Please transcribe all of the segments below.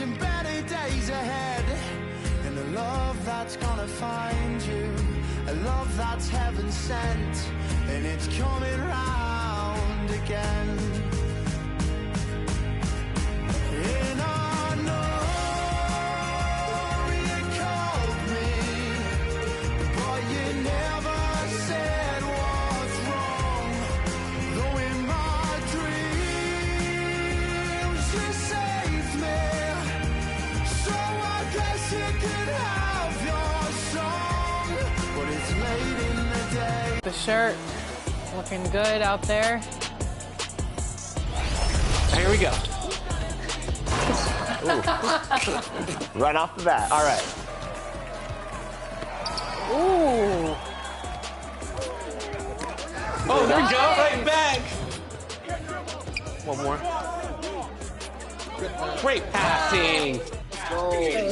and better days ahead. And a love that's gonna find you, a love that's heaven sent, and it's coming round again. And I know you called me, but you never said what's wrong. Though in my dreams you saved me, so I guess you could have your song. But it's late in the day. The shirt looking good out there. Here we go. Right off the bat. All right. Ooh. Oh, there we go. Right back. One more. Great passing.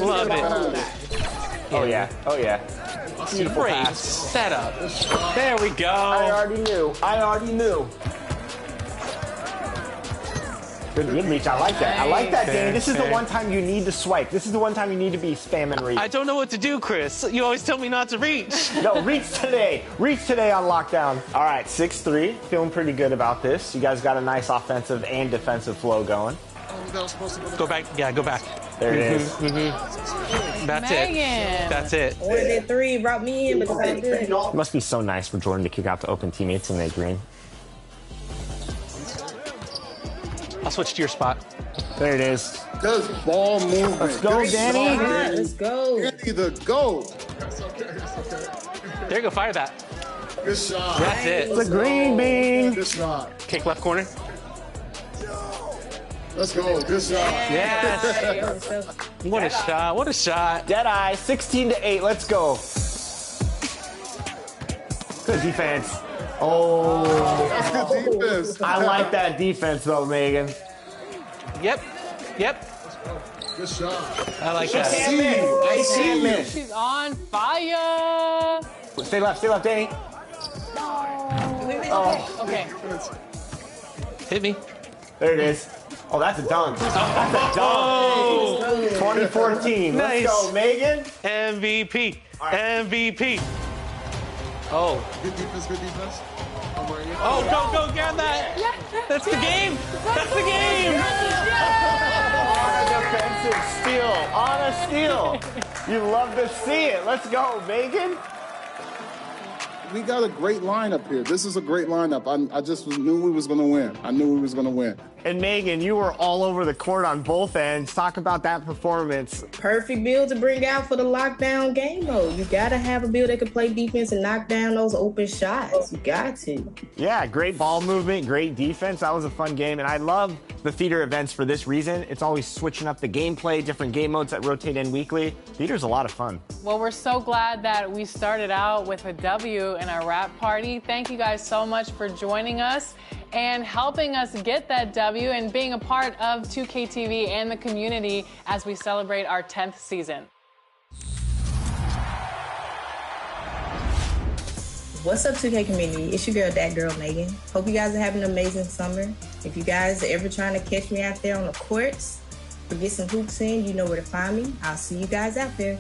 Love it. Oh, yeah. Oh, yeah. Beautiful Great pass. setup. There we go. I already knew. I already knew. Good reach. I like that. I like that, Danny. This is the one time you need to swipe. This is the one time you need to be spamming reach. I don't know what to do, Chris. You always tell me not to reach. No, reach today. Reach today on lockdown. All right, 6-3. Feeling pretty good about this. You guys got a nice offensive and defensive flow going. Go back. Yeah, go back. There it is. That's Megan. it. That's it. Ordered it 3, brought me in, but it's all good. It must be so nice for Jordan to kick out to open teammates and they green. I'll switch to your spot. There it is. Just ball movement. Let's go, Danny. Let's go. Danny the GOAT. There you go. Fire that. Good shot. That's it. It's a green bean. Good shot. Kick left corner. Let's go. Good shot. Yes. What a shot. What a shot. Deadeye, 16-8. Let's go. Good defense. Oh. That's good defense. I like that defense, though, Megan. Yep. Yep. Good shot. I like that. I can't miss. She's on fire. Stay left, Danny. Oh. Okay. Hit me. There it is. Oh, that's a dunk. That's a dunk. Oh. 2014. Nice. Let's go, Megan. MVP. Right. MVP. Oh. Good defense, good defense. Oh, go, get that. That's the game. That's the game. On a steal. You love to see it. Let's go, Megan. We got a great lineup here. This is a great lineup. I just knew we was going to win. I knew we was going to win. And Megan, you were all over the court on both ends. Talk about that performance. Perfect build to bring out for the lockdown game mode. You got to have a build that can play defense and knock down those open shots. You got to. Yeah, great ball movement, great defense. That was a fun game. And I love the theater events for this reason. It's always switching up the gameplay, different game modes that rotate in weekly. Theater's a lot of fun. Well, we're so glad that we started out with a W in our wrap party. Thank you guys so much for joining us and helping us get that W and being a part of 2K TV and the community as we celebrate our 10th season. What's up, 2K community? It's your girl, that girl, Megan. Hope you guys are having an amazing summer. If you guys are ever trying to catch me out there on the courts or get some hoops in, you know where to find me. I'll see you guys out there.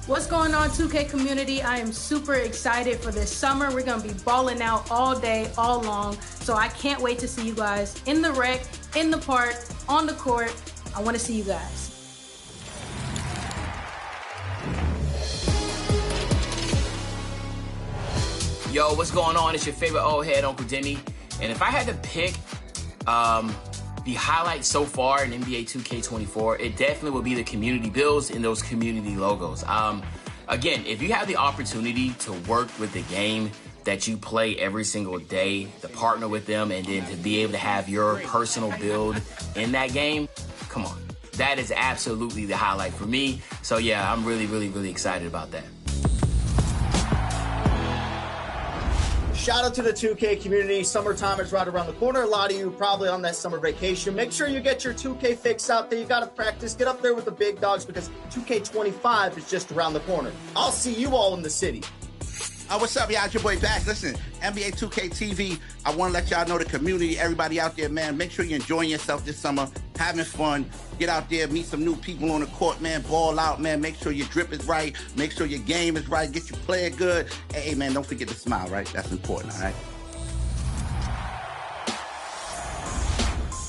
What's going on, 2K community? I am super excited for this summer. We're going to be balling out all day, all long. So I can't wait to see you guys in the rec, in the park, on the court. I want to see you guys. Yo, what's going on? It's your favorite old head, Uncle Denny. And if I had to pick the highlight so far in NBA 2K24, it definitely would be the community builds and those community logos. Again, if you have the opportunity to work with the game that you play every single day, to partner with them, and then to be able to have your personal build in that game, come on. That is absolutely the highlight for me. So yeah, I'm really, really, really excited about that. Shout out to the 2K community. Summertime is right around the corner. A lot of you probably on that summer vacation. Make sure you get your 2K fix out there. You got to practice. Get up there with the big dogs because 2K25 is just around the corner. I'll see you all in the city. What's up, y'all? It's your boy back. Listen, NBA 2K TV, I want to let y'all know, the community, everybody out there, man, make sure you're enjoying yourself this summer, having fun. Get out there, meet some new people on the court, man. Ball out, man. Make sure your drip is right. Make sure your game is right. Get your player good. Hey, man, don't forget to smile, right? That's important, all right?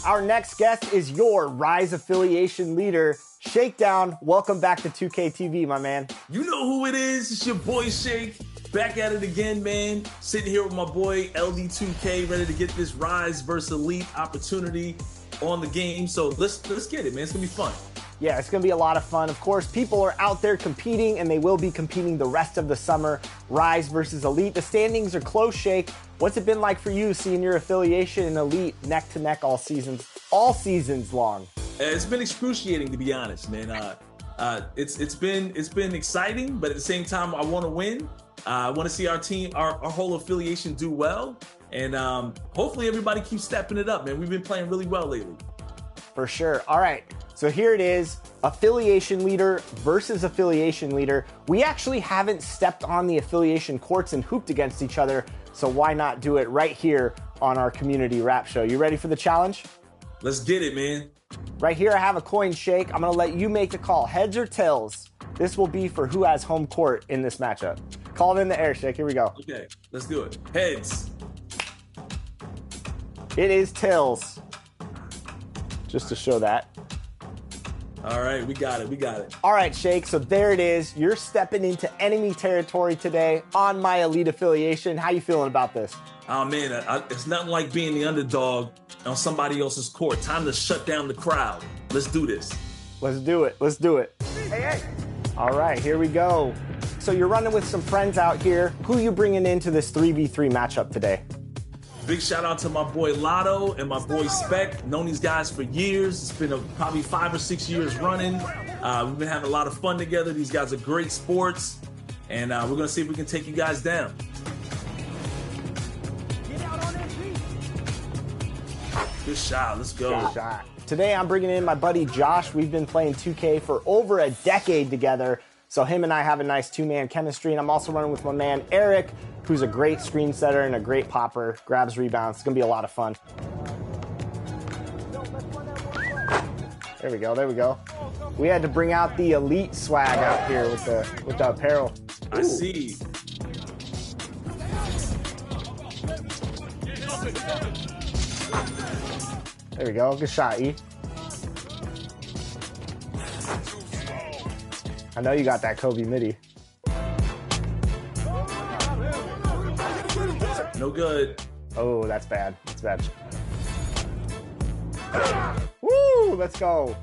Our next guest is your Rise affiliation leader, Shakedown. Welcome back to 2K TV, my man. You know who it is. It's your boy Shake. Back at it again, man. Sitting here with my boy LD2K, ready to get this Rise versus Elite opportunity on the game. So let's get it, man. It's gonna be fun. Yeah, it's going to be a lot of fun. Of course, people are out there competing, and they will be competing the rest of the summer. Rise versus Elite. The standings are close, Shake. What's it been like for you seeing your affiliation in Elite neck to neck all seasons long? It's been excruciating, to be honest, man. It's been exciting, but at the same time, I want to win. I want to see our team, our whole affiliation do well, and hopefully everybody keeps stepping it up, man. We've been playing really well lately. For sure. All right. So here it is, affiliation leader versus affiliation leader. We actually haven't stepped on the affiliation courts and hooped against each other, so why not do it right here on our community rap show? You ready for the challenge? Let's get it, man. Right here, I have a coin, Shake. I'm gonna let you make the call, heads or tails. This will be for who has home court in this matchup. Call it in the air, Shake. Here we go. Okay, let's do it. Heads. It is tails. Just to show that. All right, we got it. All right, Shake, so there it is. You're stepping into enemy territory today on my Elite affiliation. How you feeling about this? Oh, man, it's nothing like being the underdog on somebody else's court. Time to shut down the crowd. Let's do this. Let's do it. Hey. All right, here we go. So you're running with some friends out here. Who you bringing into this 3v3 matchup today? Big shout out to my boy Lotto and my boy Spec. Known these guys for years. It's been probably 5 or 6 years running. We've been having a lot of fun together. These guys are great sports. And we're going to see if we can take you guys down. Good shot. Let's go. Good shot. Today I'm bringing in my buddy Josh. We've been playing 2K for over a decade together. So him and I have a nice two-man chemistry. And I'm also running with my man Eric, who's a great screen setter and a great popper, grabs rebounds. It's gonna be a lot of fun. There we go. We had to bring out the Elite swag out here with the apparel. I see. There we go, good shot, E. I know you got that Kobe midi. No good. Oh, that's bad. Woo, let's go.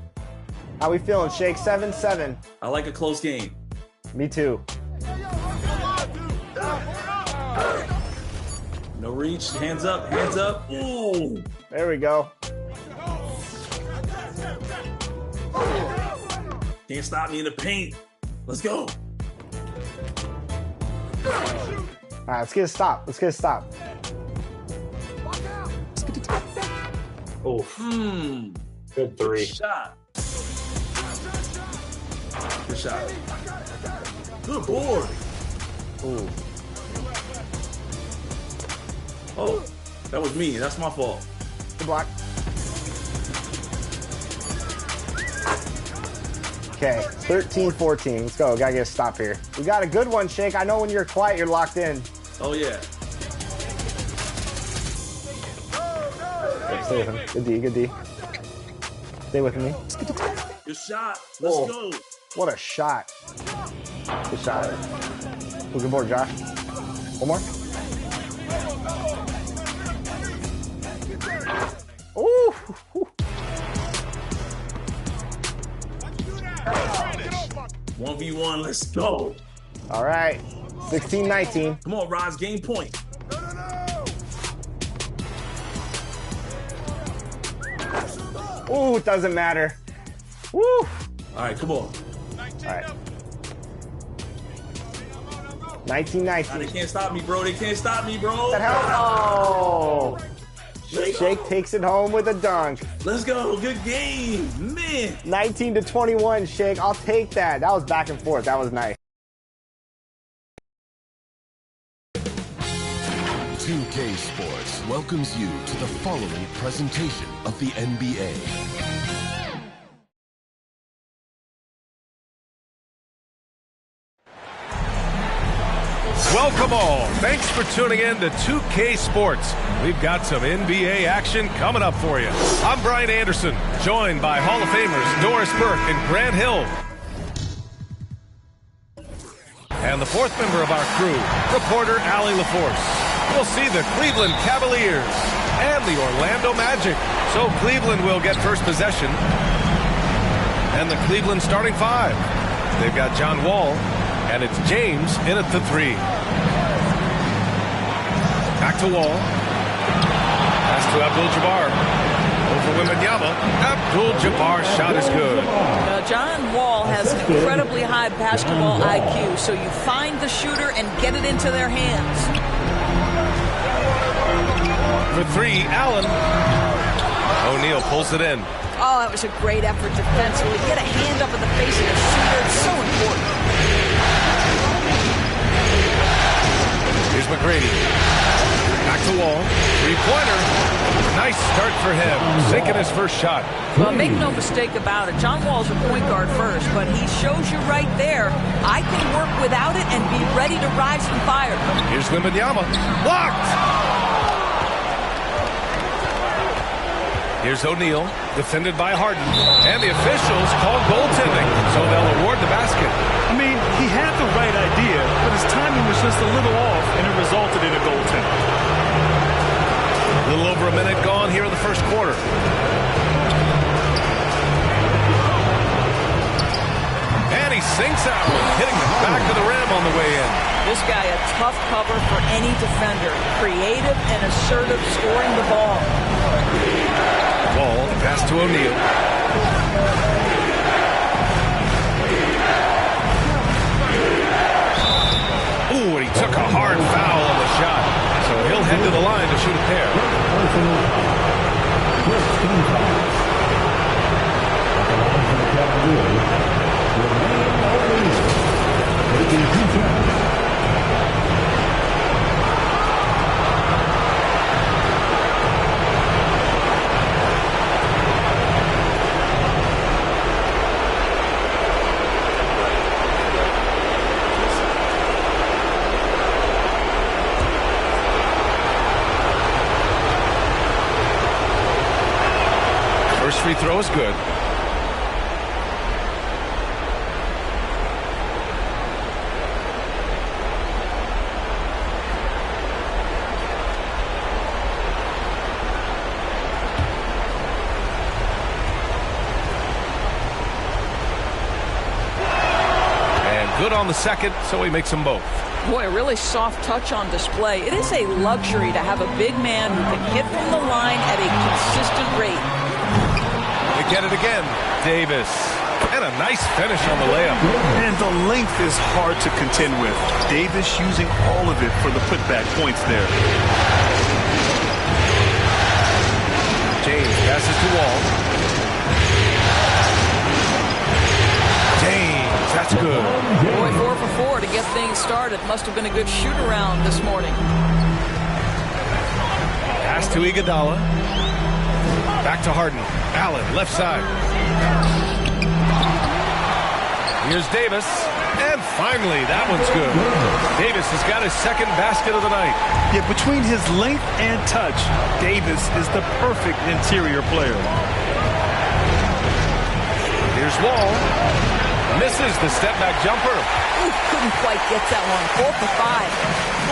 How we feeling, Shake? 7-7. I like a close game. Me too. No reach, hands up. Ooh. There we go. Can't stop me in the paint. Let's go. All right, let's get a stop. Oh, Good three. Good shot. Good board. Ooh. Oh, that was me. That's my fault. Good block. Okay, 13-14. Let's go. Gotta get a stop here. We got a good one, Shake. I know when you're quiet, you're locked in. Oh, yeah. Stay with him. Good D. Stay with me. Good shot. Let's go. What a shot. Good shot. Good board, Josh. One more. Ooh. 1v1, let's go. All right, 16-19. Come on, Roz, game point. Ooh, it doesn't matter. Woo. All right, come on. All right. 19-19. They can't stop me, bro. What the hell? Oh. Shake takes it home with a dunk. Let's go. Good game, man. 19-21, Shake. I'll take that. That was back and forth. That was nice. 2K Sports welcomes you to the following presentation of the NBA. Welcome all. Thanks for tuning in to 2K Sports. We've got some NBA action coming up for you. I'm Brian Anderson, joined by Hall of Famers Doris Burke and Grant Hill. And the fourth member of our crew, reporter Allie LaForce. We'll see the Cleveland Cavaliers and the Orlando Magic. So Cleveland will get first possession. And the Cleveland starting five. They've got John Wall, and it's James in at the three. Back to Wall. Pass to Abdul-Jabbar. Over Wembanyama. Abdul-Jabbar's shot is good. John Wall has incredibly high basketball IQ, so you find the shooter and get it into their hands. For three, Allen. O'Neal pulls it in. Oh, that was a great effort defensively. Get a hand up in the face of the shooter. It's so important. Here's McGrady. Back to Wall. Three-pointer. Nice start for him. Sinking his first shot. Well, make no mistake about it. John Wall's a point guard first, but he shows you right there, I can work without it and be ready to rise and fire. Here's Wembanyama. Blocked! Here's O'Neal, defended by Harden. And the officials called goaltending, so they'll award the basket. I mean, he had the right idea, but his timing was just a little off, and it resulted in a goaltending. A little over a minute gone here in the first quarter. And he sinks out, hitting the back of the rim on the way in. This guy a tough cover for any defender. Creative and assertive scoring the ball. Ball, pass to O'Neal. Ooh, and he took a hard foul on the shot. So he'll head to the line to shoot a pair. Free throw is good. And good on the second, so he makes them both. Boy, a really soft touch on display. It is a luxury to have a big man who can hit from the line at a consistent rate. They get it again. Davis. And a nice finish on the layup. And the length is hard to contend with. Davis using all of it for the putback points there. James passes to Wall. James, that's good. Boy, 4 for 4 to get things started. Must have been a good shoot-around this morning. Pass to Iguodala. Back to Harden. Allen, left side. Here's Davis. And finally, that one's good. Davis has got his second basket of the night. Yeah, between his length and touch, Davis is the perfect interior player. Here's Wall. Misses the step-back jumper. Ooh, couldn't quite get that one. 4 for 5.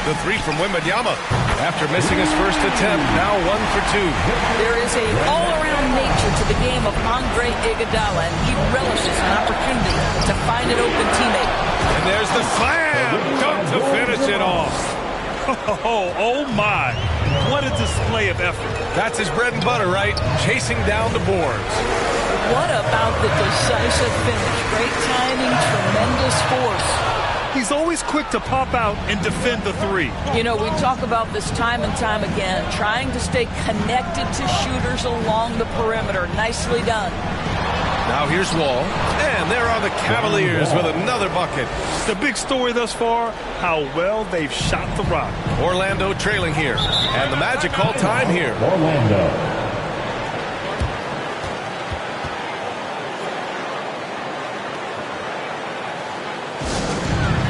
The three from Wembanyama. After missing his first attempt, now 1 for 2. There is a all-around nature to the game of Andre Iguodala, and he relishes an opportunity to find an open teammate. And there's the slam dunk to finish it off. Oh my. What a display of effort. That's his bread and butter, right? Chasing down the boards. What about the decisive finish? Great timing, tremendous force. He's always quick to pop out and defend the three. You know, we talk about this time and time again, trying to stay connected to shooters along the perimeter. Nicely done. Now here's Wall. And there are the Cavaliers with another bucket. The big story thus far, how well they've shot the rock. Orlando trailing here. And the Magic call time here. Orlando.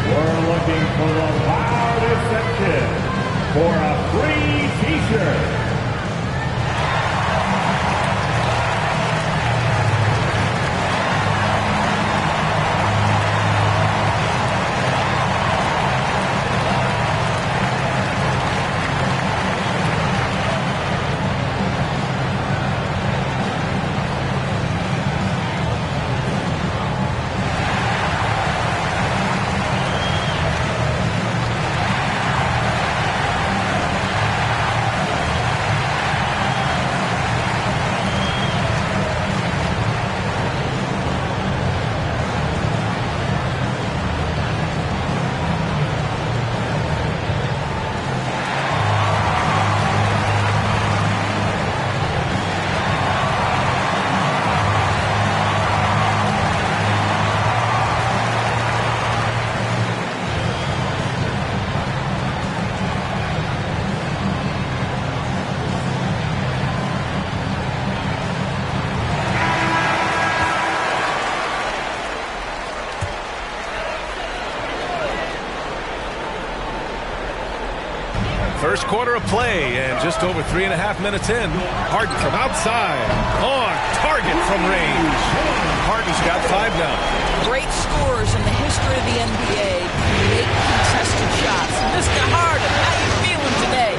We're looking for the loudest section for a free t-shirt. First quarter of play, and just over 3.5 minutes in. Harden from outside. On target from range. Harden's got 5 now. Great scorers in the history of the NBA make contested shots. Mr. Harden, how you feeling today?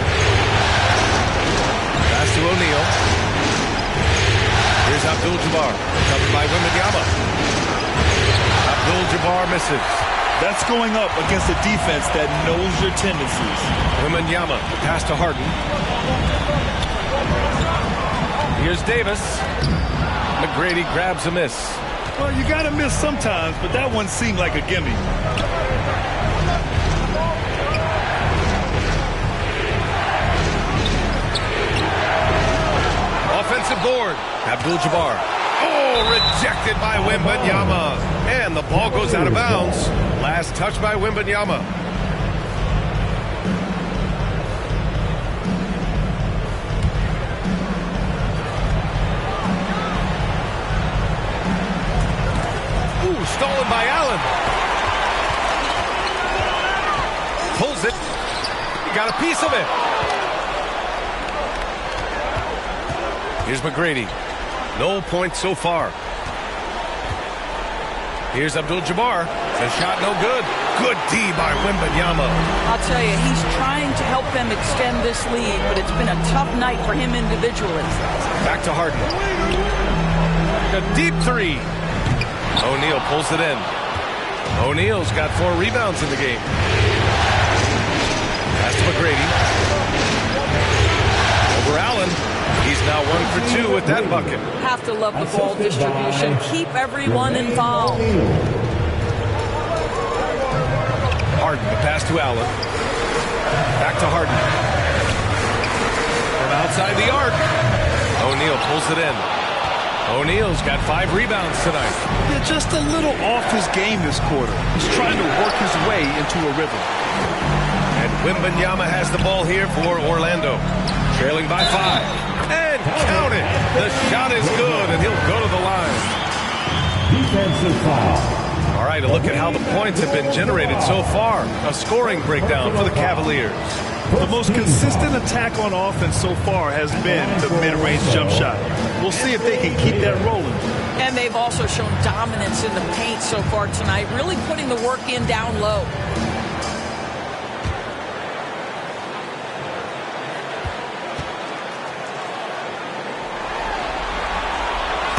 Pass to O'Neal. Here's Abdul-Jabbar. Covered by Wembanyama. Abdul-Jabbar misses. That's going up against a defense that knows your tendencies. Wembanyama, pass to Harden. Here's Davis. McGrady grabs a miss. Well, you got to miss sometimes, but that one seemed like a gimme. Offensive board. Abdul-Jabbar. Oh, rejected by Wembanyama. And the ball goes out of bounds. Last touch by Wembanyama. Ooh, stolen by Allen. Pulls it. He got a piece of it. Here's McGrady. No points so far. Here's Abdul-Jabbar. The shot no good. Good D by Wembanyama. I'll tell you, he's trying to help them extend this lead, but it's been a tough night for him individually. Back to Harden. A deep three. O'Neal pulls it in. O'Neal's got 4 rebounds in the game. Pass to McGrady. Over Allen. He's now 1 for 2 with that bucket. Have to love the ball distribution. Keep everyone involved. Harden, the pass to Allen. Back to Harden. From outside the arc. O'Neal pulls it in. O'Neal's got 5 rebounds tonight. Yeah, just a little off his game this quarter. He's trying to work his way into a rhythm. And Wembanyama has the ball here for Orlando. Trailing by 5. And count it. The shot is good, and he'll go to the line. Defensive foul. All right, a look at how the points have been generated so far. A scoring breakdown for the Cavaliers. The most consistent attack on offense so far has been the mid-range jump shot. We'll see if they can keep that rolling. And they've also shown dominance in the paint so far tonight, really putting the work in down low.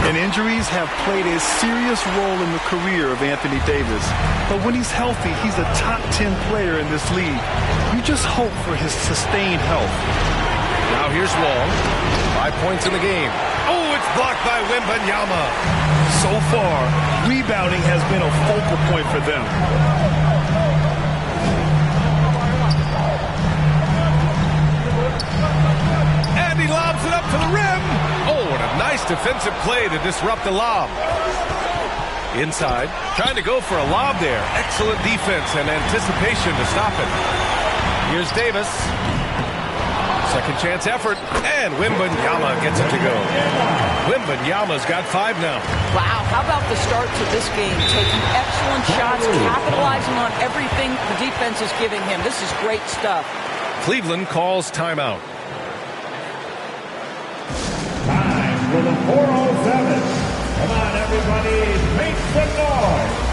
And injuries have played a serious role in the career of Anthony Davis. But when he's healthy, he's a top 10 player in this league. You just hope for his sustained health. Now here's Wall. 5 points in the game. Oh, it's blocked by Wembanyama. So far, rebounding has been a focal point for them. And he lobs Puts it up to the rim. Oh, what a nice defensive play to disrupt the lob. Inside, trying to go for a lob there. Excellent defense and anticipation to stop it. Here's Davis. Second chance effort, and Wembanyama gets it to go. Wembanyama's got 5 now. Wow, how about the start to this game? Taking excellent shots, capitalizing on everything the defense is giving him. This is great stuff. Cleveland calls timeout. Time for the 407. Come on, everybody, make some noise.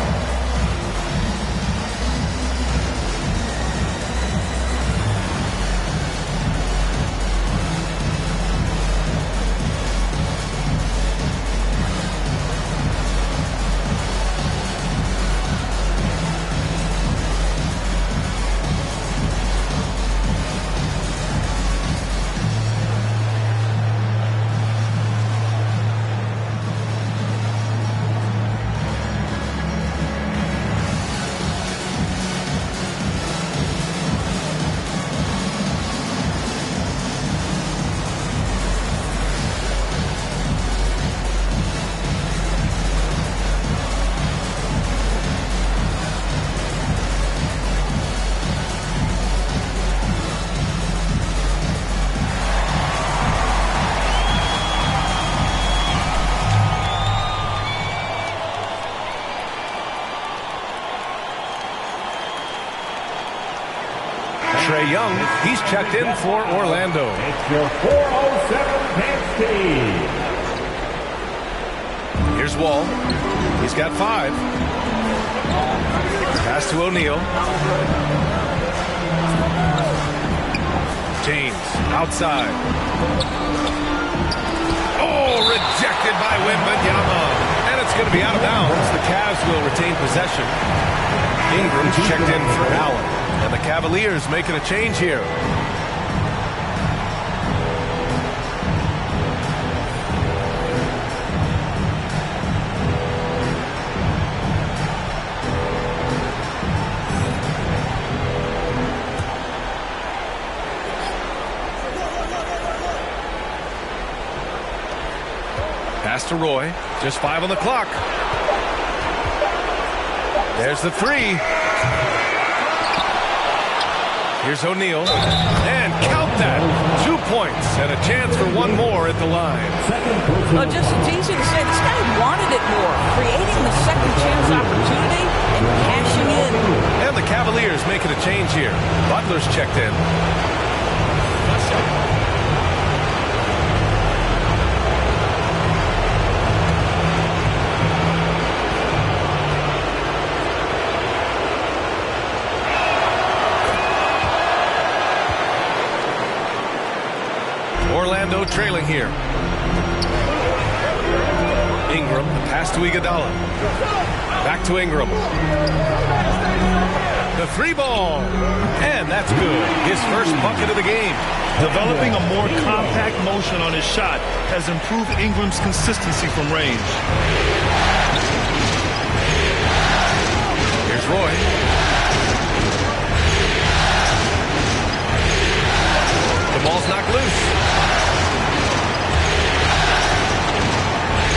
Trae Young, he's checked in for Orlando. It's your 407 next team. Here's Wall. He's got 5. Pass to O'Neal. James, outside. Oh, rejected by Wembanyama. And it's going to be out of bounds. The Cavs will retain possession. Ingram's checked in for Allen. And the Cavaliers making a change here. Pass to Roy. Just 5 on the clock. There's the 3. Here's O'Neal, and count that. 2 points and a chance for 1 more at the line. Well, just it's easy to say this guy wanted it more, creating the second chance opportunity and cashing in. And the Cavaliers making a change here. Butler's checked in. Orlando trailing here. Ingram, the pass to Iguodala. Back to Ingram. The 3 ball. And that's good. His first bucket of the game. Developing a more compact motion on his shot has improved Ingram's consistency from range. Here's Roy. The ball's knocked loose.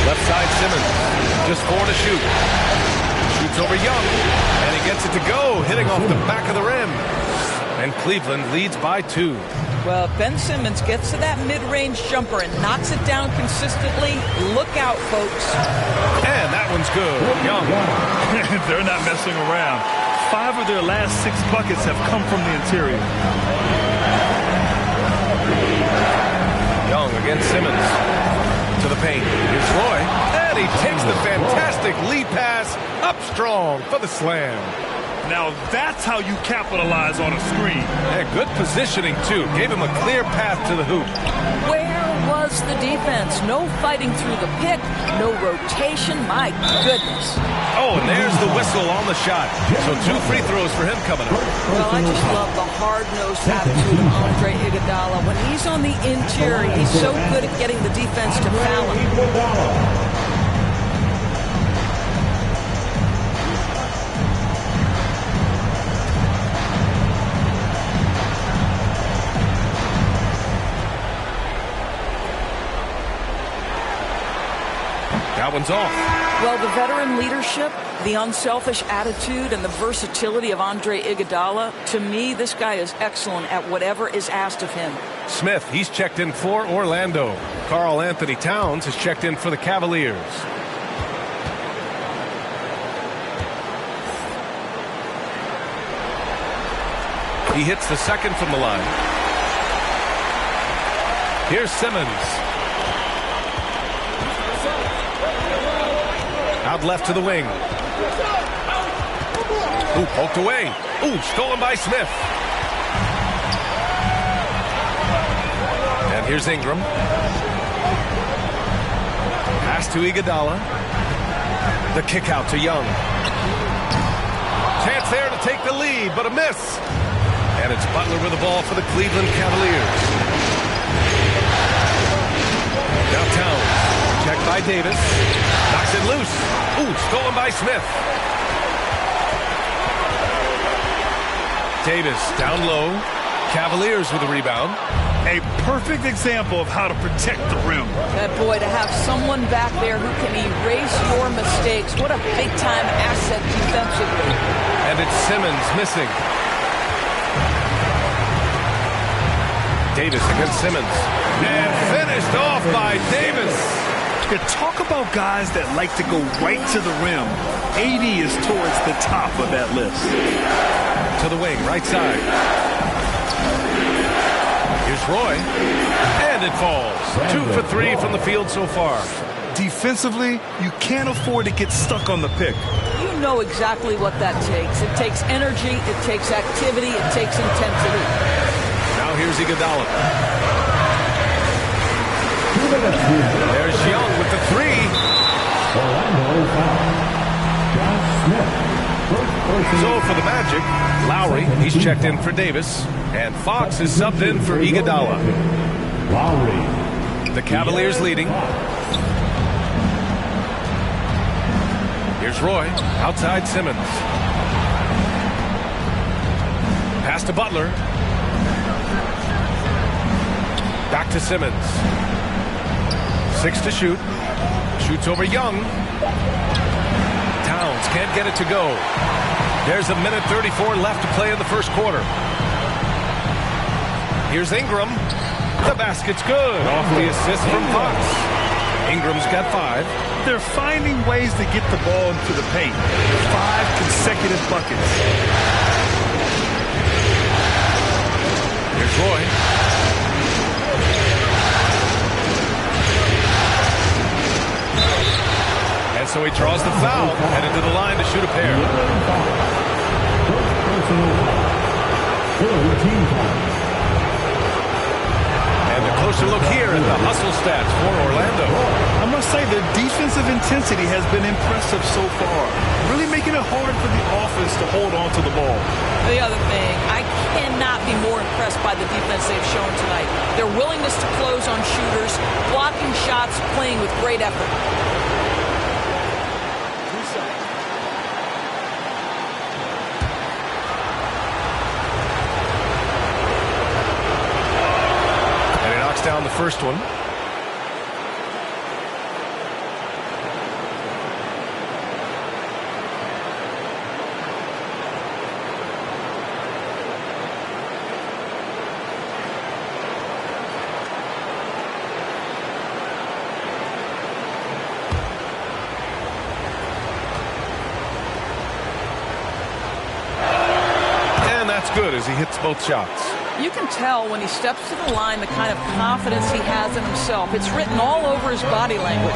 Left side Simmons, just 4 to shoot. Shoots over Young, and he gets it to go, hitting off the back of the rim. And Cleveland leads by 2. Well, Ben Simmons gets to that mid-range jumper and knocks it down consistently. Look out, folks. And that one's good. Young. They're not messing around. 5 of their last 6 buckets have come from the interior. Young against Simmons. To the paint. Here's Roy. And he takes the fantastic lead pass up strong for the slam. Now that's how you capitalize on a screen. And good positioning, too. Gave him a clear path to the hoop. Where was the defense? No fighting through the pick. No rotation. My goodness. Oh, and there's the whistle on the shot. So 2 free throws for him coming up. Well, I just love the hard-nosed attitude of Andre Iguodala. When he's on the interior, he's so good at getting the defense to foul him. That one's off. Well, the veteran leadership, the unselfish attitude, and the versatility of Andre Iguodala, to me, this guy is excellent at whatever is asked of him. Smith, he's checked in for Orlando. Karl Anthony Towns has checked in for the Cavaliers. He hits the second from the line. Here's Simmons. Out left to the wing. Ooh, poked away. Ooh, stolen by Smith. And here's Ingram. Pass to Iguodala. The kick out to Young. Chance there to take the lead, but a miss. And it's Butler with the ball for the Cleveland Cavaliers. Now Towns. Checked by Davis. Knocks it loose. Ooh, stolen by Smith. Davis down low. Cavaliers with the rebound. A perfect example of how to protect the rim. Boy, to have someone back there who can erase your mistakes. What a big-time asset defensively. And it's Simmons missing. Davis against Simmons. And finished off by Davis. You talk about guys that like to go right to the rim. AD is towards the top of that list. To the wing, right side. Here's Roy. And it falls. 2 for 3 from the field so far. Defensively, you can't afford to get stuck on the pick. You know exactly what that takes. It takes energy, it takes activity, it takes intensity. Now here's Iguodala. There's Young with the three. So for the Magic, Lowry, he's checked in for Davis, and Fox is subbed in for Iguodala. The Cavaliers leading. Here's Roy, outside Simmons. Pass to Butler. Back to Simmons. 6 to shoot. Shoots over Young. Towns can't get it to go. There's 1:34 left to play in the first quarter. Here's Ingram. The basket's good. Off the assist from Fox. Ingram's got 5. They're finding ways to get the ball into the paint. 5 consecutive buckets. Here's Roy. And so he draws the foul, headed to the line to shoot a pair. And a closer look here at the hustle stats for Orlando. I must say the defensive intensity has been impressive so far. Really making it harder for the offense to hold on to the ball. The other thing, I cannot be more impressed by the defense they've shown tonight. Their willingness to close on shooters, blocking shots, playing with great effort. Down the first one. And that's good as he hits both shots. You can tell when he steps to the line the kind of confidence he has in himself. It's written all over his body language.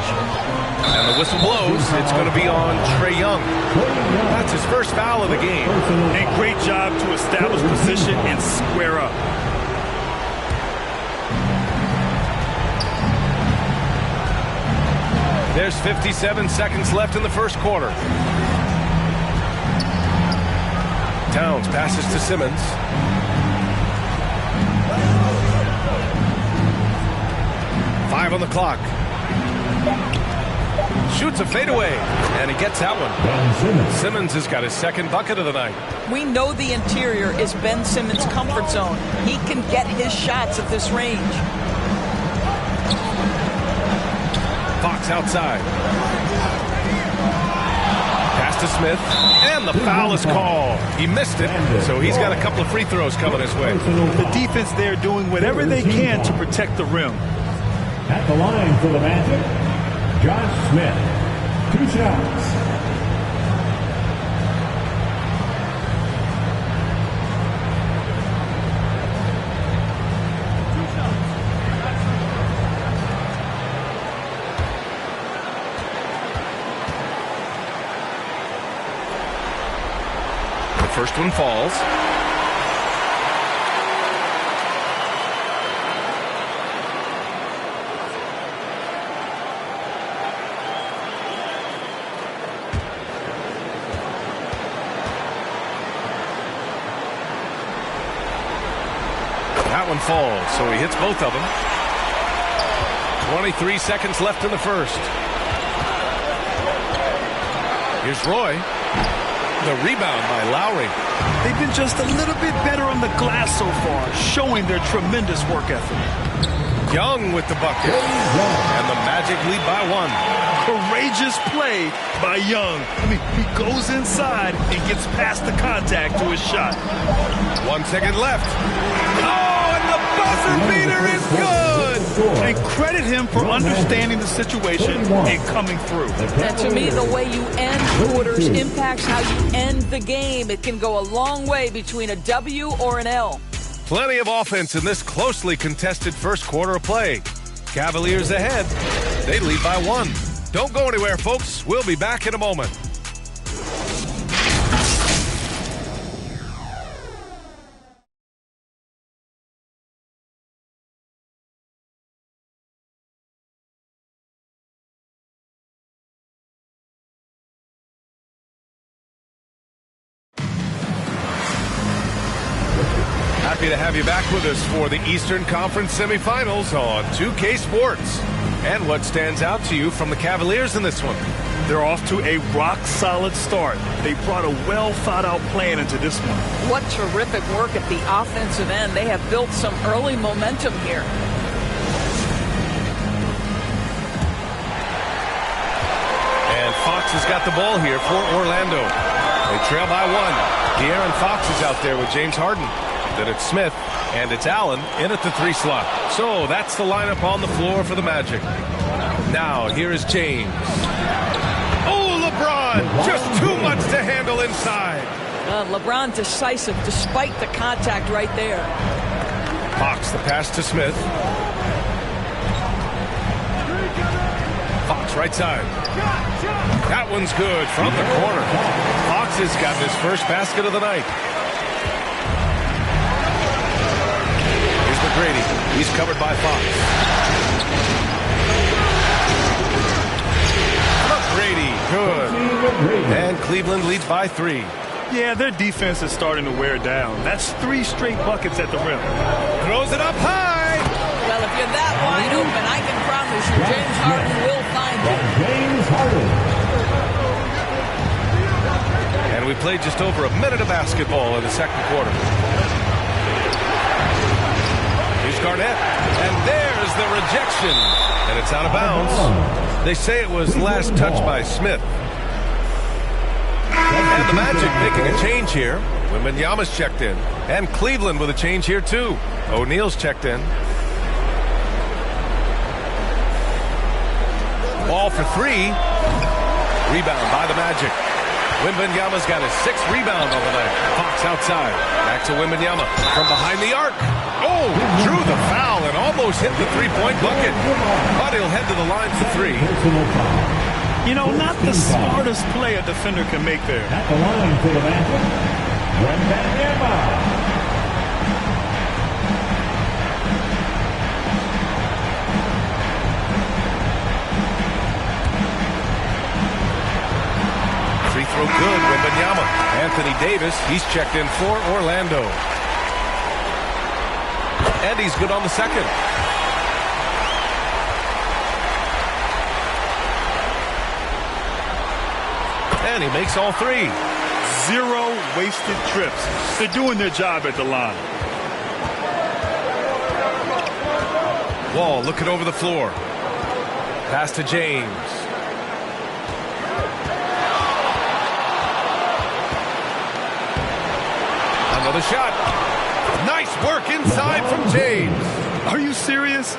And the whistle blows. It's going to be on Trae Young. That's his first foul of the game. A great job to establish position and square up. There's 57 seconds left in the first quarter. Towns passes to Simmons. On the clock. Shoots a fadeaway, and he gets that one. Simmons has got his second bucket of the night. We know the interior is Ben Simmons' comfort zone. He can get his shots at this range. Fox outside. Pass to Smith, and the foul is called. He missed it, so he's got a couple of free throws coming his way. The defense there doing whatever they can to protect the rim. At the line for the Magic, Josh Smith. 2 shots. First one falls. That one falls, so he hits both of them. 23 seconds left in the first. Here's Roy. The rebound by Lowry. They've been just a little bit better on the glass so far, showing their tremendous work ethic. Young with the bucket. And the Magic lead by 1. Courageous play by Young. I mean, he goes inside and gets past the contact to his shot. 1 second left. Oh, and the buzzer beater is good! And credit him for understanding the situation and coming through. And to me, the way you end quarters impacts how you end the game. It can go a long way between a W or an L. Plenty of offense in this closely contested first quarter of play. Cavaliers ahead. They lead by 1. Don't go anywhere, folks. We'll be back in a moment. Happy to have you back with us for the Eastern Conference semifinals on 2K Sports. And what stands out to you from the Cavaliers in this one? They're off to a rock-solid start. They brought a well-thought-out plan into this one. What terrific work at the offensive end. They have built some early momentum here. And Fox has got the ball here for Orlando. They trail by 1. De'Aaron Fox is out there with James Harden. Then it's Smith, and it's Allen in at the 3 slot. So that's the lineup on the floor for the Magic. Now, here is James. Oh, LeBron! Just too much to handle inside. LeBron decisive despite the contact right there. Fox, the pass to Smith. Fox, right side. That one's good from the corner. Fox has got his first basket of the night. Grady. He's covered by Fox. Grady, good. And Cleveland leads by 3. Yeah, their defense is starting to wear down. That's 3 straight buckets at the rim. Throws it up high. Well, if you're that wide open, I can promise you James Harden will find you. James Harden. And we played just over a minute of basketball in the second quarter. Garnett, and there's the rejection, and it's out of bounds. They say it was last touched by Smith. And the Magic making a change here. Wembanyama's checked in, and Cleveland with a change here too. O'Neal's checked in. Ball for 3. Rebound by the Magic. Wembanyama's got his 6th rebound on the night. Fox outside. Back to Wembanyama from behind the arc. Oh, drew the foul and almost hit the 3-point bucket. But he'll head to the line for 3. You know, not the smartest play a defender can make there. At the line for the Magic, Wembanyama. Free throw good, Wembanyama. Anthony Davis, he's checked in for Orlando. And he's good on the second. And he makes all 3. 0 wasted trips. They're doing their job at the line. Wall looking over the floor. Pass to James. Another shot. Nice work inside from James. Are you serious?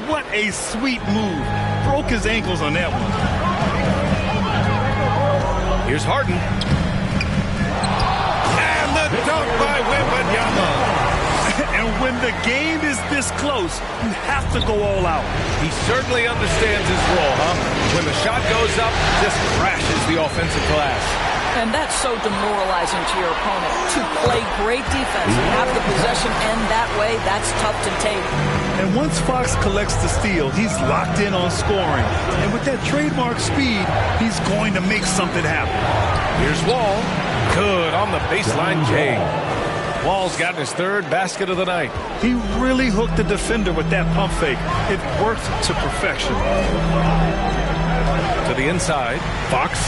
What a sweet move. Broke his ankles on that one. Here's Harden. And the dunk by Wembanyama. And when the game is this close, you have to go all out. He certainly understands his role, huh? When the shot goes up, just crashes the offensive glass. And that's so demoralizing to your opponent. To play great defense and have the possession end that way, that's tough to take. And once Fox collects the steal, he's locked in on scoring. And with that trademark speed, he's going to make something happen. Here's Wall. Good on the baseline, Jay. Wall's gotten his third basket of the night. He really hooked the defender with that pump fake. It worked to perfection. To the inside, Fox.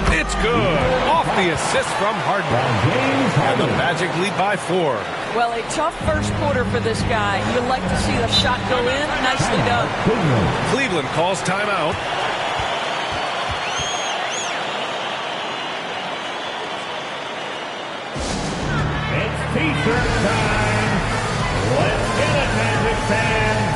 It's good. Off the assist from Harden. And the Magic lead by 4. Well, a tough first quarter for this guy. You'd like to see the shot go in. Nicely done. Cleveland calls timeout. It's T-shirt time. Let's get it, Magic fans.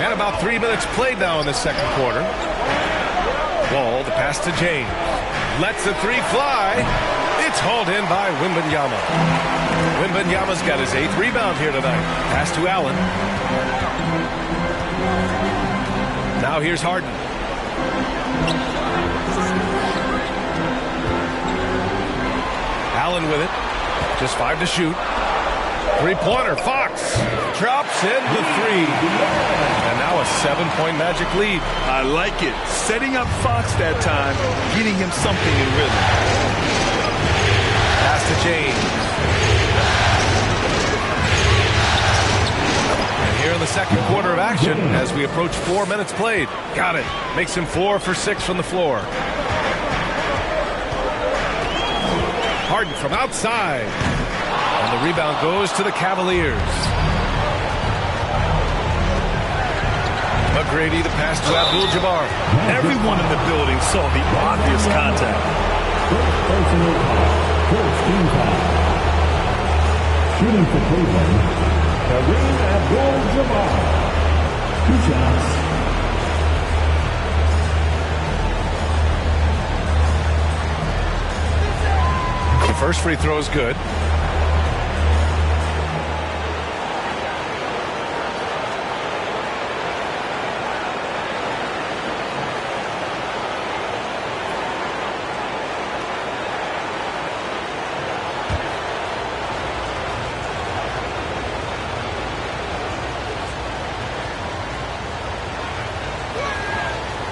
And about 3 minutes played now in the second quarter. Wall, the pass to James. Lets the three fly. It's hauled in by Wembanyama. Wembanyama's got his 8th rebound here tonight. Pass to Allen. Now here's Harden. Allen with it. Just 5 to shoot. Three-pointer, Fox drops in the 3. And now a 7-point Magic lead. I like it. Setting up Fox that time, getting him something in rhythm. Pass to James. And here in the second quarter of action, as we approach 4 minutes played. Got it. Makes him 4 for 6 from the floor. Harden from outside. And the rebound goes to the Cavaliers. McGrady, the pass to Abdul-Jabbar. Everyone in the building saw the obvious contact. Shooting for Cleveland, Kareem Abdul-Jabbar. 2 shots. The first free throw is good.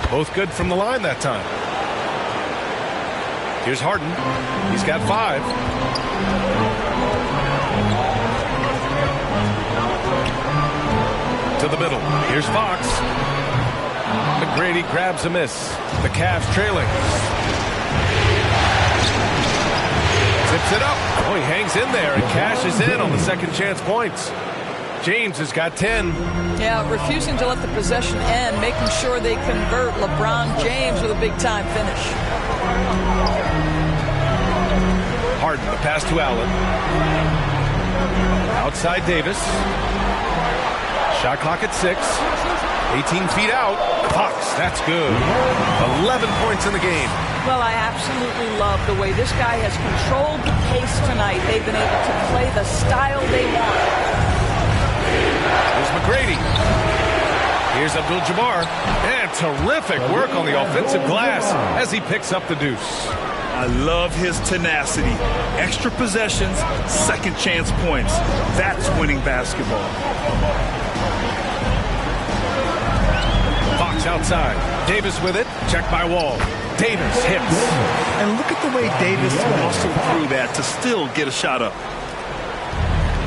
Both good from the line that time. Here's Harden. He's got 5. To the middle. Here's Fox. McGrady grabs a miss. The Cavs trailing. Zips it up. Oh, he hangs in there and cashes in on the second chance points. James has got 10. Yeah, refusing to let the possession end, making sure they convert. LeBron James with a big-time finish. Harden, the pass to Allen. Outside Davis. Shot clock at 6. 18 feet out. Fox, that's good. 11 points in the game. Well, I absolutely love the way this guy has controlled the pace tonight. They've been able to play the style they want. Here's McGrady. Here's Abdul-Jabbar. And terrific work on the offensive glass as he picks up the deuce. I love his tenacity. Extra possessions, second chance points. That's winning basketball. Fox outside. Davis with it. Checked by Wall. Davis hits. And look at the way Davis muscled through that to still get a shot up.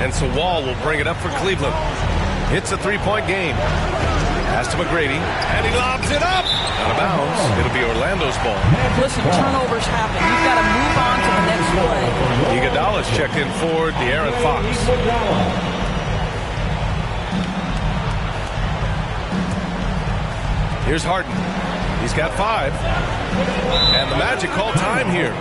And so Wall will bring it up for Cleveland. It's a three-point game. Pass to McGrady, and he lobs it up. Out of bounds. It'll be Orlando's ball. Listen, turnovers happen. You've got to move on to the next play. Iguodala's checked in for De'Aaron Fox. Here's Harden. He's got 5. And the Magic call time here.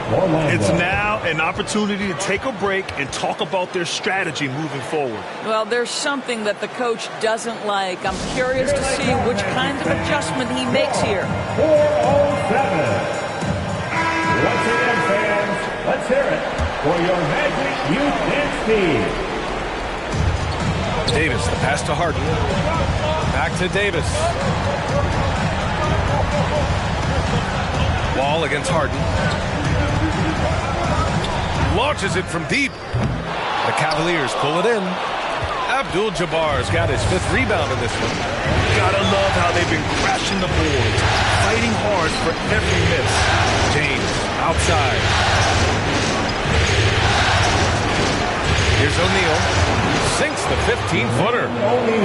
It's now an opportunity to take a break and talk about their strategy moving forward. Well, there's something that the coach doesn't like. I'm curious to see which kind of adjustment he makes here. 4:07. Once again, fans, let's hear it for your Magic Youth Dance Team. Davis, the pass to Harden. Back to Davis. Wall against Harden. Launches it from deep. The Cavaliers pull it in. Abdul-Jabbar's got his 5th rebound in this one. Gotta love how they've been crashing the boards, fighting hard for every miss. James outside. Here's O'Neal. Sinks the 15-footer.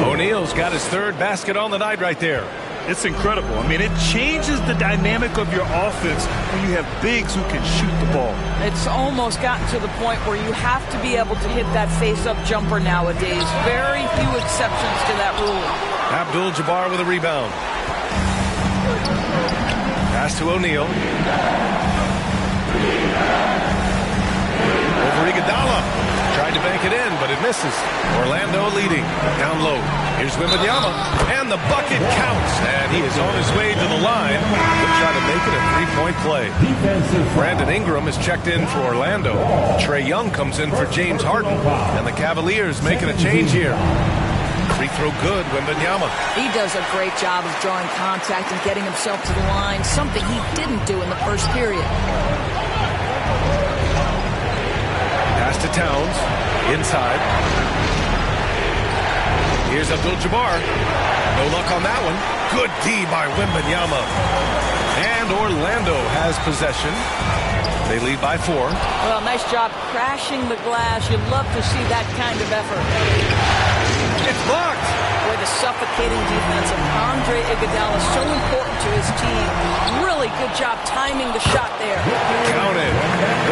O'Neal's got his 3rd basket on the night right there. It's incredible. I mean, it changes the dynamic of your offense when you have bigs who can shoot the ball. It's almost gotten to the point where you have to be able to hit that face-up jumper nowadays. Very few exceptions to that rule. Abdul-Jabbar with a rebound. Pass to O'Neal. Over Iguodala. Tried to bank it in, but it misses. Orlando leading. Down low. Here's Wembanyama. And the bucket counts. And he is on his way to the line to try to make it a 3-point play. Brandon Ingram is checked in for Orlando. Trae Young comes in for James Harden. And the Cavaliers making a change here. Free throw good, Wembanyama. He does a great job of drawing contact and getting himself to the line, something he didn't do in the first period. Pass to Towns. Inside. Here's Abdul-Jabbar. No luck on that one. Good D by Wembanyama. And Orlando has possession. They lead by 4. Well, nice job crashing the glass. You'd love to see that kind of effort. It's blocked. Boy, the suffocating defense of Andre Iguodala is so important to his team. Really good job timing the shot there. Counted.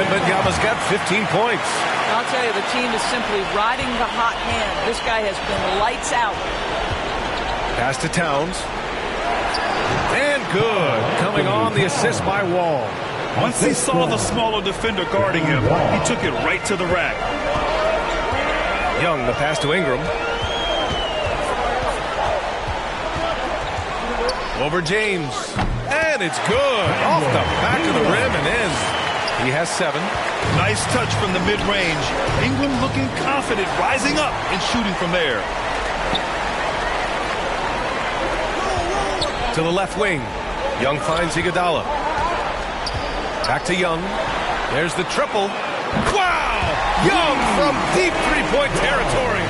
Wembanyama's got 15 points. I'll tell you, the team is simply riding the hot hand. This guy has been lights out. Pass to Towns. And good. Coming on the assist by Wall. Once he saw the smaller defender guarding him, he took it right to the rack. Young, the pass to Ingram. Over James. And it's good. Off the back of the rim and in. He has 7. Nice touch from the mid-range. Ingram looking confident, rising up and shooting from there. To the left wing. Young finds Iguodala. Back to Young. There's the triple. Wow! Young from deep 3-point territory.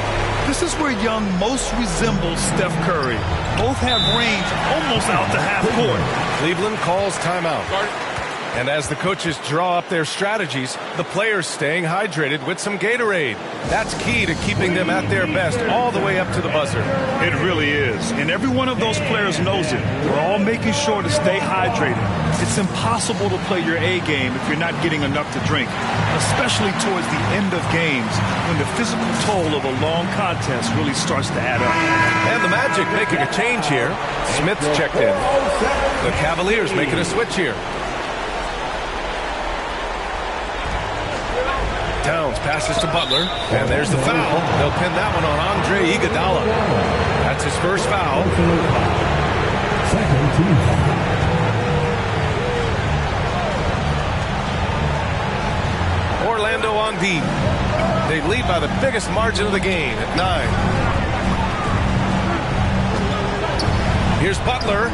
This is where Young most resembles Steph Curry. Both have range almost out to half court. Cleveland calls timeout. And as the coaches draw up their strategies, the players staying hydrated with some Gatorade. That's key to keeping them at their best all the way up to the buzzer. It really is. And every one of those players knows it. We're all making sure to stay hydrated. It's impossible to play your A game if you're not getting enough to drink, especially towards the end of games when the physical toll of a long contest really starts to add up. And the Magic making a change here. Smith's checked in. The Cavaliers making a switch here. Towns passes to Butler, and there's the foul. They'll pin that one on Andre Iguodala. That's his first foul. Orlando on deep. They lead by the biggest margin of the game at 9. Here's Butler.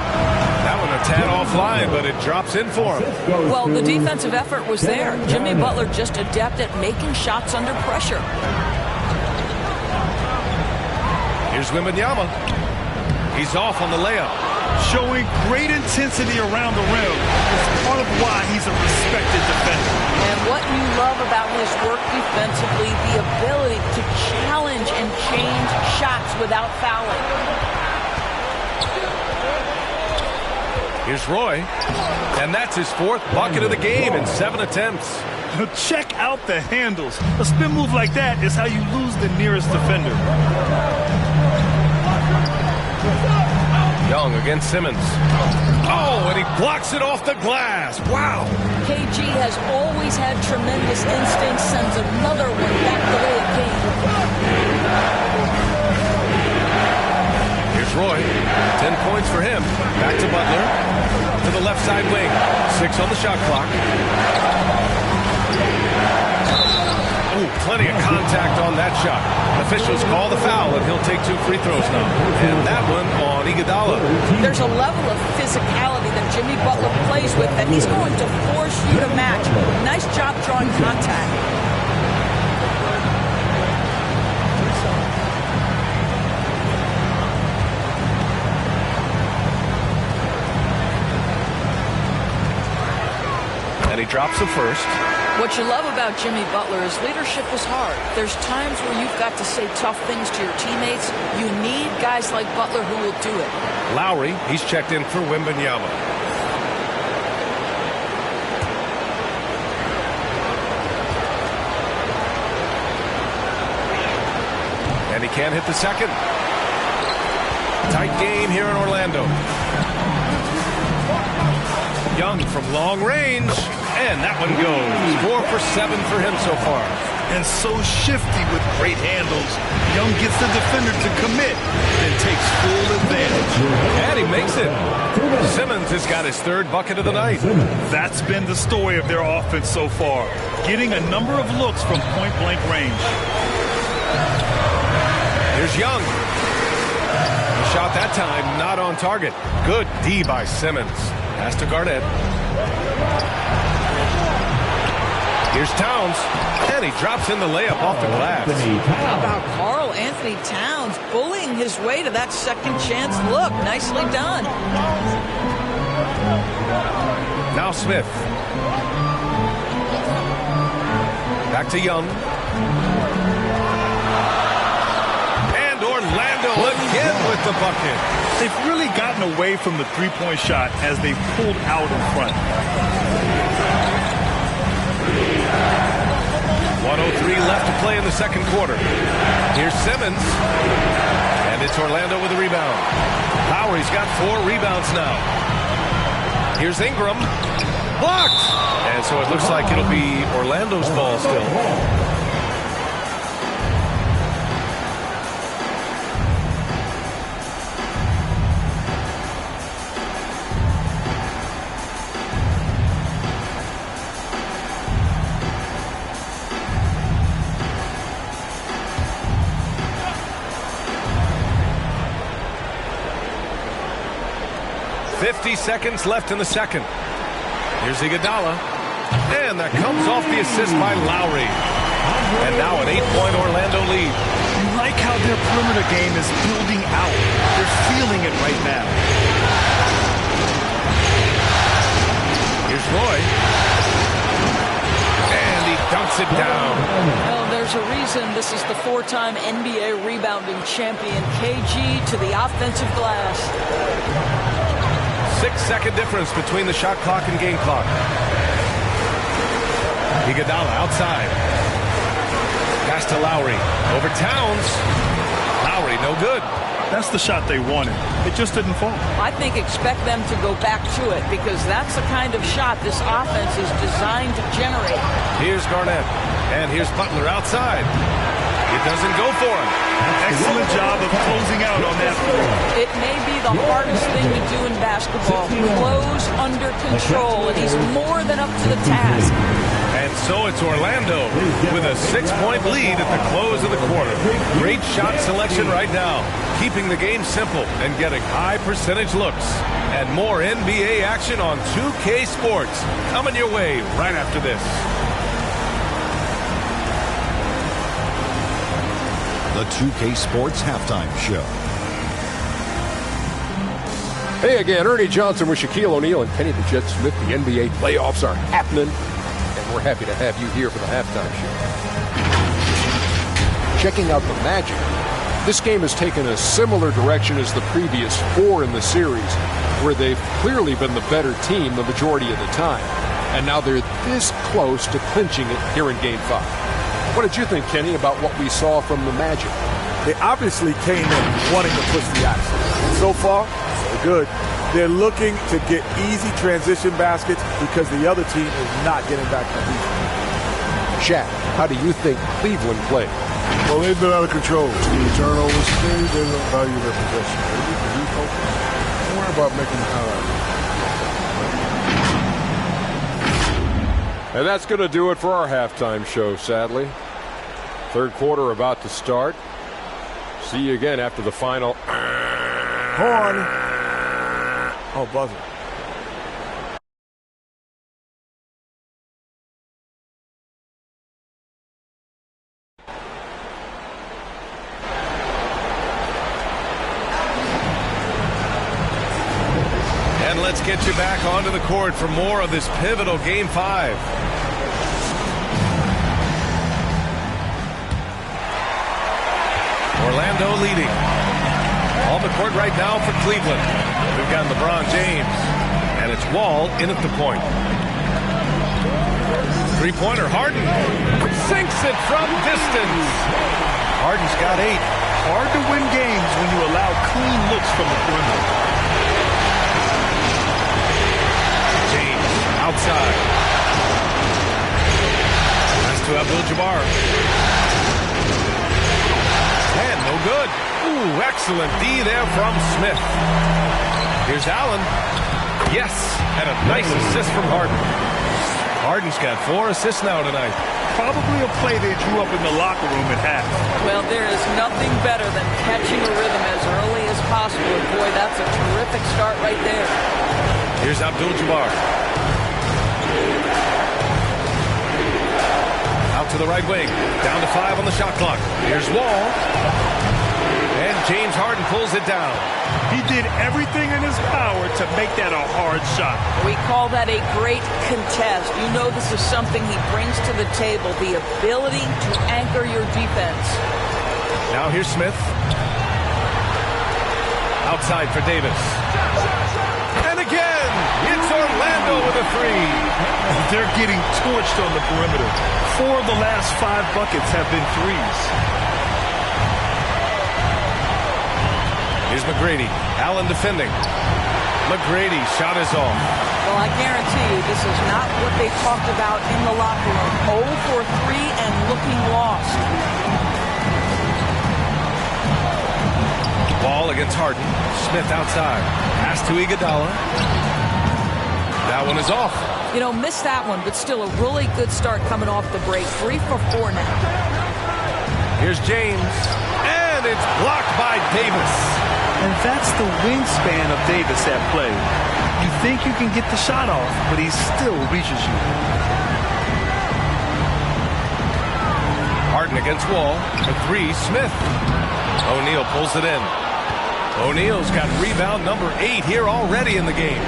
That one a tad offline, but it drops in for him. Well, the defensive effort was there. Jimmy Butler just adept at making shots under pressure. Here's Wembanyama. He's off on the layup. Showing great intensity around the rim is part of why he's a respected defender. And what you love about his work defensively, the ability to challenge and change shots without fouling. Here's Roy, and that's his 4th bucket of the game in 7 attempts. Check out the handles. A spin move like that is how you lose the nearest defender. Young against Simmons. Oh, and he blocks it off the glass. Wow. KG has always had tremendous instincts, sends another one back the way it came. Here's Roy. 10 points for him. Back to Butler. To the left side wing. 6 on the shot clock. Ooh, plenty of contact on that shot. Officials call the foul, and he'll take 2 free throws now. And that one on Iguodala. There's a level of physicality that Jimmy Butler plays with that he's going to force you to match. Nice job drawing contact. And he drops the first. What you love about Jimmy Butler is leadership is hard. There's times where you've got to say tough things to your teammates. You need guys like Butler who will do it. Lowry, he's checked in for Wembanyama. And he can't hit the second. Tight game here in Orlando. Young from long range, and that one goes. 4 for 7 for him so far. And so shifty with great handles. Young gets the defender to commit and takes full advantage. And he makes it. Simmons has got his 3rd bucket of the night. That's been the story of their offense so far, getting a number of looks from point-blank range. Here's Young. The shot that time not on target. Good D by Simmons. Pass to Garnett. Here's Towns, and he drops in the layup off the glass. How about Karl Anthony Towns bullying his way to that second chance look? Nicely done. Now Smith. Back to Young. And Orlando again with the bucket. They've really gotten away from the three-point shot as they've pulled out in front. 1:03 left to play in the second quarter. Here's Simmons. And it's Orlando with a rebound. Lowry's got 4 rebounds now. Here's Ingram. Blocked! And so it looks like it'll be Orlando's ball still. Seconds left in the second. Here's Iguodala. And that comes off the assist by Lowry. And now an 8-point Orlando lead. You like how their perimeter game is building out. They're feeling it right now. Here's Roy. And he dunks it down. Well, there's a reason this is the 4-time NBA rebounding champion. KG to the offensive glass. 6-second difference between the shot clock and game clock. Iguodala outside. Pass to Lowry. Over Towns. Lowry, no good. That's the shot they wanted. It just didn't fall. I think expect them to go back to it because that's the kind of shot this offense is designed to generate. Here's Garnett. And here's Butler outside. It doesn't go for him. Excellent job of closing out on that play. It may be the hardest thing to do in basketball. Close under control, and he's more than up to the task. And so it's Orlando with a 6-point lead at the close of the quarter. Great shot selection right now, keeping the game simple and getting high percentage looks. And more NBA action on 2K Sports coming your way right after this. The 2K Sports Halftime Show. Hey again, Ernie Johnson with Shaquille O'Neal and Kenny the Jet Smith. The NBA playoffs are happening, and we're happy to have you here for the halftime show. Checking out the Magic. This game has taken a similar direction as the previous 4 in the series, where they've clearly been the better team the majority of the time. And now they're this close to clinching it here in Game 5. What did you think, Kenny, about what we saw from the Magic? They obviously came in wanting to push the action. And so far, so good. They're looking to get easy transition baskets because the other team is not getting back to defense. Shaq, how do you think Cleveland played? Well, they've been out of control. Too many turnovers. They don't value their possession. Don't worry about making the And that's going to do it for our halftime show, sadly. Third quarter about to start. See you again after the final. Horn. Oh, buzzer. And let's get you back onto the court for more of this pivotal Game 5. Orlando leading. On the court right now for Cleveland. We've got LeBron James. And it's Wall in at the point. Three-pointer, Harden. Sinks it from distance. Harden's got 8. Hard to win games when you allow clean looks from the perimeter. James outside. Pass to Abdul-Jabbar. And no good. Ooh, excellent D there from Smith. Here's Allen. Yes, and a nice assist from Harden. Harden's got 4 assists now tonight. Probably a play they drew up in the locker room at half. Well, there is nothing better than catching a rhythm as early as possible. And boy, that's a terrific start right there. Here's Abdul-Jabbar. Out to the right wing. Down to 5 on the shot clock. Here's Wall. And James Harden pulls it down. He did everything in his power to make that a hard shot. We call that a great contest. You know this is something he brings to the table, the ability to anchor your defense. Now here's Smith. Outside for Davis. And again, it's Orlando with a 3. They're getting torched on the perimeter. 4 of the last 5 buckets have been threes. Here's McGrady. Allen defending. McGrady shot is off. Well, I guarantee you this is not what they talked about in the locker room. 0 for 3 and looking lost. Ball against Harden. Smith outside. Pass to Iguodala. That one is off. You know, missed that one, but still a really good start coming off the break. 3 for 4 now. Here's James. And it's blocked by Davis. And that's the wingspan of Davis at play. You think you can get the shot off, but he still reaches you. Harden against Wall. For 3, Smith. O'Neal pulls it in. O'Neal's got rebound number 8 here already in the game.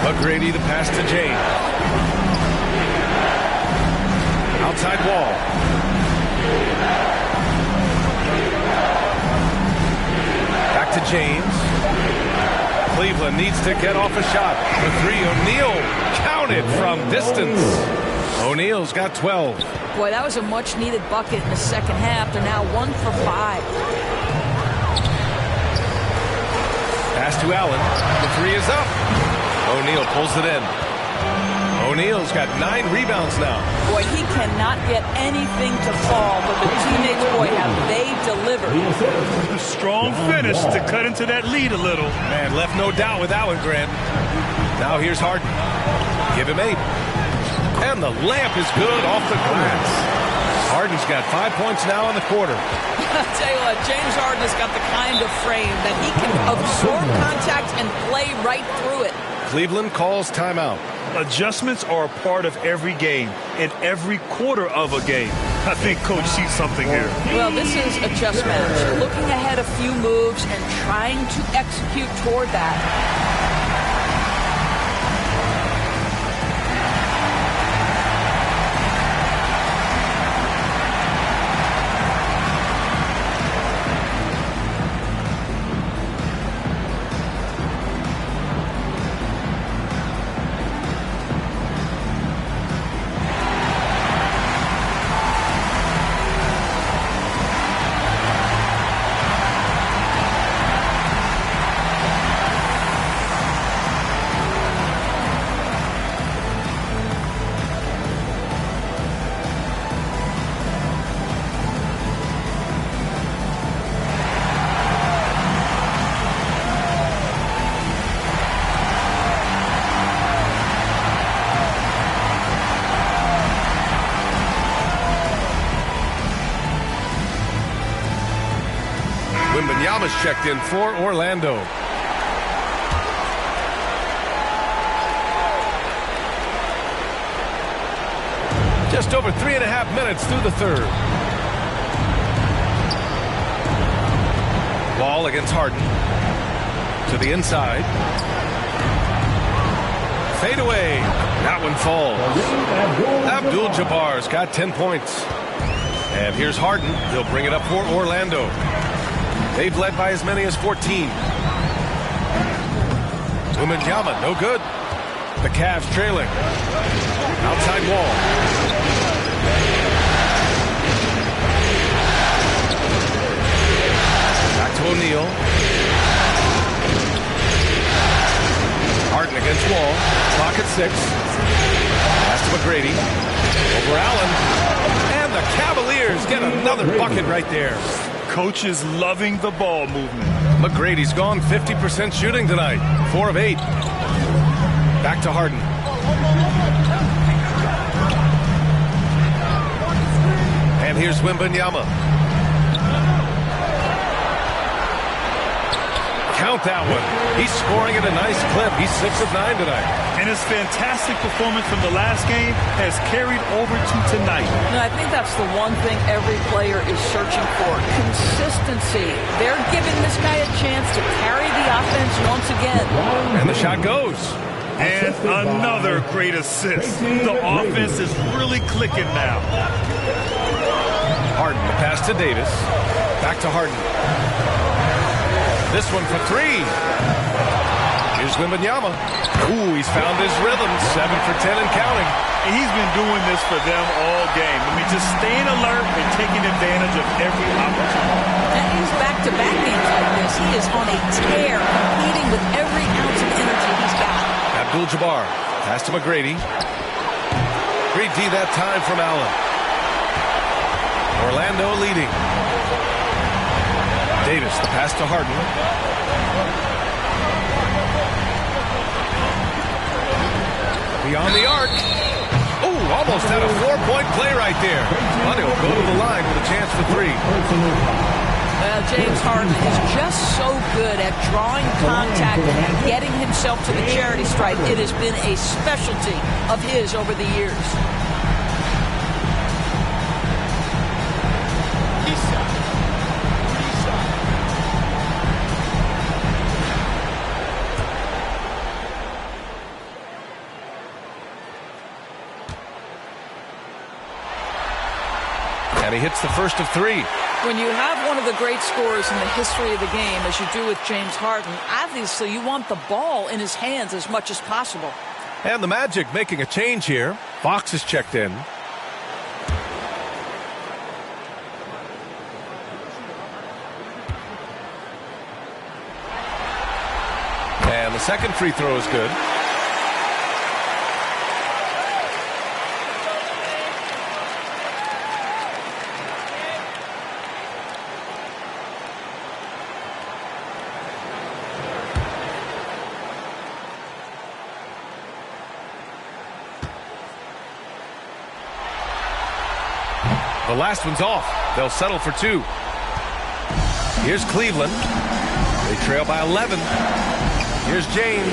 McGrady, the pass to James. Outside Wall. Back to James. Cleveland needs to get off a shot. The three, O'Neal counted from distance. O'Neal's got 12. Boy, that was a much-needed bucket in the second half. They're now 1 for 5. Pass to Allen. The three is up. O'Neal pulls it in. O'Neal's got 9 rebounds now. Boy, he cannot get anything to fall, but the teammates, boy, have they delivered. A strong finish to cut into that lead a little. Man, left no doubt with that one, Grant. Now here's Harden. Give him 8. And the lamp is good off the glass. Harden's got 5 points now in the quarter. I'll tell you what, James Harden has got the kind of frame that he can absorb contact and play right through it. Cleveland calls timeout. Adjustments are a part of every game and every quarter of a game. I think Coach sees something here. Well, this is a chess match. Looking ahead a few moves and trying to execute toward that. Wembanyama's checked in for Orlando. Just over 3.5 minutes through the third. Ball against Harden. To the inside. Fade away. That one falls. Abdul-Jabbar's got 10 points. And here's Harden. He'll bring it up for Orlando. They've led by as many as 14. Wembanyama, no good. The Cavs trailing. Outside Wall. Back to O'Neal. Harden against Wall. Clock at 6. Pass to McGrady. Over Allen. And the Cavaliers get another bucket right there. Coach is loving the ball movement. McGrady's gone 50% shooting tonight. 4 of 8. Back to Harden. And here's Wembanyama. Count that one. He's scoring at a nice clip. He's 6 of 9 tonight. And his fantastic performance from the last game has carried over to tonight. And I think that's the one thing every player is searching for. Consistency. They're giving this guy a chance to carry the offense once again. And the shot goes. And another great assist. The offense is really clicking now. Harden, the pass to Davis. Back to Harden. This one for 3. Here's Wembanyama. Ooh, he's found his rhythm. 7 for 10 and counting. And he's been doing this for them all game. I mean, just staying alert and taking advantage of every opportunity. And he's back-to-back games like this. He is on a tear, competing with every ounce of energy he's got. Abdul-Jabbar. Pass to McGrady. Great D that time from Allen. Orlando leading. Davis, the pass to Harden. Beyond the arc. Oh, almost had a 4-point play right there. But he'll go to the line with a chance for 3. Well, James Harden is just so good at drawing contact and getting himself to the charity stripe. It has been a specialty of his over the years. And he hits the first of 3. When you have one of the great scorers in the history of the game, as you do with James Harden, obviously you want the ball in his hands as much as possible. And the Magic making a change here. Fox is checked in. And the second free throw is good. The last one's off. They'll settle for 2. Here's Cleveland. They trail by 11. Here's James.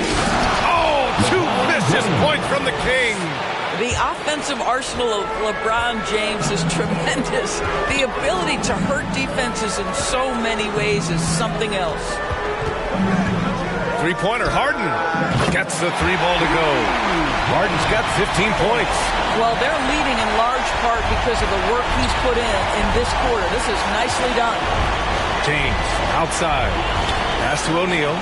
Oh, 2 vicious points from the King. The offensive arsenal of LeBron James is tremendous. The ability to hurt defenses in so many ways is something else. Three-pointer, Harden gets the 3-ball to go. Harden's got 15 points. Well, they're leading in large part because of the work he's put in this quarter. This is nicely done. James outside. Pass to O'Neal.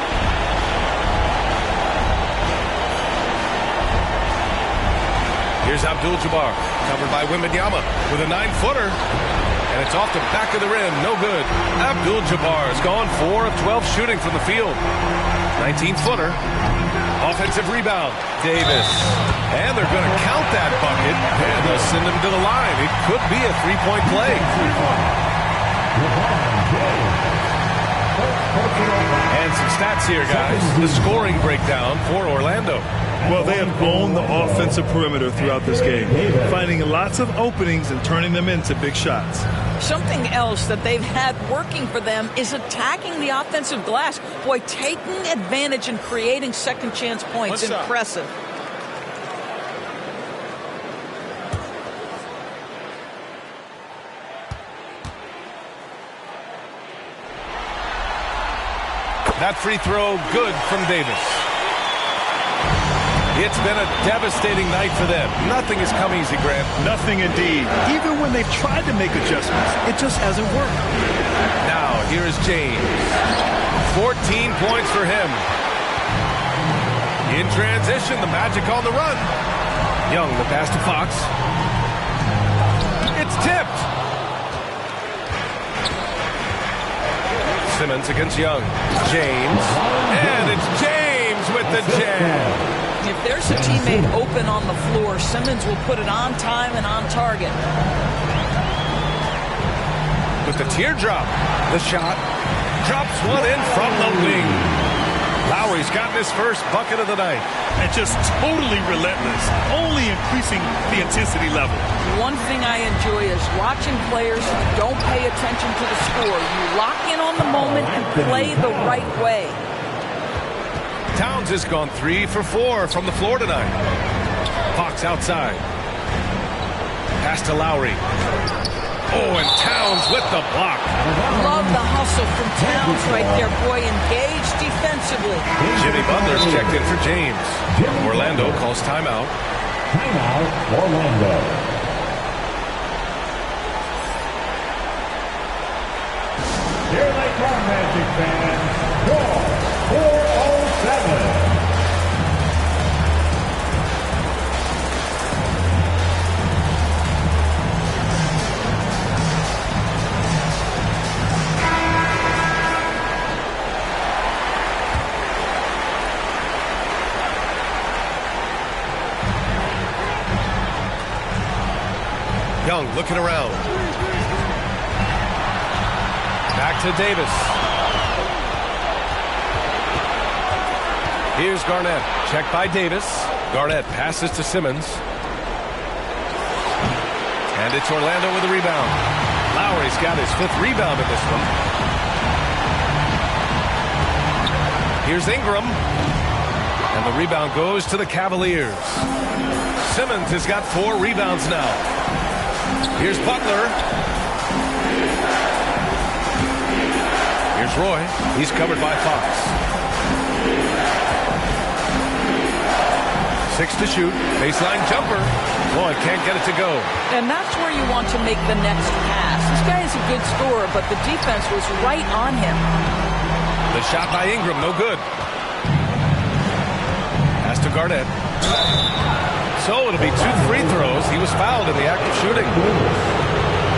Here's Abdul-Jabbar, covered by Wembanyama with a 9-footer. And it's off the back of the rim. No good. Abdul-Jabbar has gone 4 of 12 shooting from the field. 19-footer. Offensive rebound. Davis. And they're going to count that bucket. And they'll send him to the line. It could be a 3-point play. And some stats here, guys. The scoring breakdown for Orlando. Well, they have owned the offensive perimeter throughout this game, finding lots of openings and turning them into big shots. Something else that they've had working for them is attacking the offensive glass. Boy, taking advantage and creating second chance points. Impressive. That free throw good from Davis. It's been a devastating night for them. Nothing has come easy, Grant. Nothing indeed. Even when they've tried to make adjustments, it just hasn't worked. Now, here is James. 14 points for him. In transition, the Magic on the run. Young, the pass to Fox. It's tipped. Simmons against Young. James. And it's James with the jam. If there's a teammate open on the floor, Simmons will put it on time and on target. With the teardrop, the shot drops one in from the wing. Lowry's gotten his first bucket of the night. And just totally relentless, only increasing the intensity level. One thing I enjoy is watching players who don't pay attention to the score. You lock in on the moment and play the right way. Towns has gone 3 for 4 from the floor tonight. Fox outside. Pass to Lowry. Oh, and Towns with the block. Love the hustle from Towns right there, boy. Engaged defensively. Jimmy Butler's checked in for James. Orlando calls timeout. Timeout, Orlando. Here they come, Magic fans. 4:07. Young looking around. Back to Davis. Here's Garnett. Checked by Davis. Garnett passes to Simmons. And it's Orlando with a rebound. Lowry's got his 5th rebound in this one. Here's Ingram. And the rebound goes to the Cavaliers. Simmons has got 4 rebounds now. Here's Butler. Here's Roy. He's covered by Fox. 6 to shoot. Baseline jumper. Boy, can't get it to go. And that's where you want to make the next pass. This guy is a good scorer, but the defense was right on him. The shot by Ingram, no good. Pass to Garnett. So it'll be 2 free throws. He was fouled in the act of shooting.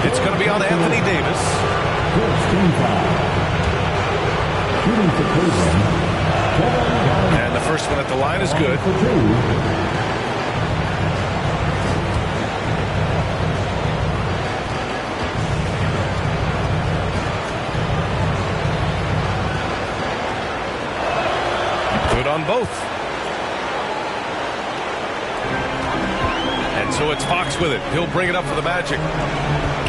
It's going to be on Anthony Davis. And the first one at the line is good. Good on both. And so it's Fox with it. He'll bring it up for the Magic.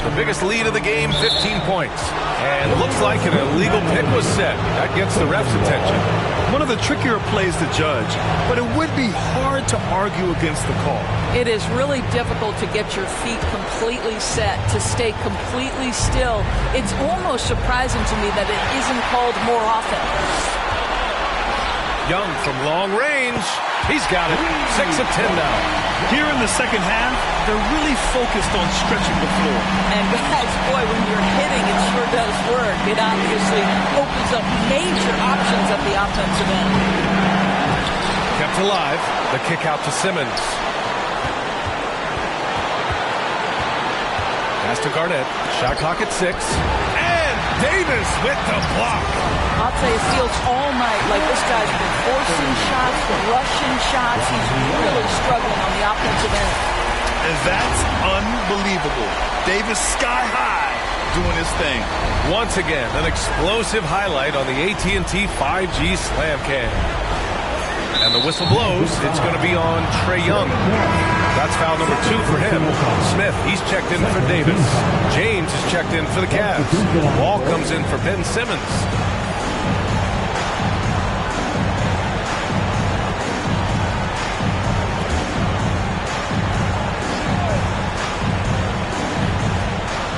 The biggest lead of the game, 15 points. And it looks like an illegal pick was set. That gets the ref's attention. One of the trickier plays to judge, but it would be hard to argue against the call. It is really difficult to get your feet completely set, to stay completely still. It's almost surprising to me that it isn't called more often. Young from long range. He's got it. 6 of 10 now. Here in the second half, they're really focused on stretching the floor. And guys, boy, when you're hitting, it sure does work. It obviously opens up major options at the offensive end. Kept alive. The kick out to Simmons. Pass to Garnett. Shot clock at 6. And Davis with the block. I'll tell you, it feels all night like this guy's been forcing shots, rushing shots. He's really struggling on the offensive end. And that's unbelievable. Davis sky high doing his thing. Once again, an explosive highlight on the AT&T 5G Slam Cam. And the whistle blows. It's going to be on Trae Young. That's foul number 2 for him. Smith, he's checked in for Davis. James is checked in for the Cavs. Wall comes in for Ben Simmons.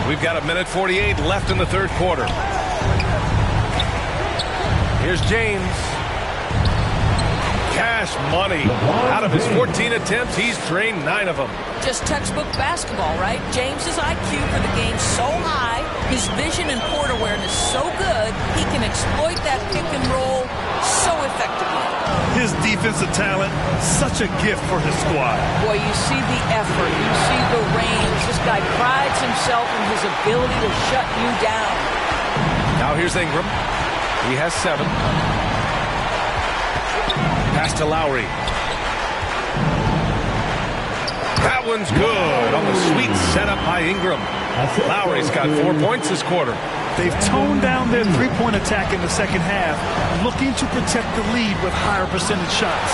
We've got 1:48 left in the third quarter. Here's James. Cash money. Out of his 14 attempts, he's drained 9 of them. Just textbook basketball, right? James's IQ for the game so high, his vision and court awareness so good, he can exploit that pick and roll so effectively. His defensive talent, such a gift for his squad. Boy, you see the effort, you see the range. This guy prides himself in his ability to shut you down. Now here's Ingram. He has 7. Pass to Lowry. That one's good on the sweet setup by Ingram. Lowry's got 4 points this quarter. They've toned down their three-point attack in the second half, looking to protect the lead with higher percentage shots.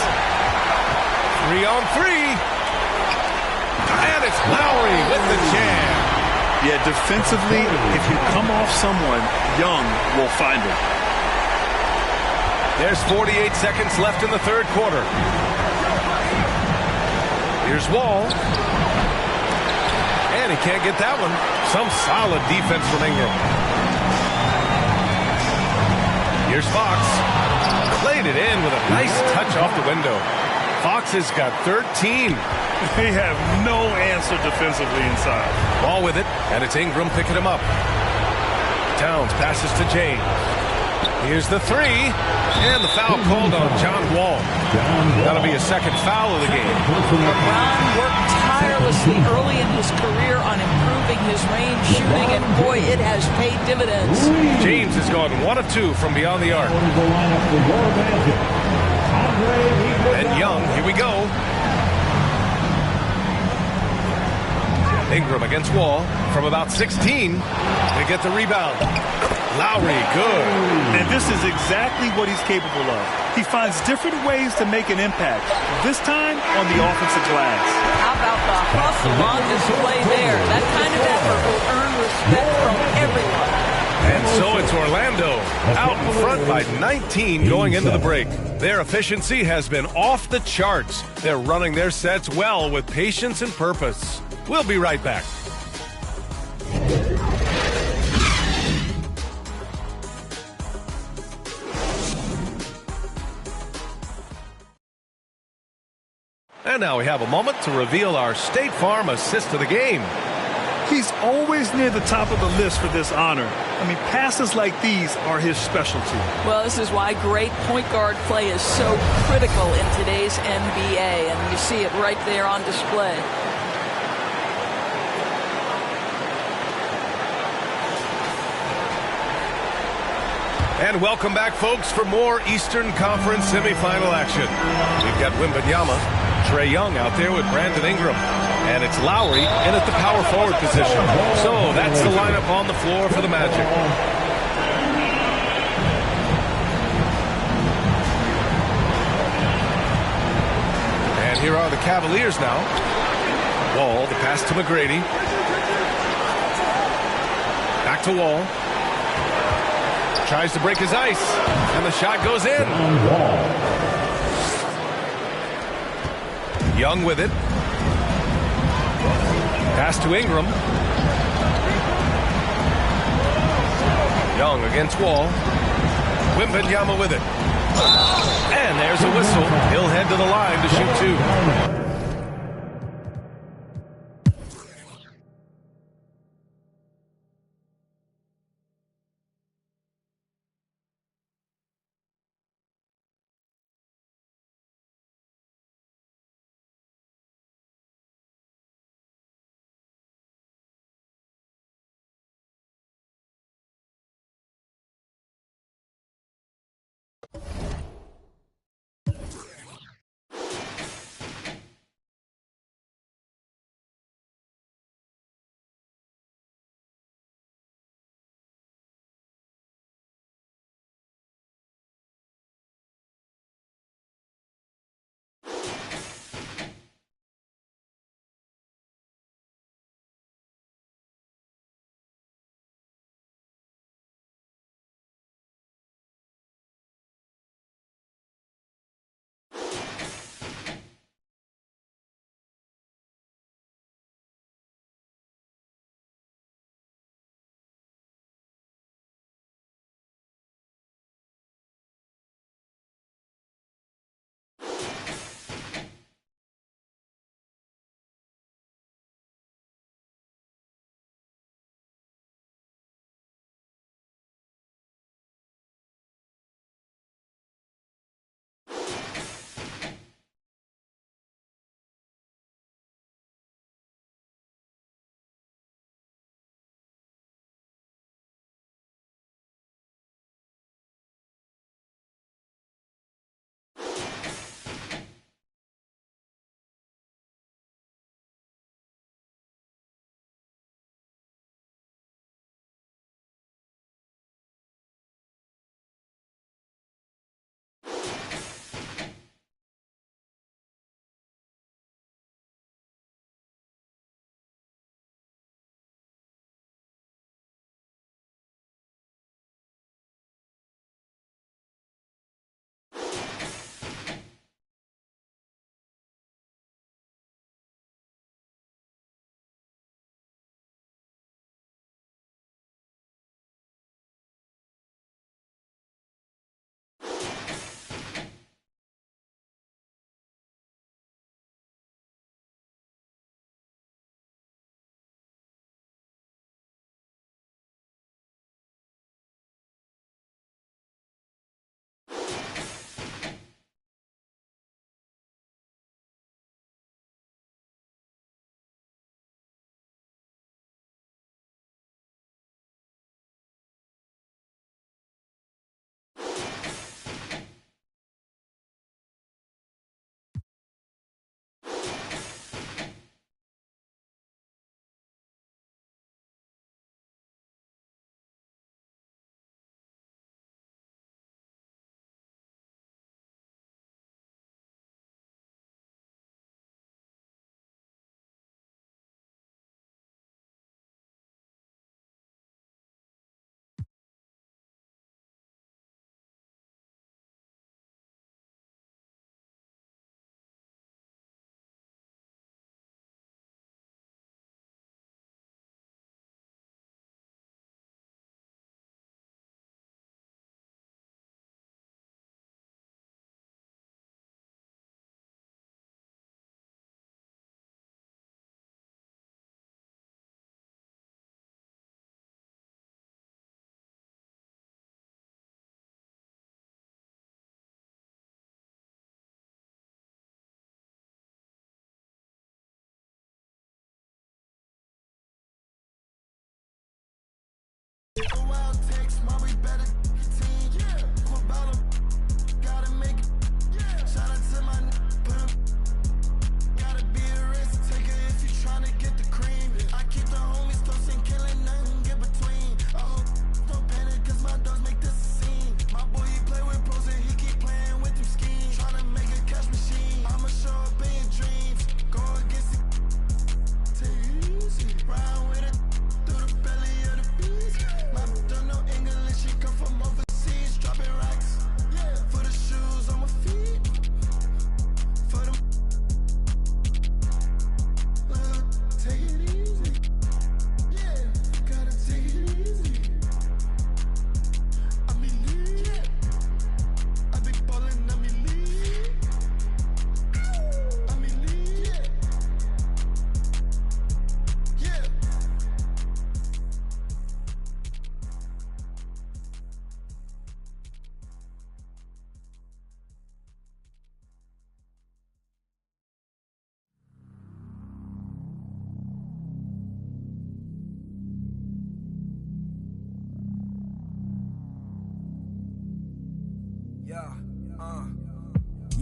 3 on 3. And it's Lowry with the jam. Yeah, defensively, if you come off someone, Young will find him. There's 48 seconds left in the third quarter. Here's Wall. And he can't get that one. Some solid defense from Ingram. Here's Fox. Played it in with a nice touch off the window. Fox has got 13. They have no answer defensively inside. Ball with it, and it's Ingram picking him up. Towns passes to James. Here's the 3, and the foul called on John Wall. That'll be a second foul of the game. LeBron worked tirelessly early in his career on improving his range shooting, and boy, it has paid dividends. James has gone 1 of 2 from beyond the arc. And Young, here we go. Ingram against Wall from about 16. They get the rebound. Lowry, good. And this is exactly what he's capable of. He finds different ways to make an impact, this time on the offensive glass. How about the hustle on display there? That kind of effort will earn respect from everyone. And so it's Orlando out in front by 19 going into the break. Their efficiency has been off the charts. They're running their sets well with patience and purpose. We'll be right back. And now we have a moment to reveal our State Farm assist of the game. He's always near the top of the list for this honor. I mean, passes like these are his specialty. Well, this is why great point guard play is so critical in today's NBA, and you see it right there on display. And welcome back, folks, for more Eastern Conference semifinal action. We've got Wembanyama, Trae Young out there with Brandon Ingram, and it's Lowry in at the power forward position. So that's the lineup on the floor for the Magic. And here are the Cavaliers now. Wall, the pass to McGrady. Back to Wall. Tries to break his ice, and the shot goes in. Young with it. Pass to Ingram. Young against Wall. Wembanyama with it. And there's a whistle. He'll head to the line to shoot two.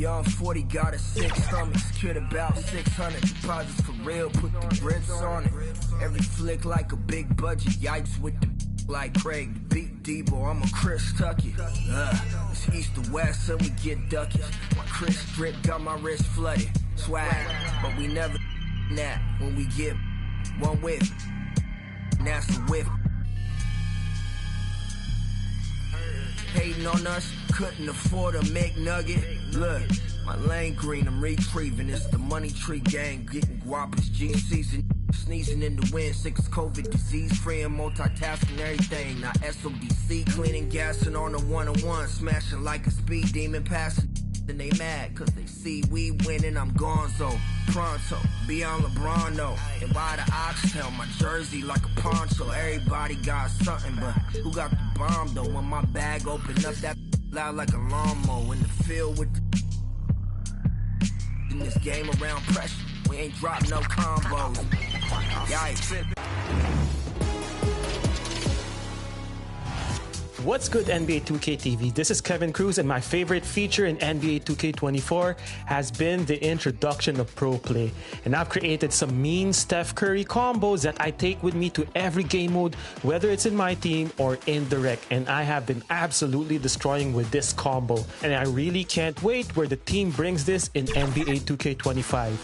Young 40 got a 6 stomachs, kid about 600 deposits for real, put the grips on it. Every flick like a big budget, yipes with the like Craig, the beat Debo, I'm a Chris Tucky. It's east to west, so we get duckies. My Chris drip got my wrist flooded. Swag, but we never that when we get one whip. That's a whip. Hating on us, couldn't afford a McNugget. Look, my lane green, I'm retrieving. It's the money tree gang, getting guapas, GCs and sneezing in the wind. 6 COVID disease free and multitasking everything. Now SODC cleaning, gassing on the 101, smashing like a speed demon, passing. Then they mad cause they see we winning. I'm gonzo, pronto, beyond LeBron though. And by the oxtail, my jersey like a poncho. Everybody got something, but who got the bomb though? When my bag open up, that loud like a lawnmower. In the field with the in this game around pressure, we ain't drop no combos. Yikes. What's good, NBA 2K TV? This is Kevin Cruz, and my favorite feature in NBA 2K24 has been the introduction of Pro Play. And I've created some mean Steph Curry combos that I take with me to every game mode, whether it's in my team or in the rec. And I have been absolutely destroying with this combo. And I really can't wait where the team brings this in NBA 2K25.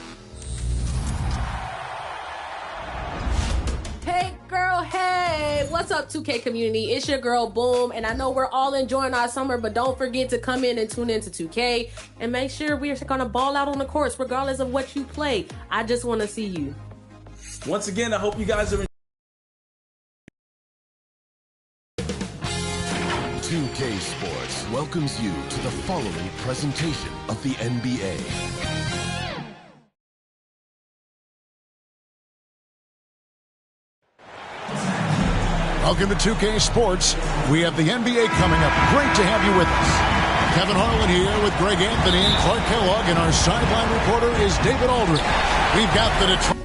Hey, what's up 2K community? It's your girl Boom, and I know we're all enjoying our summer, but don't forget to come in and tune into 2K and make sure we're gonna ball out on the courts regardless of what you play. I just want to see you. Once again, I hope you guys are 2K Sports welcomes you to the following presentation of the NBA. Welcome to 2K Sports. We have the NBA coming up. Great to have you with us. Kevin Harlan here with Greg Anthony and Clark Kellogg, and our sideline reporter is David Aldridge. We've got the Detroit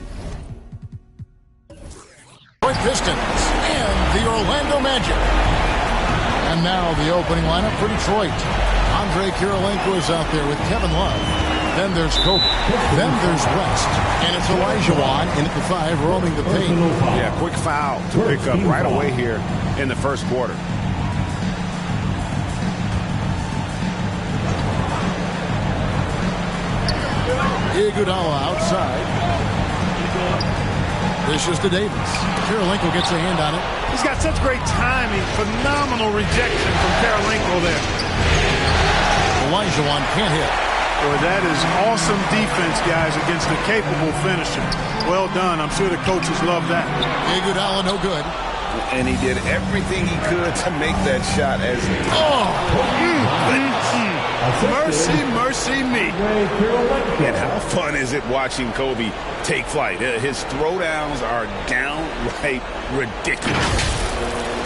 Pistons and the Orlando Magic. And now the opening lineup for Detroit. Andre Kirilenko is out there with Kevin Love. Then there's Kobe. Then there's West. And it's Olajuwon in at the 5, roaming the paint. Yeah, quick foul to pick up right away here in the first quarter. Iguodala outside. This is to Davis. Kirilenko gets a hand on it. He's got such great timing. Phenomenal rejection from Kirilenko there. Olajuwon can't hit. Boy, that is awesome defense, guys, against a capable finisher. Well done. I'm sure the coaches love that. Iguodala, no good. And he did everything he could to make that shot as... Mercy, mercy me. And how fun is it watching Kobe take flight? His throwdowns are downright ridiculous.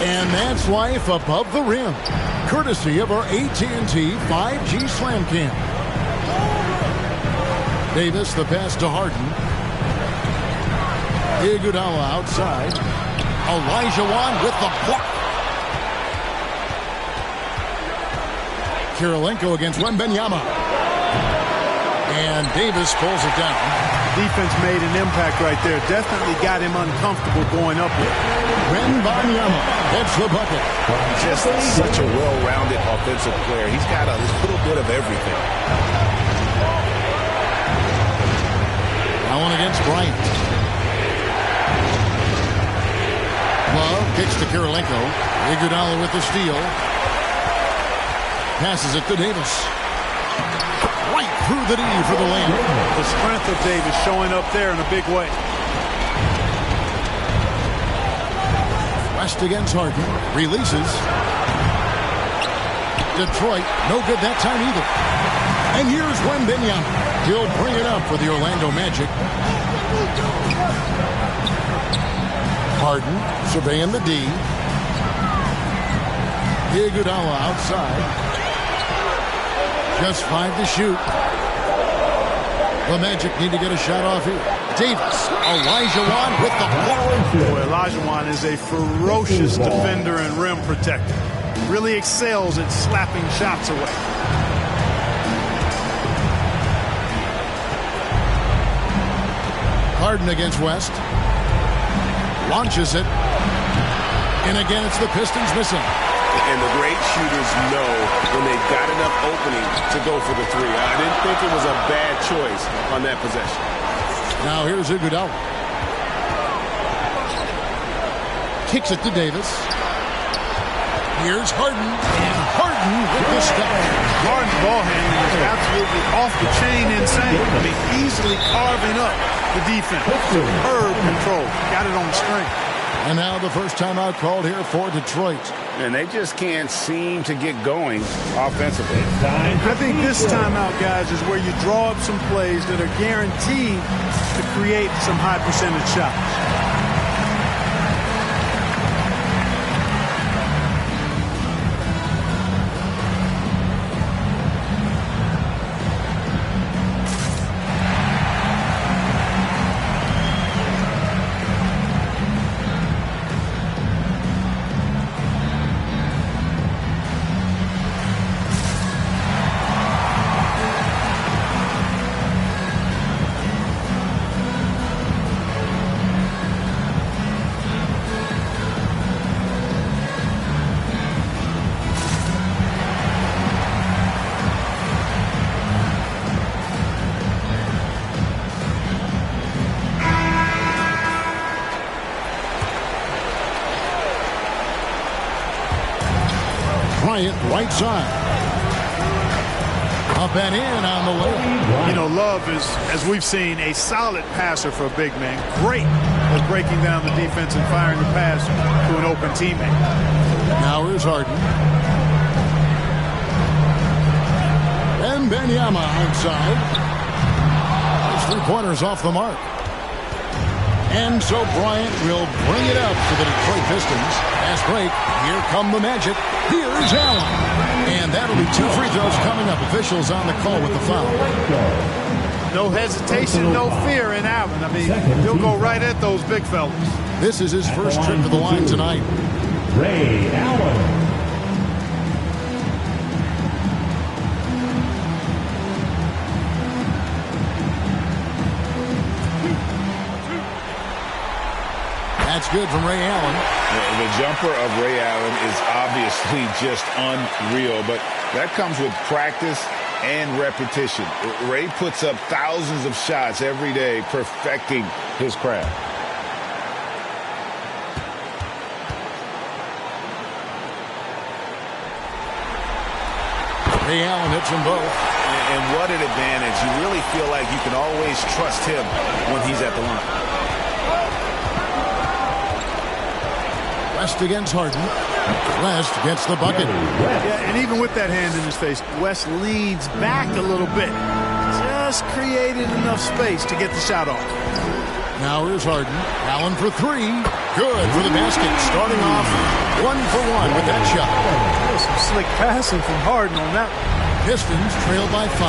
And that's life above the rim, courtesy of our AT&T 5G Slam Cam. Davis, the pass to Harden. Iguodala outside. Olajuwon with the block. Kirilenko against Wembanyama. And Davis pulls it down. Defense made an impact right there. Definitely got him uncomfortable going up with. Wembanyama hits the bucket. Just such a well-rounded offensive player. He's got a little bit of everything. Allen against Bryant. Love kicks to Kirilenko. Iguodala with the steal. Passes it to Davis. Right through the knee for the lane. The strength of Davis showing up there in a big way. West against Harden. Releases. Detroit, no good that time either. And here's Wembanyama. He'll bring it up for the Orlando Magic. Harden surveying the D. Iguodala outside. Just 5 to shoot. The Magic need to get a shot off here. Davis, Olajuwon with the block. Boy, Olajuwon is a ferocious defender and rim protector. Really excels at slapping shots away. Harden against West. Launches it. And again, it's the Pistons missing. And the great shooters know when they've got enough opening to go for the three. I didn't think it was a bad choice on that possession. Now here's Iguodala. Kicks it to Davis. Here's Harden. And Harden with the step. Harden's ball handling is absolutely off the chain insane. I mean, easily carving up the defense. Superb control. Got it on the string. And now the first timeout called here for Detroit. And they just can't seem to get going offensively. I think this timeout, guys, is where you draw up some plays that are guaranteed to create some high percentage shots. Right side. Up and in on the way. You know, Love is, as we've seen, a solid passer for a big man. Great at breaking down the defense and firing the pass to an open teammate. Now here's Harden. And Benyama outside. His three-pointers off the mark. And so Bryant will bring it up for the Detroit Pistons. Fast break. Here come the Magic. Here's Allen. And that'll be 2 free throws coming up. Officials on the call with the foul. No hesitation, no fear in Allen. I mean, he'll go right at those big fellas. This is his first trip to the line tonight. Ray Allen. That's good from Ray Allen. The jumper of Ray Allen is obviously just unreal, but that comes with practice and repetition. Ray puts up thousands of shots every day, perfecting his craft. Ray Allen hits them both. And what an advantage. You really feel like you can always trust him when he's at the line. West against Harden. West gets the bucket. Yeah, and even with that hand in his face, West leads back a little bit. Just created enough space to get the shot off. Now here's Harden. Allen for three. Good for the basket. Starting off 1 for 1 with that shot. Some slick passing from Harden on that one. Pistons trail by 5.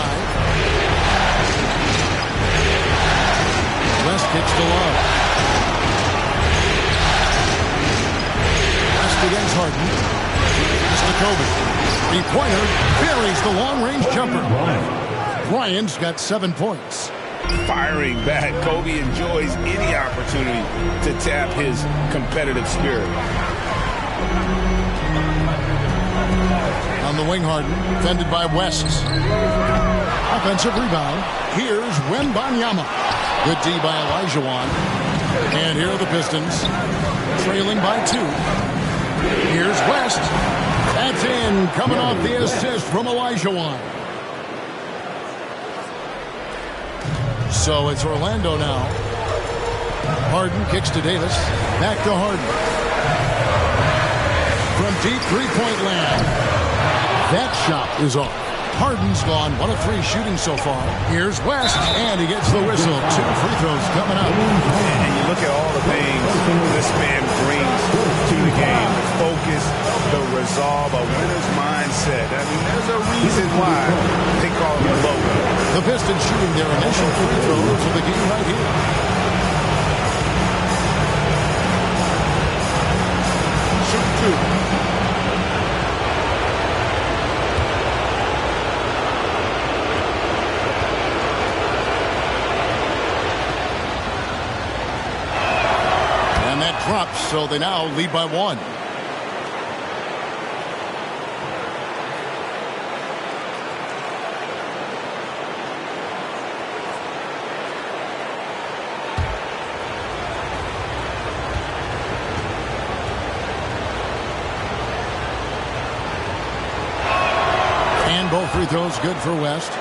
West kicks to Love. Against Harden. It's to Kobe. Three-pointer buries the long-range jumper. Bryant's got 7 points. Firing back. Kobe enjoys any opportunity to tap his competitive spirit. On the wing, Harden, defended by West. Offensive rebound. Here's Wembanyama. Good D by Olajuwon. And here are the Pistons, trailing by 2. Here's West. That's in. Coming off the assist from Olajuwon. So it's Orlando now. Harden kicks to Davis. Back to Harden. From deep three-point land. That shot is off. Harden's gone 1 of 3 shooting so far. Here's West, and he gets the whistle. 2 free throws coming up. And you look at all the things this man brings to the game. The focus, the resolve, a winner's mindset. I mean, there's a reason why they call him a logo. The Pistons shooting their initial free throws of the game right here. Shoot 2. drops, so they now lead by 1. And both free throws good for West.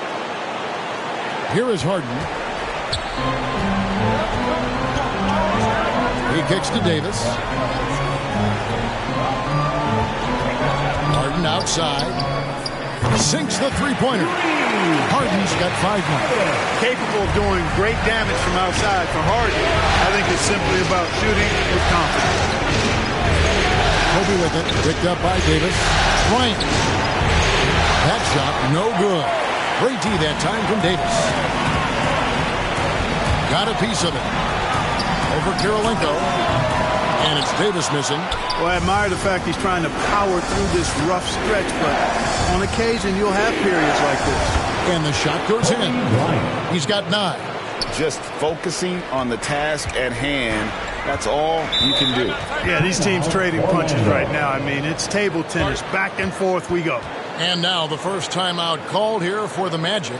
Here is Harden. He kicks to Davis. Harden outside. Sinks the three-pointer. Harden's got 5 now. Capable of doing great damage from outside for Harden. I think it's simply about shooting with confidence. Kobe with it. Picked up by Davis. Bryant. That shot no good. Great D that time from Davis. Got a piece of it. Over Kirilenko. And it's Davis missing. Well, I admire the fact he's trying to power through this rough stretch, but on occasion you'll have periods like this. And the shot goes in. He's got 9. Just focusing on the task at hand. That's all you can do. Yeah, these teams trading punches right now. I mean, it's table tennis. Back and forth we go. And now the first timeout called here for the Magic.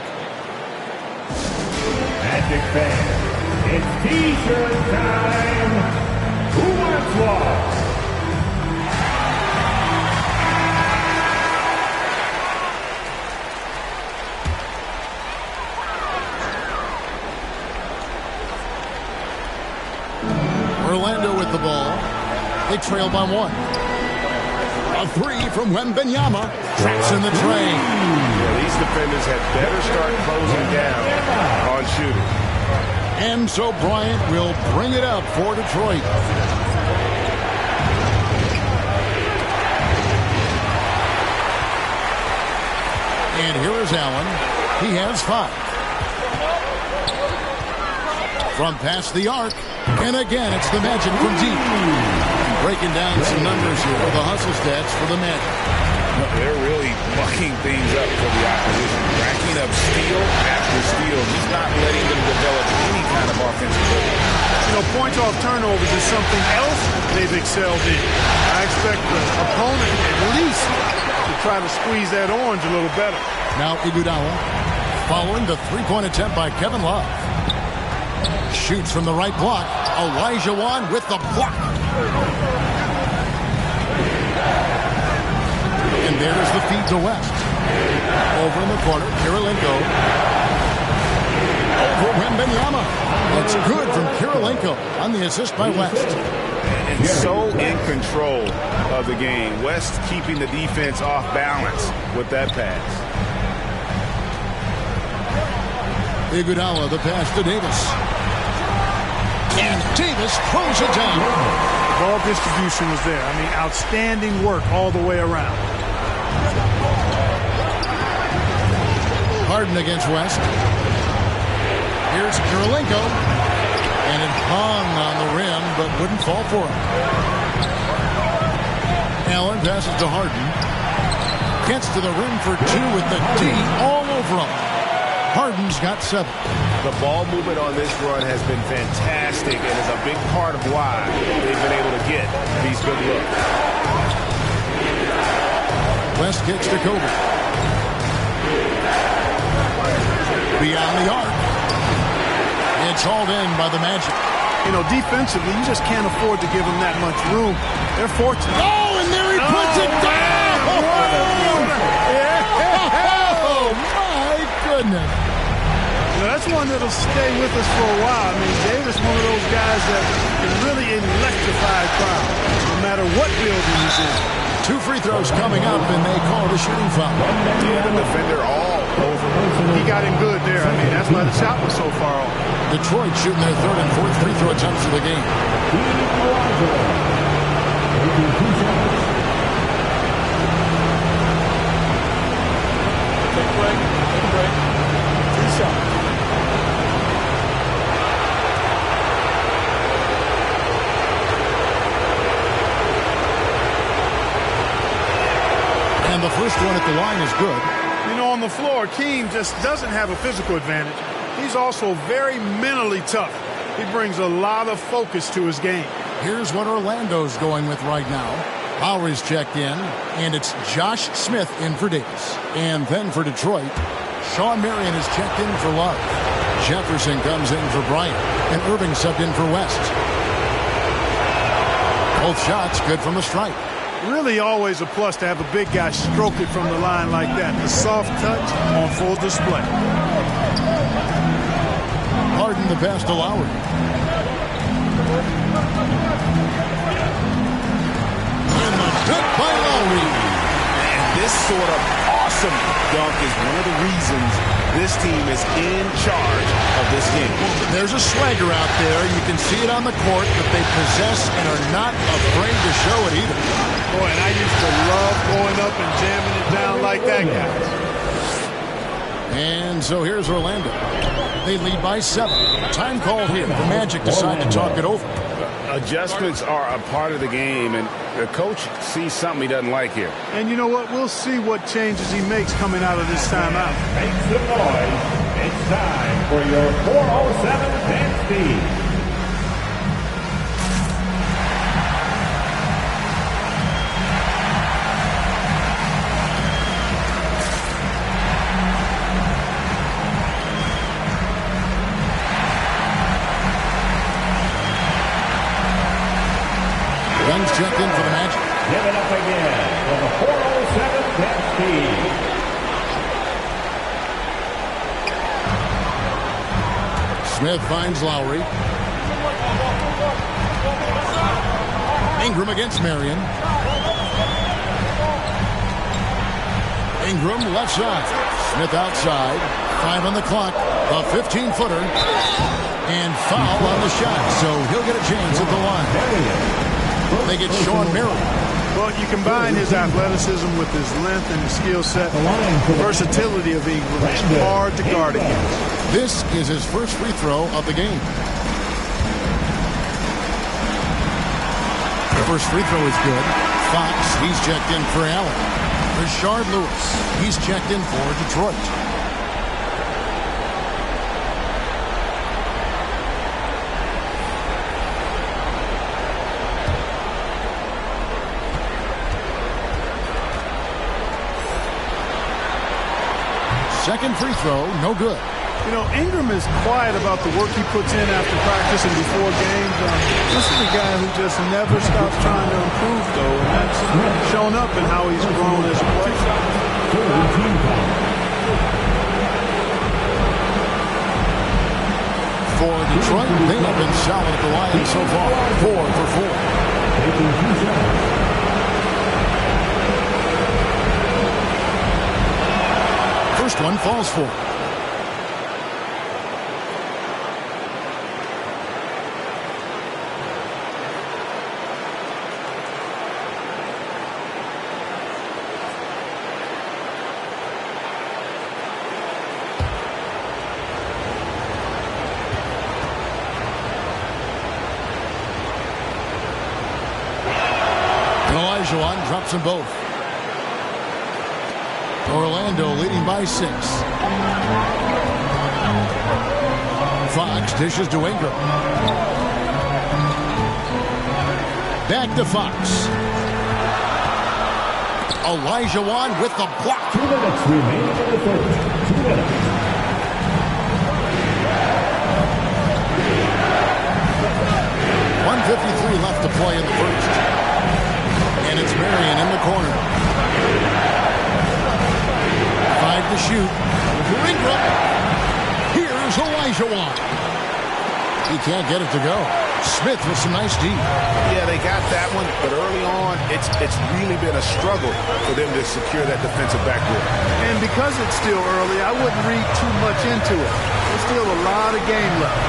Magic fans, it's T-shirt time. Who wants one? Orlando with the ball. They trail by 1. A 3 from Wembanyama. Traps in the train. Yeah, these defenders had better start closing down on shooting. And so Bryant will bring it up for Detroit. And here is Allen. He has 5. From past the arc. And again, it's the Magic from deep. Breaking down some numbers here for the hustle stats for the Magic. They're really mucking things up for the opposition. Racking up steal after steal. He's not letting them develop any kind of offensive ability. You know, points off turnovers is something else they've excelled in. I expect the opponent at least to try to squeeze that orange a little better. Now Iguodala following the three-point attempt by Kevin Love. Shoots from the right block. Elijah Wan with the block. And there's the feed to West. Over in the corner, Kirilenko. Over Wembanyama. That's good from Kirilenko on the assist by West. And so in control of the game. West keeping the defense off balance with that pass. Iguodala, the pass to Davis. And Davis throws it down. Ball distribution was there. I mean, outstanding work all the way around. Harden against West. Here's Kirilenko. And it hung on the rim, but wouldn't fall for him. Allen passes to Harden. Gets to the rim for 2 with the D all over him. Harden's got 7. The ball movement on this run has been fantastic and is a big part of why they've been able to get these good looks. West kicks to Kobe. Beyond the arc. It's hauled in by the Magic. You know, defensively, you just can't afford to give them that much room. They're fortunate. Oh, and there he puts it down! Oh, my goodness. Now, that's one that'll stay with us for a while. I mean, Davis, one of those guys that can really electrify a crowd, no matter what building he's in. 2 free throws coming up, and they call it a shooting foul. Yeah, the defender all over. He got him good there. I mean, that's why the shot was so far off. Detroit shooting their 3rd and 4th free throw attempts of the game. Take a break. Two shots. And the first one at the line is good. You know, on the floor, Keem just doesn't have a physical advantage. He's also very mentally tough. He brings a lot of focus to his game. Here's what Orlando's going with right now. Lowry's checked in, and it's Josh Smith in for Davis. And then for Detroit, Sean Marion is checked in for Love. Jefferson comes in for Bryant, and Irving subbed in for West. Both shots good from the stripe. Really always a plus to have a big guy stroke it from the line like that. The soft touch on full display. Harden the pass to Lowry. And the dunk by Lowry. And this sort of awesome dunk is one of the reasons this team is in charge of this game. There's a swagger out there. You can see it on the court that they possess and are not afraid to show it either. Boy, and I used to love going up and jamming it down like that, guys. And so here's Orlando. They lead by 7. Time called here. The Magic decide to talk it over. Adjustments are a part of the game, and the coach sees something he doesn't like here. And you know what? We'll see what changes he makes coming out of this timeout. Make some noise. It's time for your 407 dance speed. Young's checked in for the Magic. Give it up again for the 407 dance speed. Smith finds Lowry. Ingram against Marion. Ingram left side. Smith outside. 5 on the clock. A 15-footer. And foul on the shot. So he'll get a chance at the line. They get Sean Marion. Well, you combine his athleticism with his length and his skill set. The versatility of Ingram is hard to guard against. This is his first free throw of the game. The first free throw is good. Fox, he's checked in for Allen. Rashard Lewis, he's checked in for Detroit. Second free throw, no good. You know, Ingram is quiet about the work he puts in after practice and before games. This is a guy who just never stops trying to improve, though, and that's shown up in how he's grown as a player. For Detroit, they have been solid at the line so far. 4 for 4. First one falls for. Elijah drops them both. Orlando leading by 6. Fox dishes to Ingram. Back to Fox. Elijah with the block. 2 minutes remaining in the first. 2 minutes. 1:53 left to play in the first. And it's Marion in the corner. 5 to shoot. Ingram. Here's Elijah. He can't get it to go. Smith with some nice D. Yeah, they got that one, but early on, it's really been a struggle for them to secure that defensive backboard. And because it's still early, I wouldn't read too much into it. There's still a lot of game left.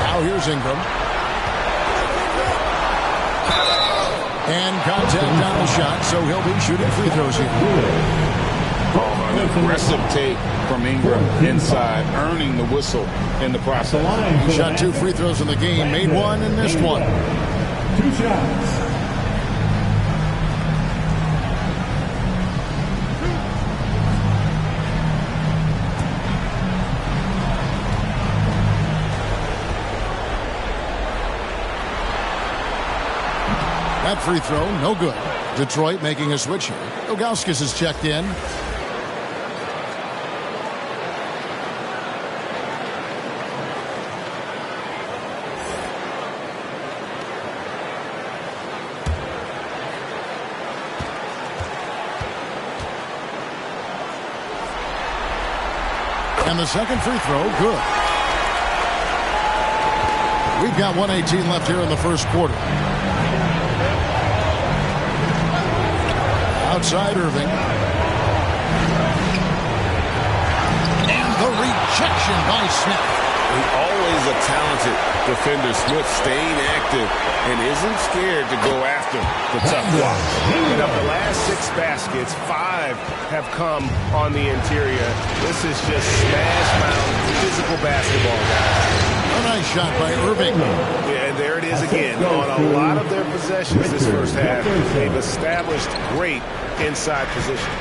Now here's Ingram. And contact on the shot, so he'll be shooting free throws here. An aggressive take from Ingram inside, earning the whistle in the process. He shot 2 free throws in the game, made 1 and missed 1. 2 shots. That free throw, no good. Detroit making a switch here. Ilgauskas is checked in. And the second free throw, good. We've got 1:18 left here in the first quarter. Outside Irving. And the rejection by Smith. He's always a talented defender, Smith, staying active and isn't scared to go after the tough blocks. And of the last 6 baskets, 5 have come on the interior. This is just smash mouth physical basketball, guys. A nice shot by Irving. Yeah, and there it is again. On a lot of their possessions this first half, they've established great inside position.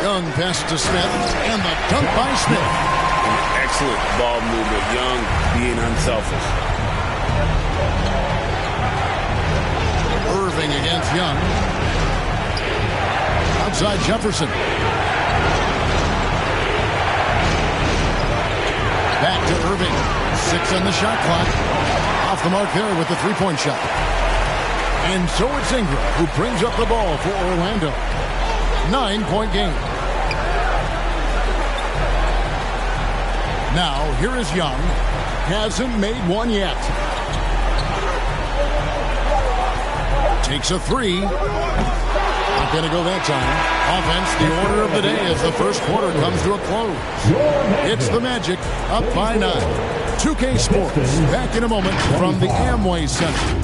Young pass to Smith, and the dunk by Smith. An excellent ball movement. Young being unselfish. Irving against Young. Outside Jefferson. Back to Irving. 6 on the shot clock. Off the mark there with the three-point shot. And so it's Ingram who brings up the ball for Orlando. 9-point game. Now, here is Young. Hasn't made one yet. Takes a three. Not going to go that time. Offense, the order of the day as the first quarter comes to a close. It's the Magic up by 9. 2K Sports back in a moment from the Amway Center.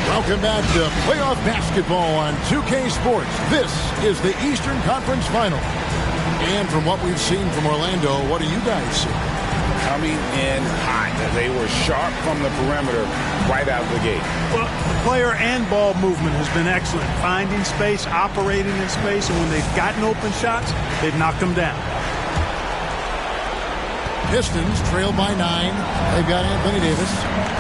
Welcome back to playoff basketball on 2K Sports. This is the Eastern Conference Final. And from what we've seen from Orlando, what do you guys see? Coming in hot. They were sharp from the perimeter right out of the gate. Well, player and ball movement has been excellent. Finding space, operating in space, and when they've gotten open shots, they've knocked them down. Pistons trail by 9. They've got Anthony Davis.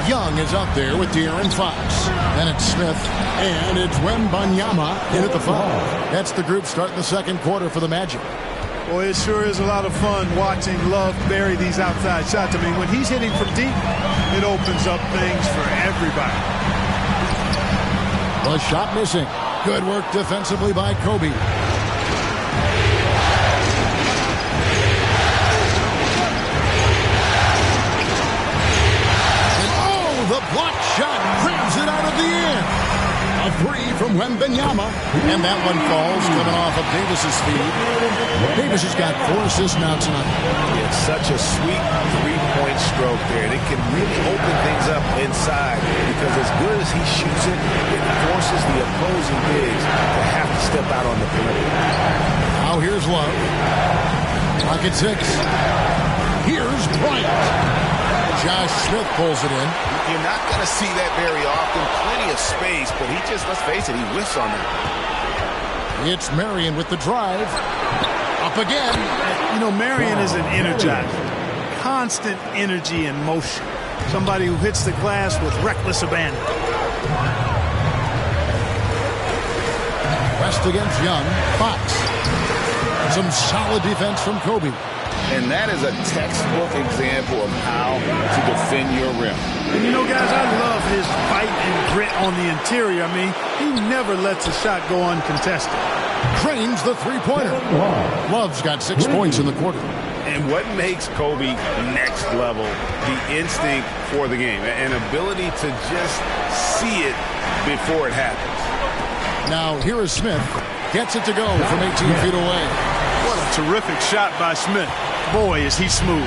Young is out there with De'Aaron Fox. Then it's Smith. And it's Wembanyama in at the 5. That's the group starting the second quarter for the Magic. Boy, it sure is a lot of fun watching Love bury these outside shots. I mean, when he's hitting from deep, it opens up things for everybody. The shot missing. Good work defensively by Kobe. The block shot grabs it out of the air. A three from Wembanyama. And that one falls coming off of Davis's feed. Davis has got 4 assists now tonight. It's such a sweet three-point stroke there. And it can really open things up inside because as good as he shoots it, it forces the opposing bigs to have to step out on the perimeter. Now here's Love. Clock at 6. Here's Bryant. Josh Smith pulls it in. You're not going to see that very often. Plenty of space, but he just, let's face it, he whiffs on that. It's Marion with the drive. Up again. You know, Marion is an energizer. Constant energy and motion. Somebody who hits the glass with reckless abandon. West against Young. Fox. Some solid defense from Kobe. And that is a textbook example of how to defend your rim. And you know, guys, I love his fight and grit on the interior. I mean, he never lets a shot go uncontested. Drains the three-pointer. Love's got 6 points in the quarter. And what makes Kobe next level, the instinct for the game, an ability to just see it before it happens. Now, here is Smith. Gets it to go from 18 feet away. What a terrific shot by Smith. Boy, is he smooth.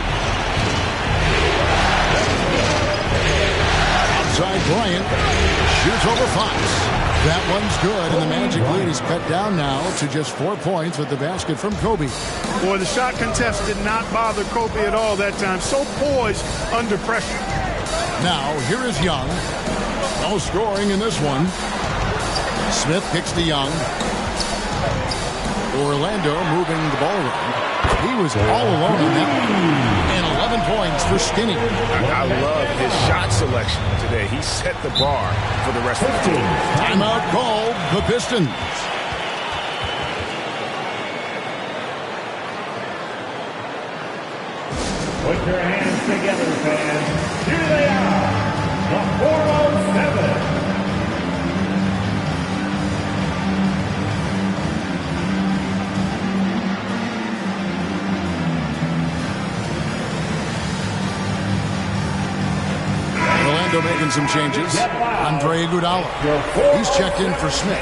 Outside Bryant. Shoots over Fox. That one's good, and the Magic lead is cut down now to just 4 points with the basket from Kobe. Boy, the shot contest did not bother Kobe at all that time. So poised under pressure. Now, here is Young. No scoring in this one. Smith kicks to Young. Orlando moving the ball around. He was all alone in that one. And 11 points for Skinny. I love his shot selection today. He set the bar for the rest of the team. Timeout called the Pistons. Put your hands together, fans. Here they are, the 407. Making some changes. Andre Iguodala. He's checked in for Smith.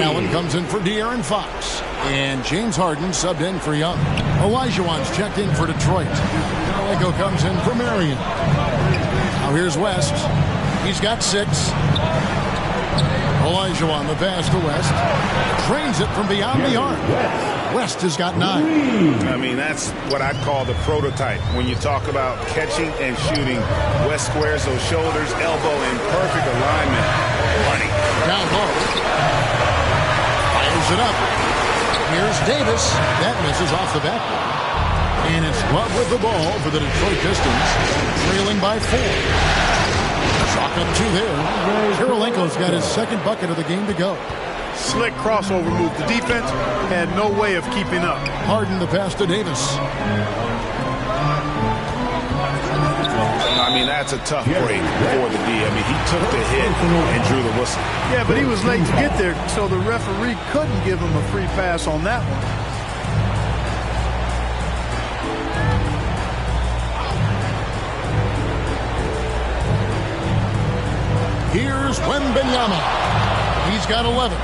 Allen comes in for De'Aaron Fox. And James Harden subbed in for Young. Olajuwon's checked in for Detroit. Lego comes in for Marion. Now here's West. He's got 6. Olajuwon, the pass to West. Trains it from beyond the arc. West has got 9. I mean, that's what I call the prototype. When you talk about catching and shooting, West squares those shoulders, elbow in perfect alignment. Money. Down low. Fires it up. Here's Davis. That misses off the backboard. And it's Love with the ball for the Detroit Pistons, trailing by 4. Chalk up 2 there. Kirilenko's got his second bucket of the game to go. Slick crossover move. The defense had no way of keeping up. Harden the pass to Davis. I mean, that's a tough break for the D. I mean, he took the hit and drew the whistle. Yeah, but he was late to get there, so the referee couldn't give him a free pass on that one. Here's Wembanyama. He's got 11.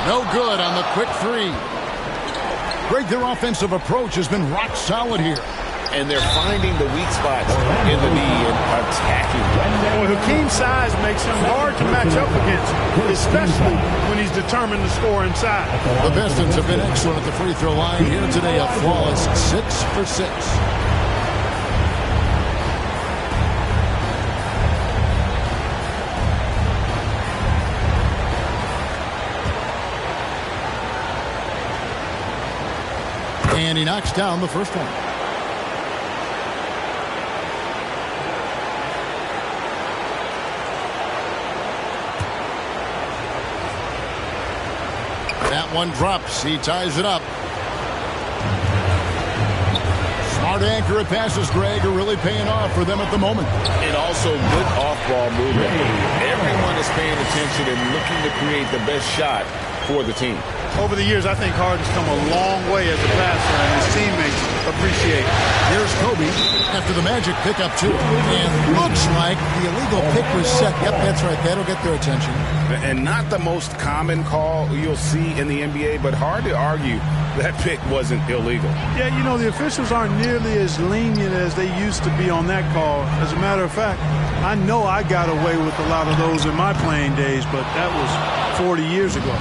No good on the quick 3. Greg, their offensive approach has been rock solid here. And they're finding the weak spots in the D and attacking. Well, Hakeem's size makes him hard to match up against, especially when he's determined to score inside. The Pistons have been excellent at the free throw line here today. A flawless 6 for 6. And he knocks down the first one. That one drops. He ties it up. Smart accurate passes, Greg, are really paying off for them at the moment. And also good off-ball movement. Everyone is paying attention and looking to create the best shot for the team. Over the years, I think Harden's come a long way as a passer, and his teammates appreciate it. Here's Kobe after the Magic pick up 2. And looks like the illegal pick was set. Yep, that's right. That'll get their attention. And not the most common call you'll see in the NBA, but hard to argue that pick wasn't illegal. Yeah, you know, the officials aren't nearly as lenient as they used to be on that call. As a matter of fact, I know I got away with a lot of those in my playing days, but that was 40 years ago.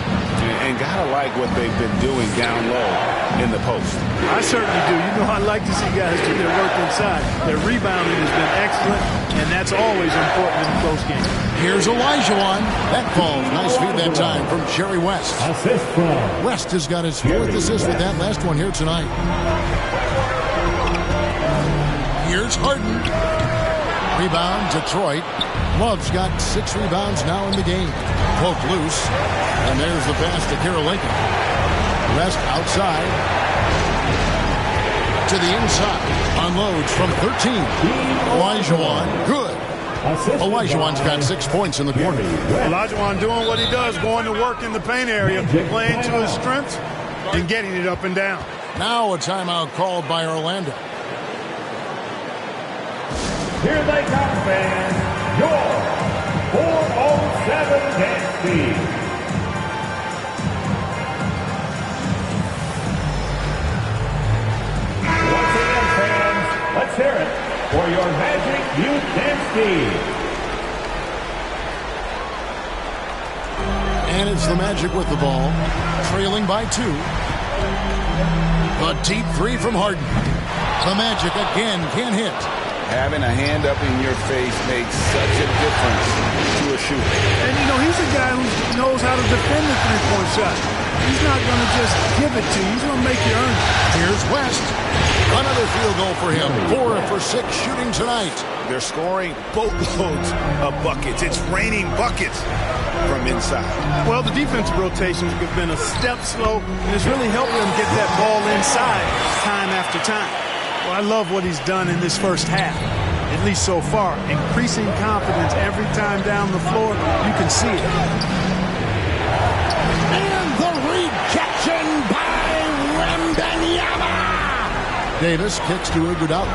And gotta like what they've been doing down low in the post. I certainly do. You know, I like to see guys do their work inside. Their rebounding has been excellent, and that's always important in a close game. Here's Olajuwon. That falls. Nice feed that time from Jerry West. Assist from West has got his 4th assist with that last one here tonight. Here's Harden. Rebound, Detroit. Love's got 6 rebounds now in the game. Poke loose. And there's the pass to Kirilenko. West outside. To the inside. Unloads from 13. Olajuwon. Good. Olajuwon's got 6 points in the quarter. Olajuwon doing what he does, going to work in the paint area, playing to his strengths, and getting it up and down. Now a timeout called by Orlando. Here they come, fans. Your 407 dance team. Once again, fans, let's hear it for your Magic Youth Dance Team. Magic with the ball, trailing by 2. The deep 3 from Harden. The Magic again can't hit. Having a hand up in your face makes such a difference to a shooter. And, you know, he's a guy who knows how to defend the three-point shot. He's not going to just give it to you. He's going to make you earn it. Here's West. Another field goal for him. 4 for 6 shooting tonight. They're scoring boatloads of buckets. It's raining buckets from inside. Well, the defensive rotations have been a step slow, and it's really helped them get that ball inside time after time. Well, I love what he's done in this first half, at least so far. Increasing confidence every time down the floor. You can see it. And the rejection by Wembanyama. Davis kicks to Iguodala.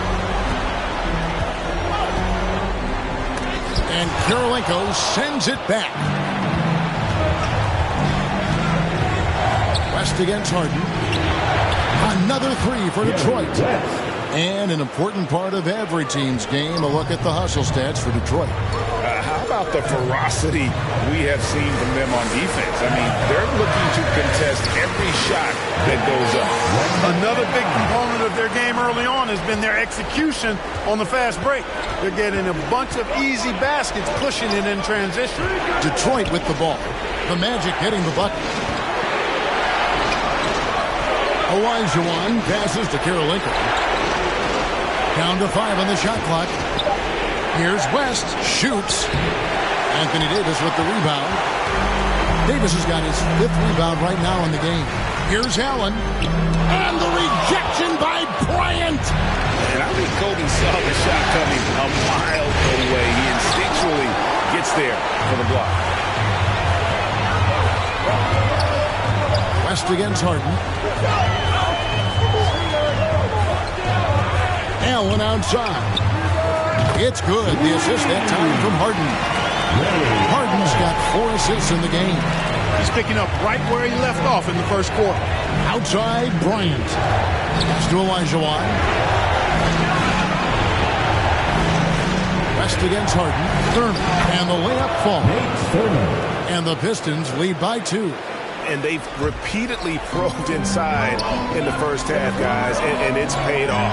And Kirilenko sends it back. West against Harden. Another 3 for Detroit. And an important part of every team's game, a look at the hustle stats for Detroit. How about the ferocity we have seen from them on defense? I mean, they're looking to contest every shot that goes up. Another big component of their game early on has been their execution on the fast break. They're getting a bunch of easy baskets, pushing it in transition. Detroit with the ball. The Magic getting the bucket. Olajuwon passes to Kirilenko. Down to 5 on the shot clock. Here's West. Shoots. Anthony Davis with the rebound. Davis has got his 5th rebound right now in the game. Here's Allen. And the rejection by Bryant. And I think Kobe saw the shot coming a mile away. He instinctually gets there for the block. West against Harden. Allen outside. It's good. The assist that time from Harden. Harden's got 4 assists in the game. He's picking up right where he left off in the first quarter. Outside Bryant. Pass to Olajuwon. West against Harden. Thurman. And the layup falls. And the Pistons lead by 2. And they've repeatedly probed inside in the first half, guys, and it's paid off.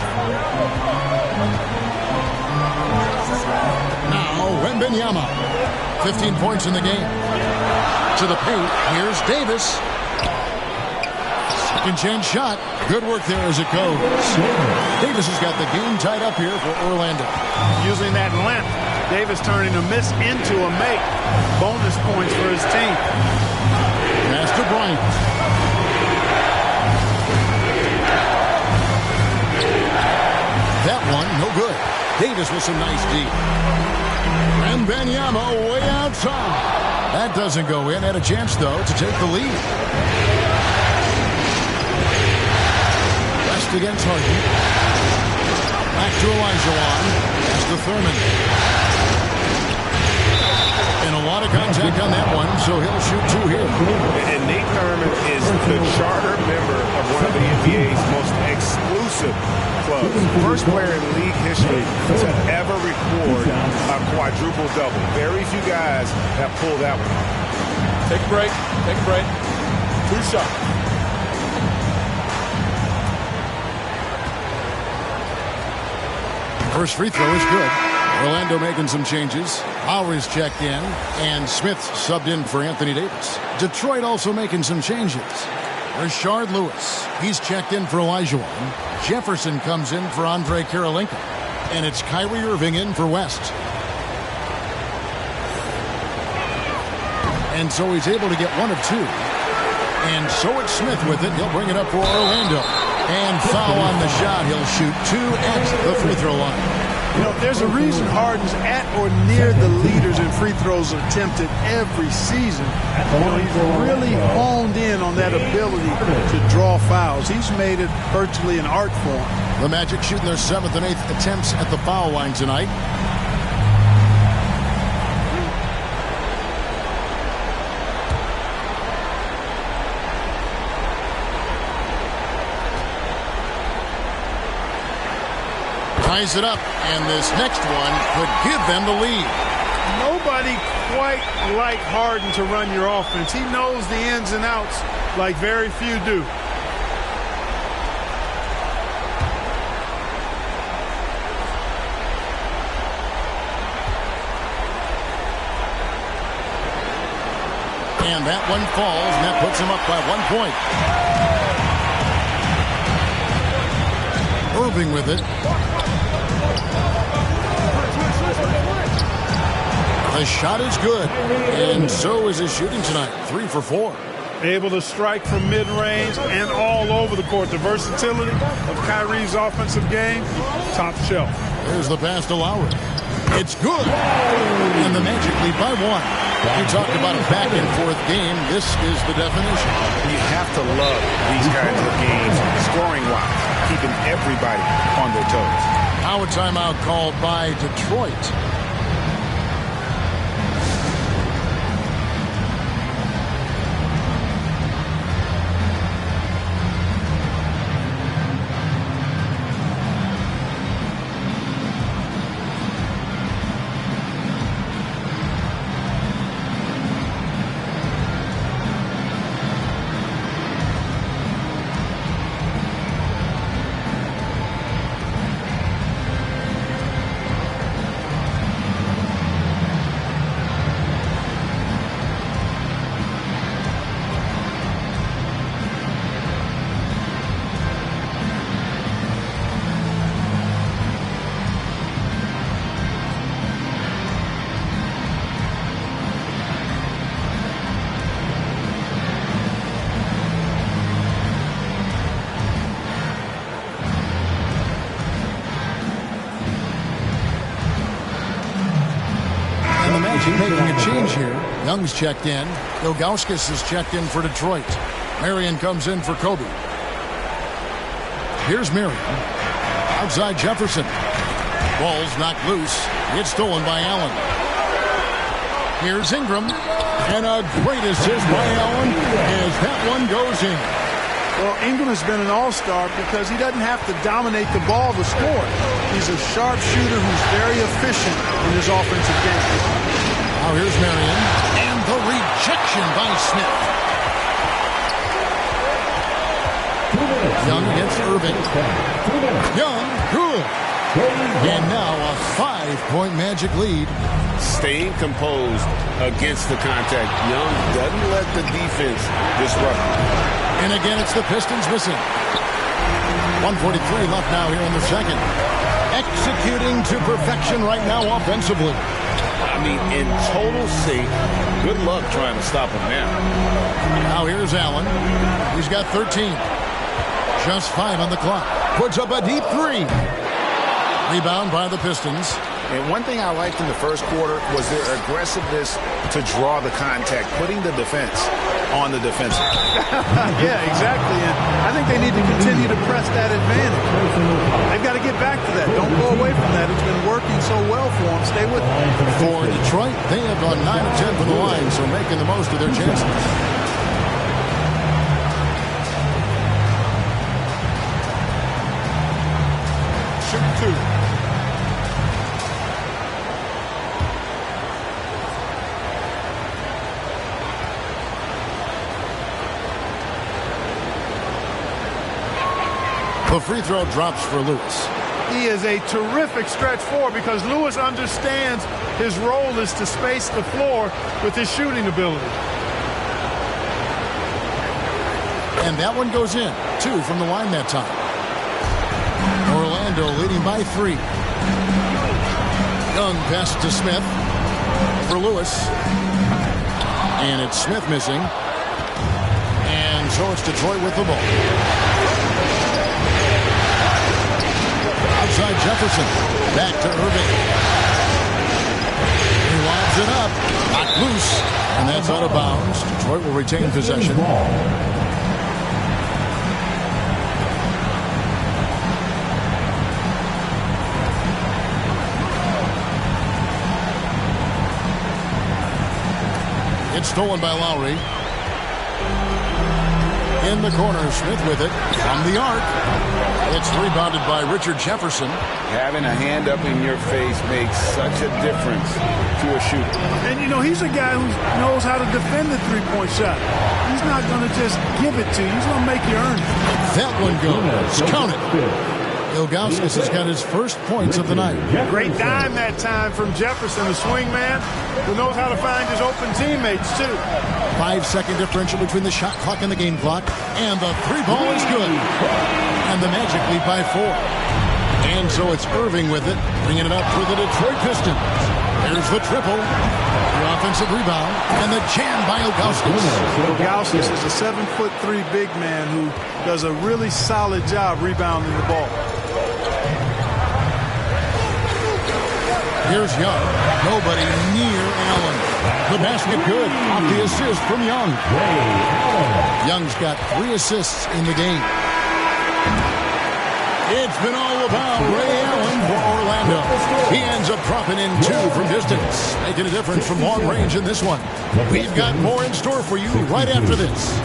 Now, Wembanyama. 15 points in the game. To the paint. Here's Davis. Second chance shot. Good work there as it goes. Davis has got the game tied up here for Orlando. Using that length, Davis turning a miss into a make. Bonus points for his team. Pass to Bryant. That one, no good. Davis with some nice deep. And Wembanyama way outside. That doesn't go in. Had a chance, though, to take the lead. West against Harden. Back to Olajuwon. Pass to Thurman. And a lot of contact on that one, so he'll shoot 2 here. And Nate Thurman is the charter member of one of the NBA's most exclusive clubs. First player in league history to ever record a quadruple-double. Very few guys have pulled that one. Take a break. Take a break. 2 shots. First free throw is good. Orlando making some changes. Lowry's checked in, and Smith's subbed in for Anthony Davis. Detroit also making some changes. Rashard Lewis. He's checked in for Olajuwon. Jefferson comes in for Andre Kirilenko. And it's Kyrie Irving in for West. And so he's able to get 1 of 2. And so it's Smith with it. He'll bring it up for Orlando. And foul on the shot. He'll shoot 2 at the free throw line. You know, there's a reason Harden's at or near the leaders in free throws attempted every season. You know, he's really honed in on that ability to draw fouls. He's made it virtually an art form. The Magic shooting their 7th and 8th attempts at the foul line tonight. Ties it up, and this next one could give them the lead. nobody quite like Harden to run your offense. He knows the ins and outs like very few do. And that one falls, and that puts him up by 1 point. Irving with it. The shot is good, and so is his shooting tonight. 3 for 4. Able to strike from mid-range and all over the court. The versatility of Kyrie's offensive game, top shelf. There's the pass to Lowry. It's good. And the Magic lead by 1. You talked about a back-and-forth game. This is the definition. You have to love these kinds of games, scoring-wise, keeping everybody on their toes. Now a timeout called by Detroit. Making a change here. Young's checked in. Ilgauskas is checked in for Detroit. Marion comes in for Kobe. Here's Marion. Outside Jefferson. Ball's knocked loose. It's stolen by Allen. Here's Ingram. And a great assist by Allen as that one goes in. Well, Ingram has been an all-star because he doesn't have to dominate the ball to score. He's a sharp shooter who's very efficient in his offensive game. Now here's Marion, and the rejection by Smith. Young against Irving. Young, good. And now a 5-point Magic lead. Staying composed against the contact. Young doesn't let the defense disrupt him. And again, it's the Pistons missing. 1:43 left now here in the second. Executing to perfection right now offensively. I mean, in total sync. Good luck trying to stop him now. Now here's Allen. He's got 13. Just 5 on the clock. Puts up a deep 3. Rebound by the Pistons. And one thing I liked in the first quarter was their aggressiveness to draw the contact, putting the defense on the defensive. Yeah, exactly. And I think they need to continue to press that advantage. They've got to get back to that. Don't go away from that. It's been working so well for them. Stay with it. For Detroit, they have gone 9 of 10 from the line, so making the most of their chances. Shoot 2. The free throw drops for Lewis. He is a terrific stretch four because Lewis understands his role is to space the floor with his shooting ability. And that one goes in. 2 from the line that time. Orlando leading by 3. Young pass to Smith for Lewis. And it's Smith missing. And so it's Detroit with the ball. Outside Jefferson. Back to Irving. He lobs it up. Knocked loose. And that's out of bounds. Detroit will retain possession. It's stolen by Lowry. In the corner, Smith with it from the arc. It's rebounded by Richard Jefferson. Having a hand up in your face makes such a difference to a shooter. And, you know, he's a guy who knows how to defend the three-point shot. He's not going to just give it to you. He's going to make you earn it. That one goes. Count it. Ilgauskas has got his first points of the night. Great dime that time from Jefferson, the swing man, who knows how to find his open teammates, too. 5-second differential between the shot clock and the game clock. And the three ball is good. And the Magic lead by 4. And so it's Irving with it, bringing it up for the Detroit Pistons. There's the triple, the offensive rebound, and the jam by Ilgauskas. Ilgauskas is a 7'3" big man who does a really solid job rebounding the ball. Here's Young. Nobody near Allen. The basket good. Off the assist from Young. Young's got 3 assists in the game. It's been all about Ray Allen for Orlando. He ends up dropping in 2 from distance, making a difference from long range in this one. We've got more in store for you right after this.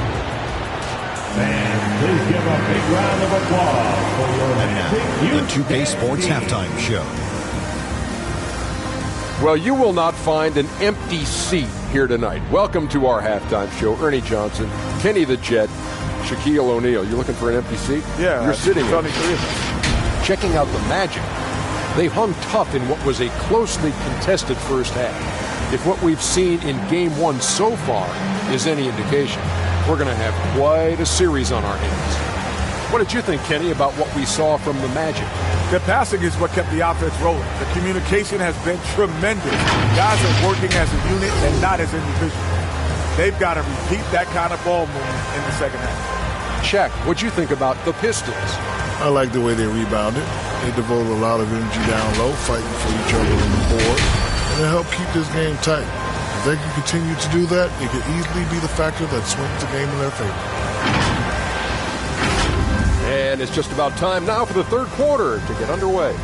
And please give a big round of applause for your the 2K Sports Halftime Show. Well, you will not find an empty seat here tonight. Welcome to our halftime show. Ernie Johnson, Kenny the Jet, Shaquille O'Neal. You looking for an empty seat? Yeah. You're sitting in. Checking out the Magic. They hung tough in what was a closely contested first half. If what we've seen in Game 1 so far is any indication, we're going to have quite a series on our hands. What did you think, Kenny, about what we saw from the Magic? The passing is what kept the offense rolling. The communication has been tremendous. Guys are working as a unit and not as individuals. They've got to repeat that kind of ball movement in the second half. Check. What'd you think about the Pistons? I like the way they rebounded. They devoted a lot of energy down low, fighting for each other on the board, and it helped keep this game tight. If they can continue to do that, it could easily be the factor that swings the game in their favor. And it's just about time now for the third quarter to get underway.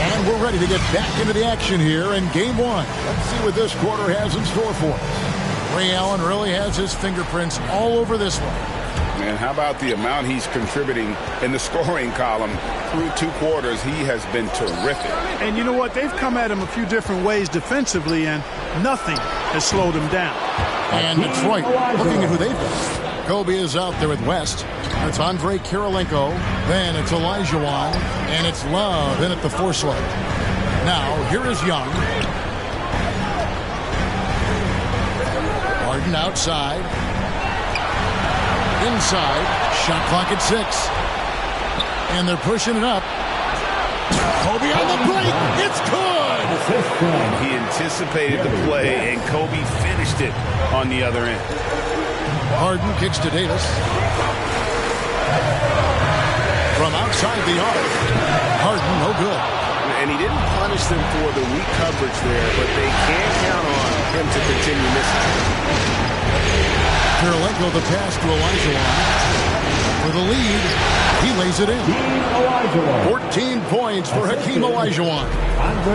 And we're ready to get back into the action here in Game 1. Let's see what this quarter has in store for us. Ray Allen really has his fingerprints all over this one. Man, how about the amount he's contributing in the scoring column through 2 quarters? He has been terrific. And you know what? They've come at him a few different ways defensively, and nothing has slowed him down. And Detroit, looking at who they've got. Kobe is out there with West. It's Andre Kirilenko. Then it's Olajuwon. And it's Love in at the 4 slot. Now, here is Young. Harden outside. Inside, shot clock at 6. And they're pushing it up. Kobe on the break. It's good. He anticipated the play, and Kobe finished it on the other end. Harden kicks to Davis. From outside the arc. Harden, no good. And he didn't punish them for the weak coverage there, but they can't count on him to continue missing. Kirilenko the pass to Olajuwon. For the lead, he lays it in. 14 points for Hakeem Olajuwon.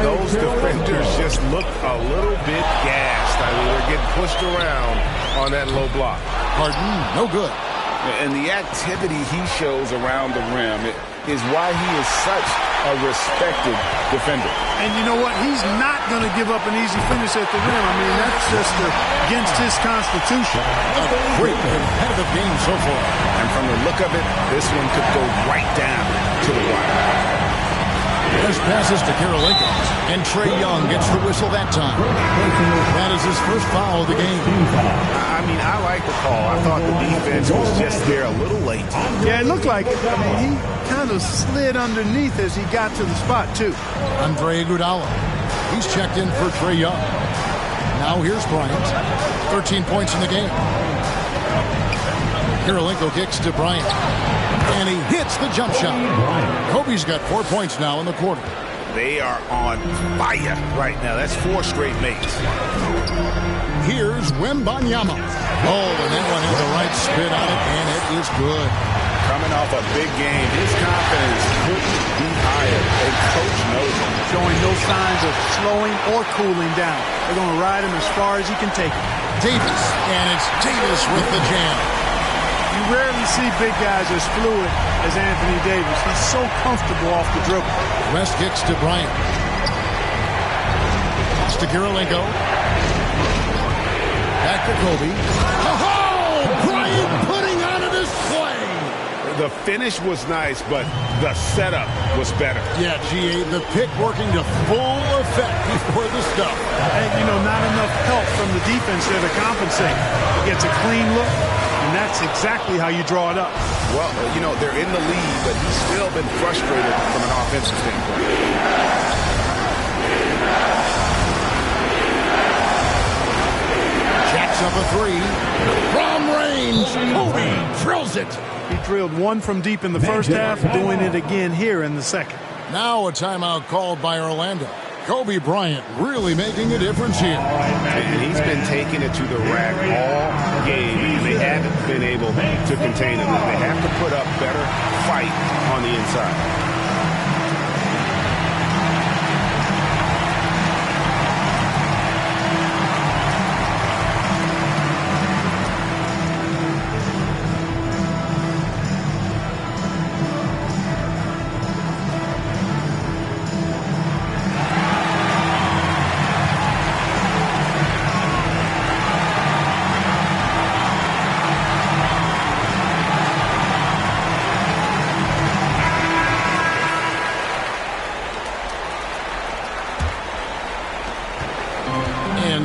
Those defenders just look a little bit gassed. I mean, they're getting pushed around on that low block. Harden, no good. And the activity he shows around the rim is why he is such a respected defender. And you know what? He's not going to give up an easy finish at the rim. I mean, that's just against his constitution. A great competitive game so far. And from the look of it, this one could go right down to the wire. There's passes to Kirilenko. And Trae Young gets the whistle that time. That is his first foul of the game. I mean, I like the call. I thought the defense was just there a little late. Yeah, it looked like it. I mean, he kind of slid underneath as he got to the spot, too. Andre Iguodala. He's checked in for Trae Young. Now here's Bryant. 13 points in the game. Kirilenko kicks to Bryant. And he hits the jump shot. Kobe's got 4 points now in the quarter. They are on fire right now. That's 4 straight makes. Here's Wembanyama. Oh, and that one had the right spin on it, and it is good. Coming off a big game, his confidence couldn't be higher. And coach knows it. Showing no signs of slowing or cooling down. They're going to ride him as far as he can take him. Davis, and it's Davis with the jam. You rarely see big guys as fluid as Anthony Davis. He's so comfortable off the dribble. West kicks to Bryant. Pass to Kirilenko. Back to Kobe. Oh, Bryant putting on a display. The finish was nice, but the setup was better. Yeah, GA, the pick working to full effect before the stuff. And, not enough help from the defense there to compensate. He gets a clean look, and that's exactly how you draw it up. Well, they're in the lead, but he's still been frustrated from an offensive standpoint. Jacks up a three. From range, Kobe drills it. He drilled one from deep in the first half, doing it again here in the second. Now a timeout called by Orlando. Kobe Bryant really making a difference here. And he's been taking it to the rack all game, and they haven't been able to contain him. They have to put up better fight on the inside.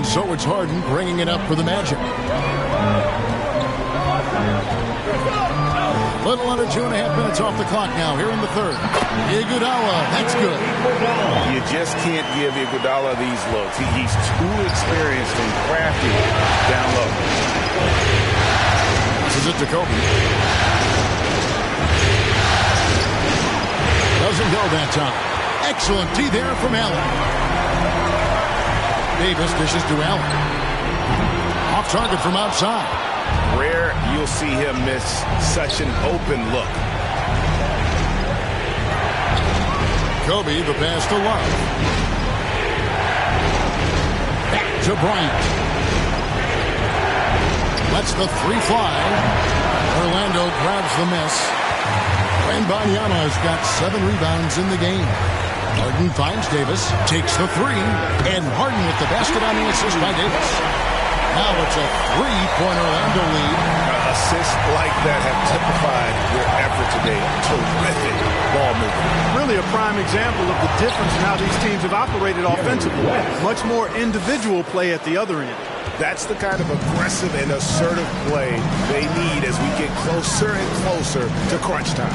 So it's Harden bringing it up for the Magic. Little under 2.5 minutes off the clock now here in the third. Iguodala, that's good. You just can't give Iguodala these looks. He's too experienced and crafty down low. This is it to Kobe. Doesn't go that time. Excellent D there from Allen. Davis dishes to Allen. Off target from outside. Rare you'll see him miss such an open look. Kobe, the pass to Love. Back to Bryant. Lets the three fly. Orlando grabs the miss. Wembanyama's got 7 rebounds in the game. Harden finds Davis, takes the three, and Harden with the basket on the assist by Davis. Now it's a 3-point Orlando lead. Assists like that have typified their effort today. Terrific ball movement. Really a prime example of the difference in how these teams have operated offensively. Much more individual play at the other end. That's the kind of aggressive and assertive play they need as we get closer and closer to crunch time.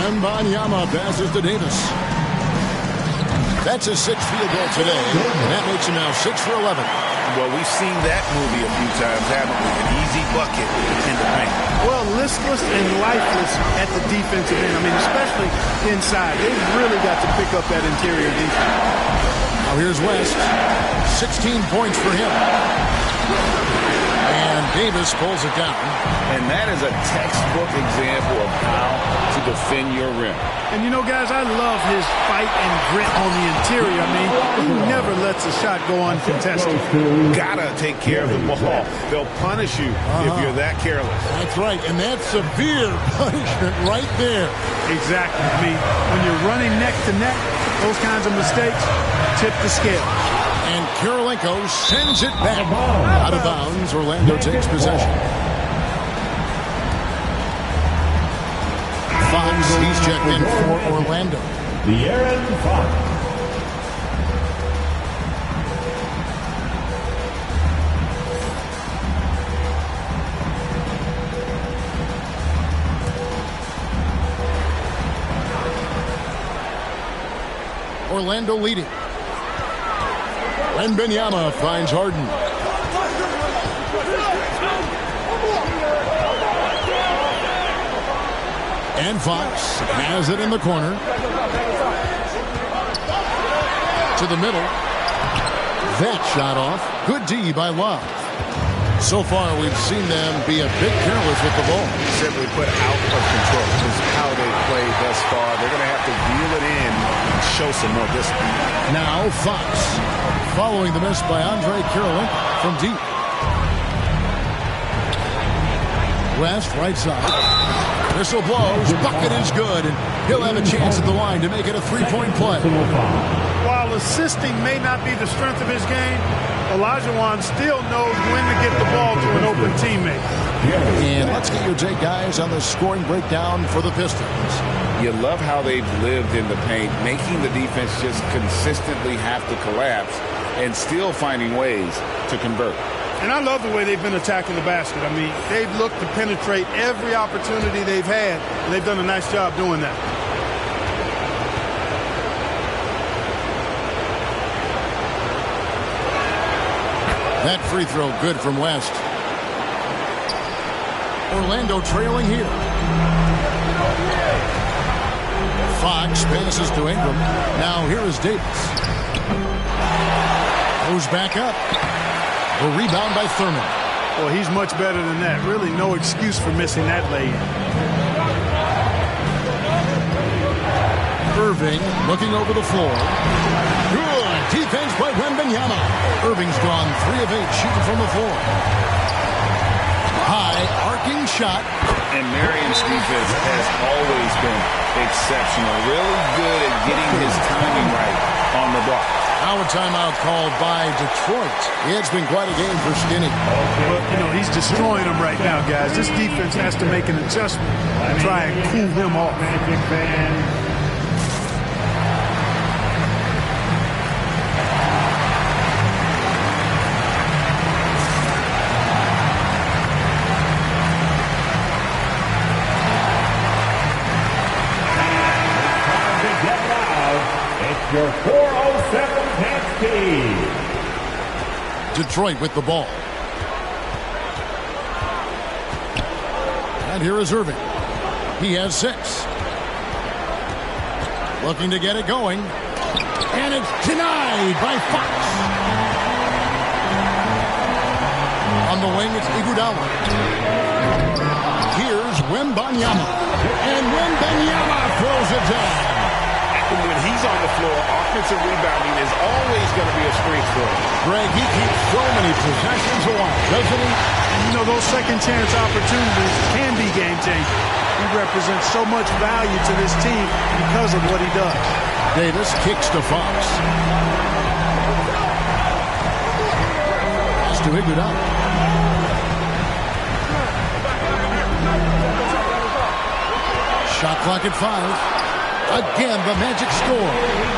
Wembanyama passes to Davis. That's his 6th field goal today, and that makes him now 6 for 11. Well, we've seen that movie a few times, haven't we? An easy bucket in the paint. Well, listless and lifeless at the defensive end. I mean, especially inside. They've really got to pick up that interior defense. Now here's West. 16 points for him. And Davis pulls it down. And that is a textbook example of how to defend your rim. And guys, I love his fight and grit on the interior. I mean, he never lets a shot go uncontested. Gotta take care of the ball. They'll punish you if you're that careless. That's right, and that's severe punishment right there. Exactly. I mean, when you're running neck to neck, those kinds of mistakes tip the scale. And Kirilenko sends it back. Out of bounds, Orlando takes possession. Fox, he's checked in for Orlando. De'Aaron Fox. Orlando leading. Wembanyama finds Harden. And Fox has it in the corner. To the middle. That shot off. Good D by Love. So far, we've seen them be a bit careless with the ball. Simply put, out of control. This is how they played thus far. They're going to have to reel it in and show some more discipline. Now Fox, following the miss by Andre Kirilenko from deep. West, right side. Whistle blows. Bucket is good, and he'll have a chance at the line to make it a three-point play. While assisting may not be the strength of his game, Olajuwon still knows when to get the ball to an open teammate. And let's get your take, guys, on the scoring breakdown for the Pistons. You love how they've lived in the paint, making the defense just consistently have to collapse and still finding ways to convert. And I love the way they've been attacking the basket. I mean, they've looked to penetrate every opportunity they've had, and they've done a nice job doing that. That free throw good from West. Orlando trailing here. Fox passes to Ingram. Now here is Davis. Goes back up. A rebound by Thurman. Well, he's much better than that. Really no excuse for missing that lay-in. Irving looking over the floor. Good defense by Wembanyama. Irving's gone 3 of 8 shooting from the floor. High arcing shot. And Marion's defense has always been exceptional. Really good at getting his timing right on the block. Now a timeout called by Detroit. It's been quite a game for Skinny. But, you know, he's destroying them right now, guys. This defense has to make an adjustment and try and cool him off. Your 407 pass speed. Detroit with the ball. And here is Irving. He has 6. Looking to get it going. And it's denied by Fox. On the wing, it's Iguodala. Here's Wembanyama. And Wembanyama throws it down. When he's on the floor, offensive rebounding is always going to be a strength for him. Greg, he keeps so many possessions alive, doesn't he? You know, those second chance opportunities can be game-changing. He represents so much value to this team because of what he does. Davis kicks to Fox. Pass to Iguodala. Shot clock at 5. Again, the Magic score.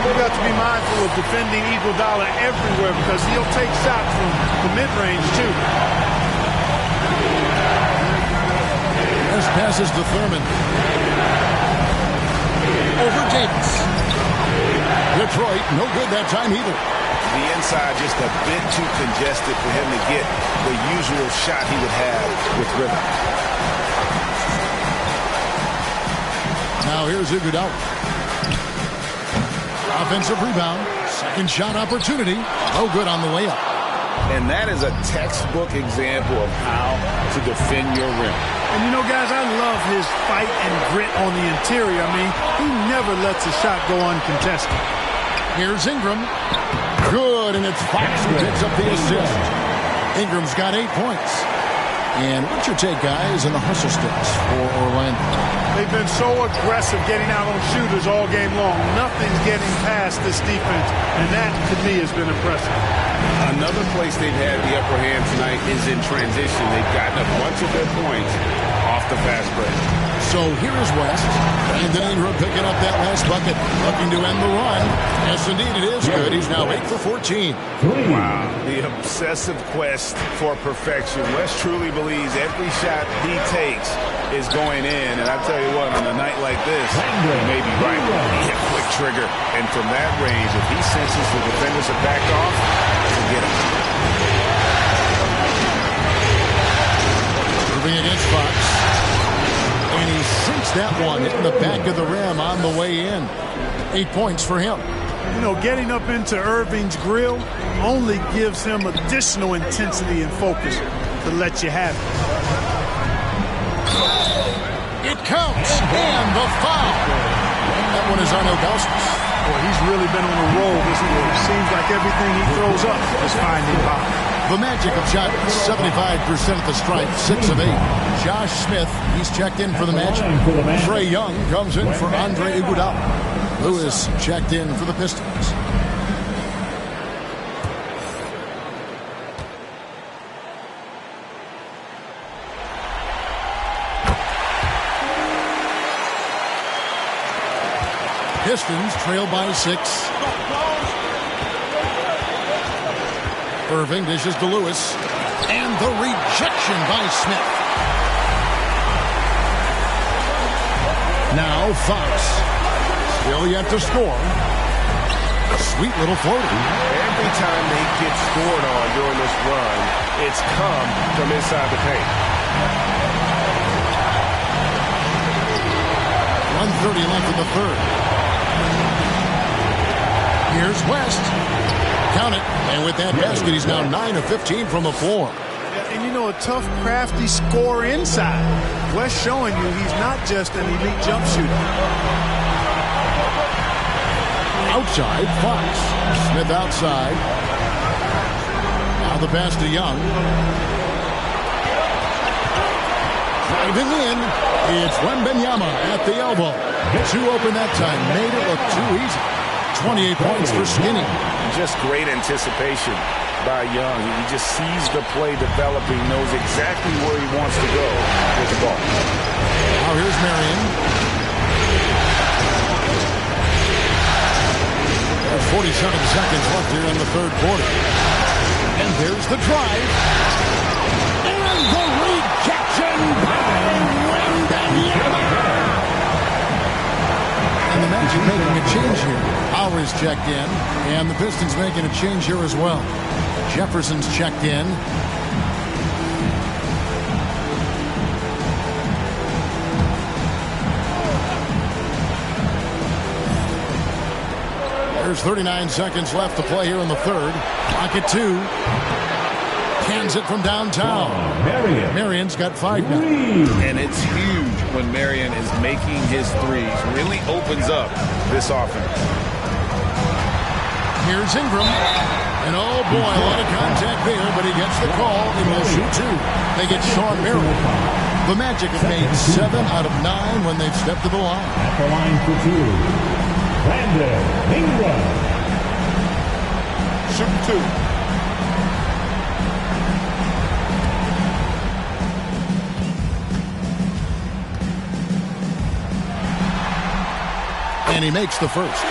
We've got to be mindful of defending Iguodala everywhere because he'll take shots from the mid-range, too. This passes to Thurman. Over Davis. Detroit, no good that time either. The inside just a bit too congested for him to get the usual shot he would have with rhythm. Now here's Iguodala. Offensive rebound. Second shot opportunity. No good on the way up. And that is a textbook example of how to defend your rim. And you know, guys, I love his fight and grit on the interior. I mean, he never lets a shot go uncontested. Here's Ingram. Good, and it's Fox who picks up the assist. Ingram's got 8 points. And what's your take, guys, in the hustle sticks for Orlando? They've been so aggressive getting out on shooters all game long. Nothing's getting past this defense, and that, to me, has been impressive. Another place they've had the upper hand tonight is in transition. They've gotten a bunch of their points off the fast break. So here is West. And then Ingram picking up that last bucket. Looking to end the run. Yes, indeed, it is good. He's now 8 for 14. Wow. The obsessive quest for perfection. West truly believes every shot he takes is going in. And I tell you what, on a night like this, he may be right. He hit quick trigger. And from that range, if he senses the defenders have backed off, forget him. Moving against Fox. And he sinks that one in the back of the rim on the way in. 8 points for him. You know, getting up into Irving's grill only gives him additional intensity and focus. to let you have it. It counts, and the foul. And that one is on Ilgauskas. Boy, he's really been on a roll this year. Seems like everything he throws up is finding bottom. The Magic have shot 75% at the stripe, 6 of 8. Josh Smith, he's checked in for the Magic. Trae Young comes in for Andre Iguodala. Lewis checked in for the Pistons. Pistons trail by 6. Irving dishes to Lewis. And the rejection by Smith. Now Fox. Still yet to score. Sweet little floater. Every time they get scored on during this run, it's come from inside the paint. 1:30 left in the third. Here's West. Count it. And with that basket, he's now 9 of 15 from the floor. And you know, a tough, crafty scorer inside. West showing you he's not just an elite jump shooter. Outside, Fox. Smith outside. Now the pass to Young. Driving in. It's Wembanyama at the elbow. Too open that time. Made it look too easy. 28 points for Skinny. Just great anticipation by Young. He just sees the play developing, knows exactly where he wants to go with the ball. Now here's Marion. There's 47 seconds left here in the third quarter. And there's the drive. And the rejection by Wembanyama. And the Magic making a change here. Howard's checked in, and the Pistons making a change here as well. Jefferson's checked in. There's 39 seconds left to play here in the third. Clock at 2. Cans it from downtown. Marion's got 5 now. And it's huge when Marion is making his threes. Really opens up this offense. Here's Ingram. And oh boy, a lot of contact there, but he gets the call and will shoot 2. They get Sean Marion. The Magic have made 7 out of 9 when they've stepped to the line. At the line for 2, Brandon Ingram. Shoot 2. And he makes the first.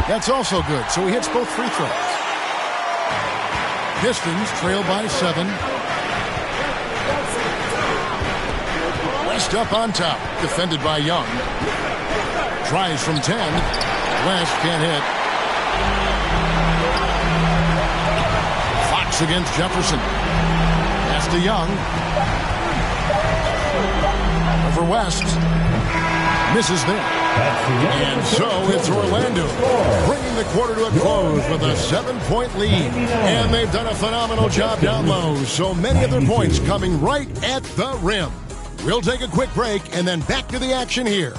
That's also good, so he hits both free throws. Pistons trail by 7. West up on top, defended by Young. Tries from 10. West can't hit. Fox against Jefferson. Pass to Young. Over West. Misses there. And so it's Orlando bringing the quarter to a close with a 7-point lead. And they've done a phenomenal job down low. So many of their points coming right at the rim. We'll take a quick break and then back to the action here.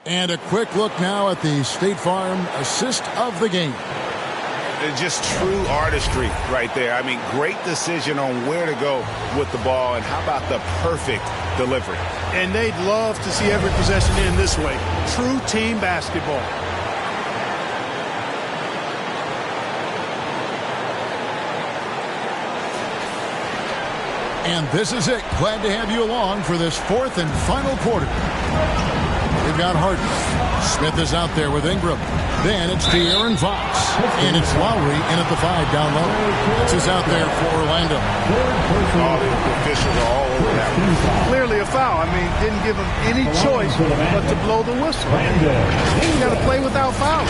And a quick look now at the State Farm assist of the game. Just true artistry right there. I mean, great decision on where to go with the ball, and how about the perfect delivery? And they'd love to see every possession end this way. True team basketball. And this is it. Glad to have you along for this fourth and final quarter. We've got Harden. Smith is out there with Ingram. Then it's De'Aaron Fox. And it's Lowry in at the 5 down low. This is out there for Orlando. All the officials are all over that one. Clearly a foul. I mean, didn't give him any choice but to blow the whistle. He's got to play without fouling.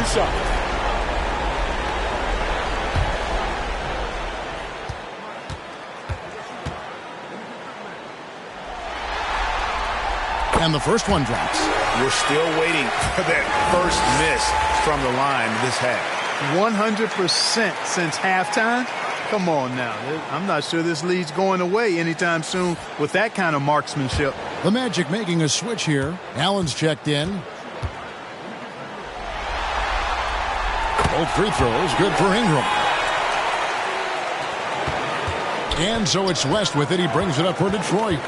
open shot. And the first one drops. We're still waiting for that first miss from the line this half. 100% since halftime. Come on now. I'm not sure this lead's going away anytime soon with that kind of marksmanship. The Magic making a switch here. Allen's checked in. Both free throws good for Ingram. And so it's West with it. He brings it up for Detroit.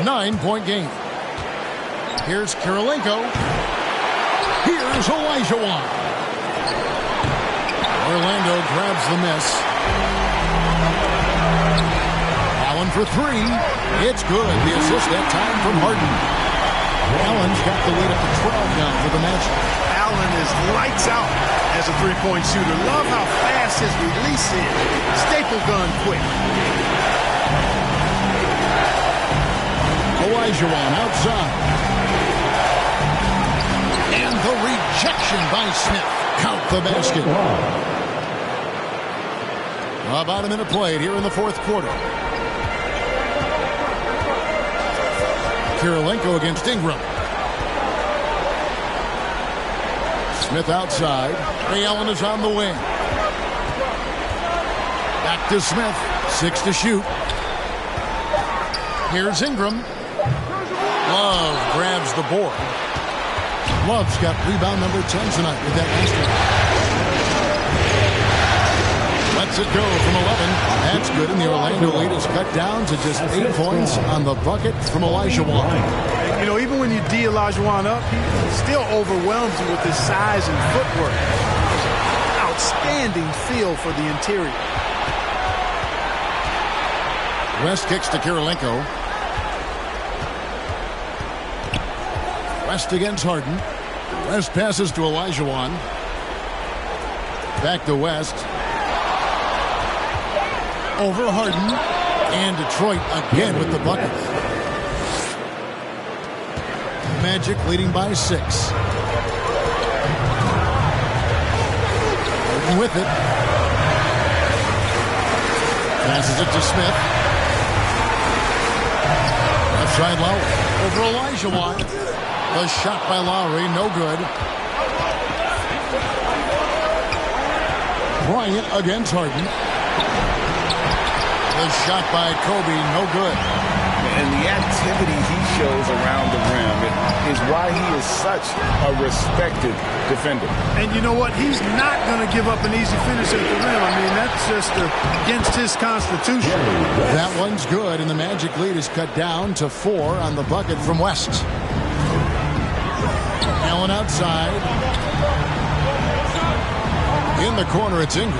9-point game. Here's Kirilenko. Here's Olajuwon. Orlando grabs the miss. Allen for three. It's good. The assist that time from Harden. Allen's got the lead up to 12 now for the Magic. Allen is lights out as a three-point shooter. Love how fast his release is. Staple gun quick. Olajuwon outside. And the rejection by Smith. Count the basket. About a minute played here in the fourth quarter. Kirilenko against Ingram. Smith outside. Ray Allen is on the wing. Back to Smith. 6 to shoot. Here's Ingram. Love grabs the board. Love's got rebound number 10 tonight with that last one. Lets it go from 11. That's good, and the Orlando lead is cut down to just 8 points on the bucket from Olajuwon. You know, even when you D Olajuwon up, he still overwhelms you with his size and footwork. Outstanding feel for the interior. West kicks to Kirilenko. West against Harden. West passes to Olajuwon. Back to West. Over Harden. And Detroit again with the bucket. Magic leading by 6. Harden with it. Passes it to Smith. Left side Lowry. Over Olajuwon. The shot by Lowry, no good. Bryant against Harden. The shot by Kobe, no good. And the activity he shows around the rim is why he is such a respected defender. And you know what? He's not going to give up an easy finish at the rim. I mean, that's just against his constitution. That one's good, and the Magic lead is cut down to 4 on the bucket from West. Allen outside. In the corner, it's Ingram.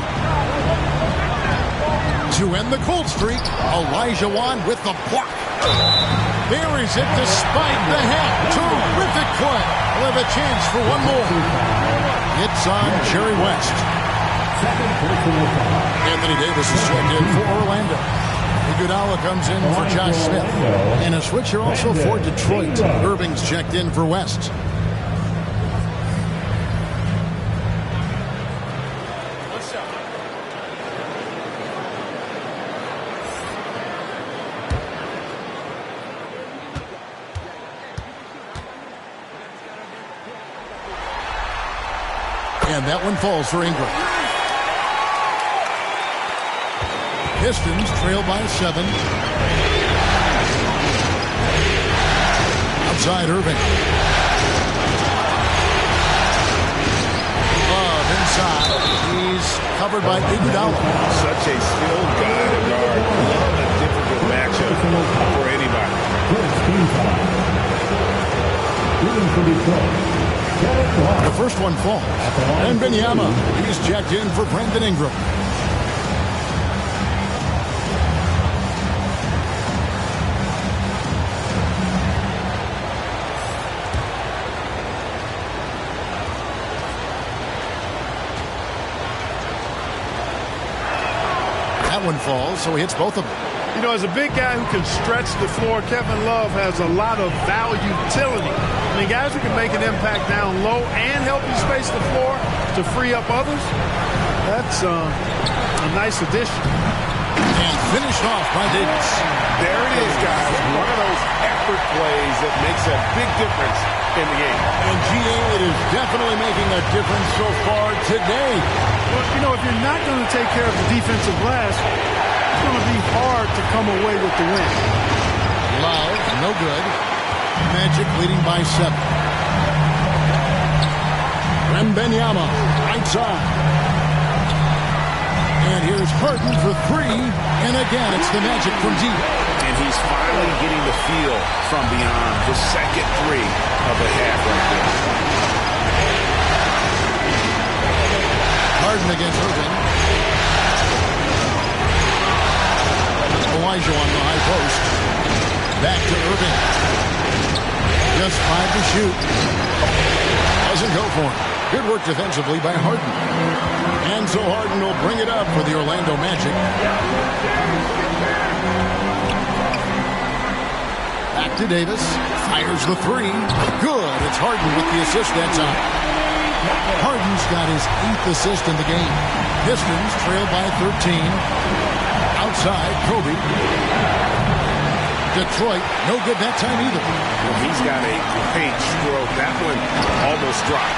To end the cold streak, Olajuwon with the block. Buries it despite the head. Terrific play. We'll have a chance for one more. It's on Jerry West. Anthony Davis is checked in for Orlando. Iguodala comes in for Josh Smith. And a switcher also for Detroit. Irving's checked in for West. And that one falls for Ingram. Pistons trail by 7. Outside Irving. Love inside. He's covered by Iguodala. Such a skilled guy to guard. A difficult matchup for anybody. The first one falls. And Benyama, he's checked in for Brandon Ingram. one falls, so he hits both of them. You know, as a big guy who can stretch the floor, Kevin Love has a lot of value utility. I mean, guys who can make an impact down low and help you space the floor to free up others, that's a nice addition. And finished off by Davis. There it is, guys. One of those effort plays that makes a big difference in the game. And GA, it is definitely making a difference so far today. Well, you know, if you're not going to take care of the defensive glass, it's going to be hard to come away with the win. Love, no good. Magic leading by 7. Wembanyama, right side. And here's Harden for 3. And again, it's the Magic from deep. And he's finally getting the feel from beyond the second 3 of the half right there. Harden against Irving. Elijah on the high post. Back to Irving. Just 5 to shoot. Doesn't go for him. Good work defensively by Harden. And so Harden will bring it up for the Orlando Magic. Back to Davis. Fires the 3. Good. It's Harden with the assist that time. Harden's got his 8th assist in the game. Pistons trail by 13. Outside, Kobe. Detroit, no good that time either. Well, he's got a great stroke. That one almost dropped.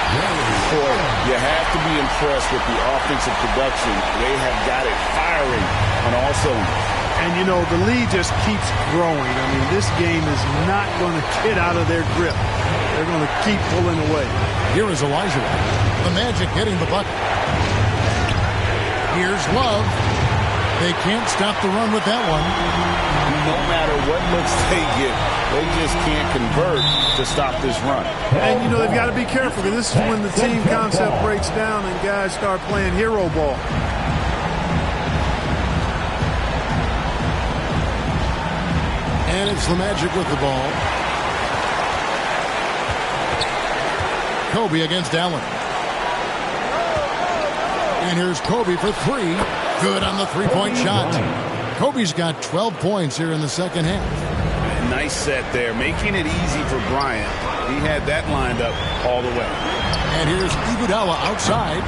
Boy, you have to be impressed with the offensive production. They have got it firing on all cylinders. And, you know, the lead just keeps growing. I mean, this game is not going to get out of their grip. They're going to keep pulling away. Here is Elijah. The Magic getting the bucket. Here's Love. They can't stop the run with that one. No matter what looks they get, they just can't convert to stop this run. And, you know, they've got to be careful because this is when the team concept breaks down and guys start playing hero ball. And it's the Magic with the ball. Kobe against Allen. And here's Kobe for 3. Good on the three-point shot. Kobe's got 12 points here in the second half. Nice set there, making it easy for Bryant. He had that lined up all the way. And here's Iguodala outside.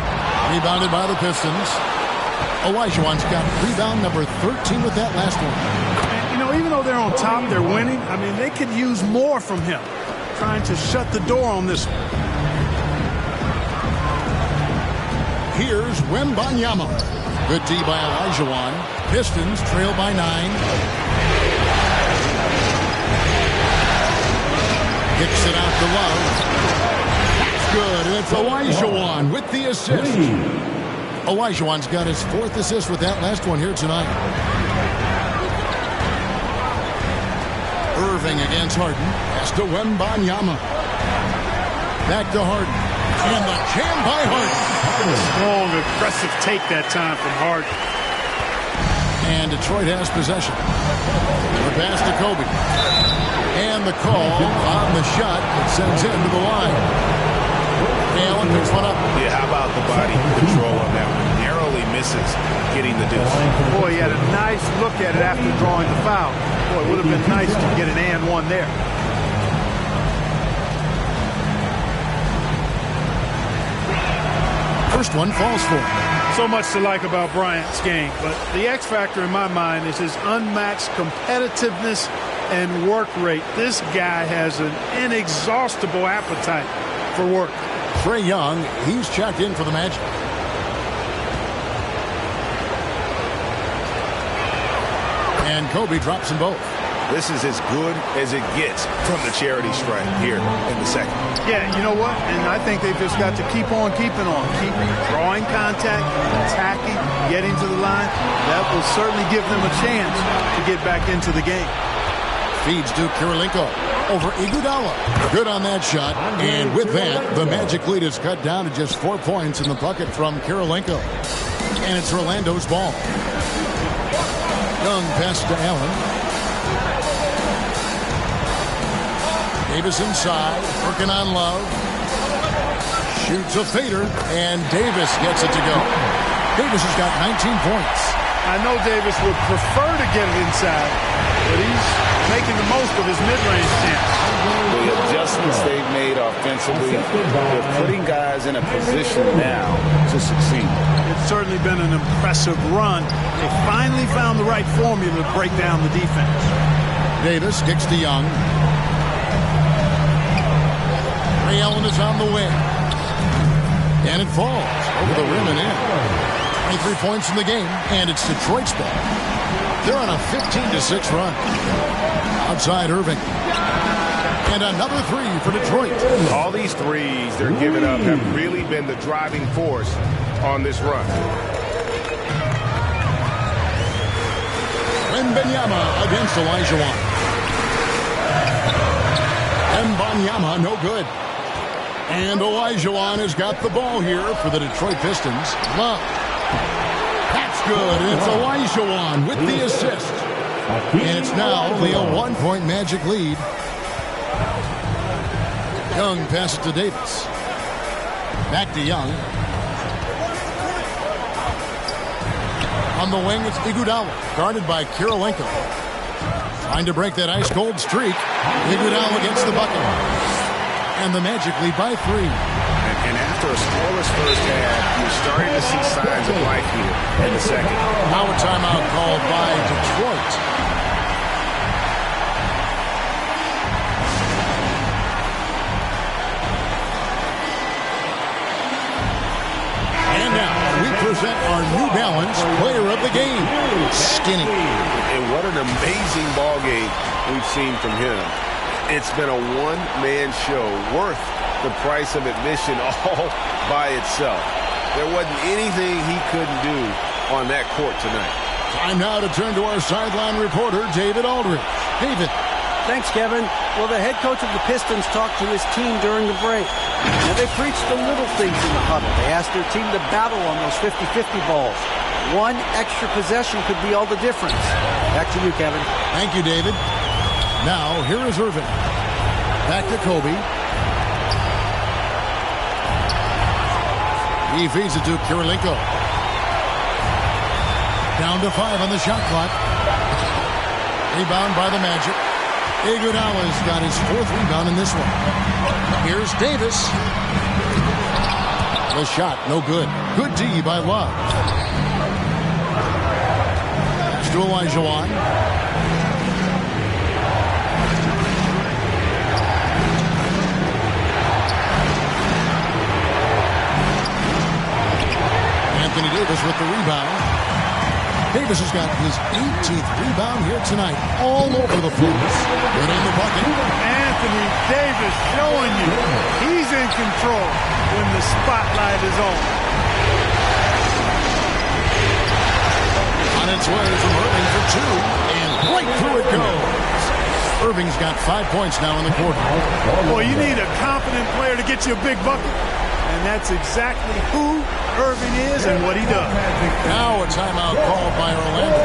Rebounded by the Pistons. Olajuwon's got rebound number 13 with that last one. And, you know, even though they're on top, they're winning. I mean, they could use more from him. Trying to shut the door on this one. Here's Wembanyama. Good D by Olajuwon. Pistons trail by 9. Kicks it out to Love. That's good. And it's Olajuwon with the assist. Olajuwon's got his 4th assist with that last one here tonight. Irving against Harden. Pass to Wembanyama. Back to Harden. And the jam by Harden. Strong, aggressive take that time from Harden. And Detroit has possession. The pass to Kobe. And the call on the shot that sends him to the line. Allen picks one up. Yeah, how about the body control on that one? Narrowly misses getting the deuce. Boy, he had a nice look at it after drawing the foul. Boy, it would have been nice to get an and one there. First one falls for him. So much to like about Bryant's game, but the X factor in my mind is his unmatched competitiveness and work rate. This guy has an inexhaustible appetite for work. Trae Young, he's checked in for the Magic. And Kobe drops them both. This is as good as it gets from the charity stripe here in the second. Yeah, you know what? And I think they've just got to keep on keeping on. Keep drawing contact, attacking, getting to the line. That will certainly give them a chance to get back into the game. Feeds to Kirilenko over Iguodala. Good on that shot. And with that, the Magic lead is cut down to just 4 points in the bucket from Kirilenko. And it's Orlando's ball. Young pass to Allen. Davis inside, working on Love. Shoots a fader, and Davis gets it to go. Davis has got 19 points. I know Davis would prefer to get it inside, but he's making the most of his mid-range chance. The adjustments they've made offensively, they're putting guys in a position now to succeed. It's certainly been an impressive run. They finally found the right formula to break down the defense. Davis kicks to Young. Ray Allen is on the wing. And it falls over the rim and in. 23 points in the game, and it's Detroit's ball. They're on a 15-6 run. Outside Irving. And another three for Detroit. All these threes they're giving up have really been the driving force on this run. Wembanyama against Olajuwon. Wembanyama, no good. And Olajuwon has got the ball here for the Detroit Pistons. Love. That's good. And it's Olajuwon with the assist. And it's now only a 1-point Magic lead. Young passes to Davis. Back to Young. On the wing, it's Iguodala, guarded by Kirilenko. Trying to break that ice-cold streak. Iguodala gets the bucket. And the Magic lead by 3. And after a scoreless first half, you're starting to see signs of life here in the second. Now a timeout called by Detroit. And now we present our New Balance player of the game, Skinny. And what an amazing ball game we've seen from him. It's been a one-man show worth the price of admission all by itself. There wasn't anything he couldn't do on that court tonight. Time now to turn to our sideline reporter, David Aldridge. David. Thanks, Kevin. Well, the head coach of the Pistons talked to his team during the break. Now, they preached the little things in the huddle. They asked their team to battle on those 50-50 balls. One extra possession could be all the difference. Back to you, Kevin. Thank you, David. Now, here is Irving. Back to Kobe. He feeds it to Kirilenko. Down to 5 on the shot clock. Rebound by the Magic. Iguodala's got his 4th rebound in this one. Here's Davis. The shot, no good. Good D by Love. Pass to Olajuwon. Anthony Davis with the rebound. Davis has got his 18th rebound here tonight, all over the place. Good on the bucket. Anthony Davis showing you he's in control when the spotlight is on. On its way from Irving for 2, and right through it goes. Irving's got 5 points now in the quarter. Boy, you need a confident player to get you a big bucket. And that's exactly who Irving is and what he does. Now a timeout called by Orlando.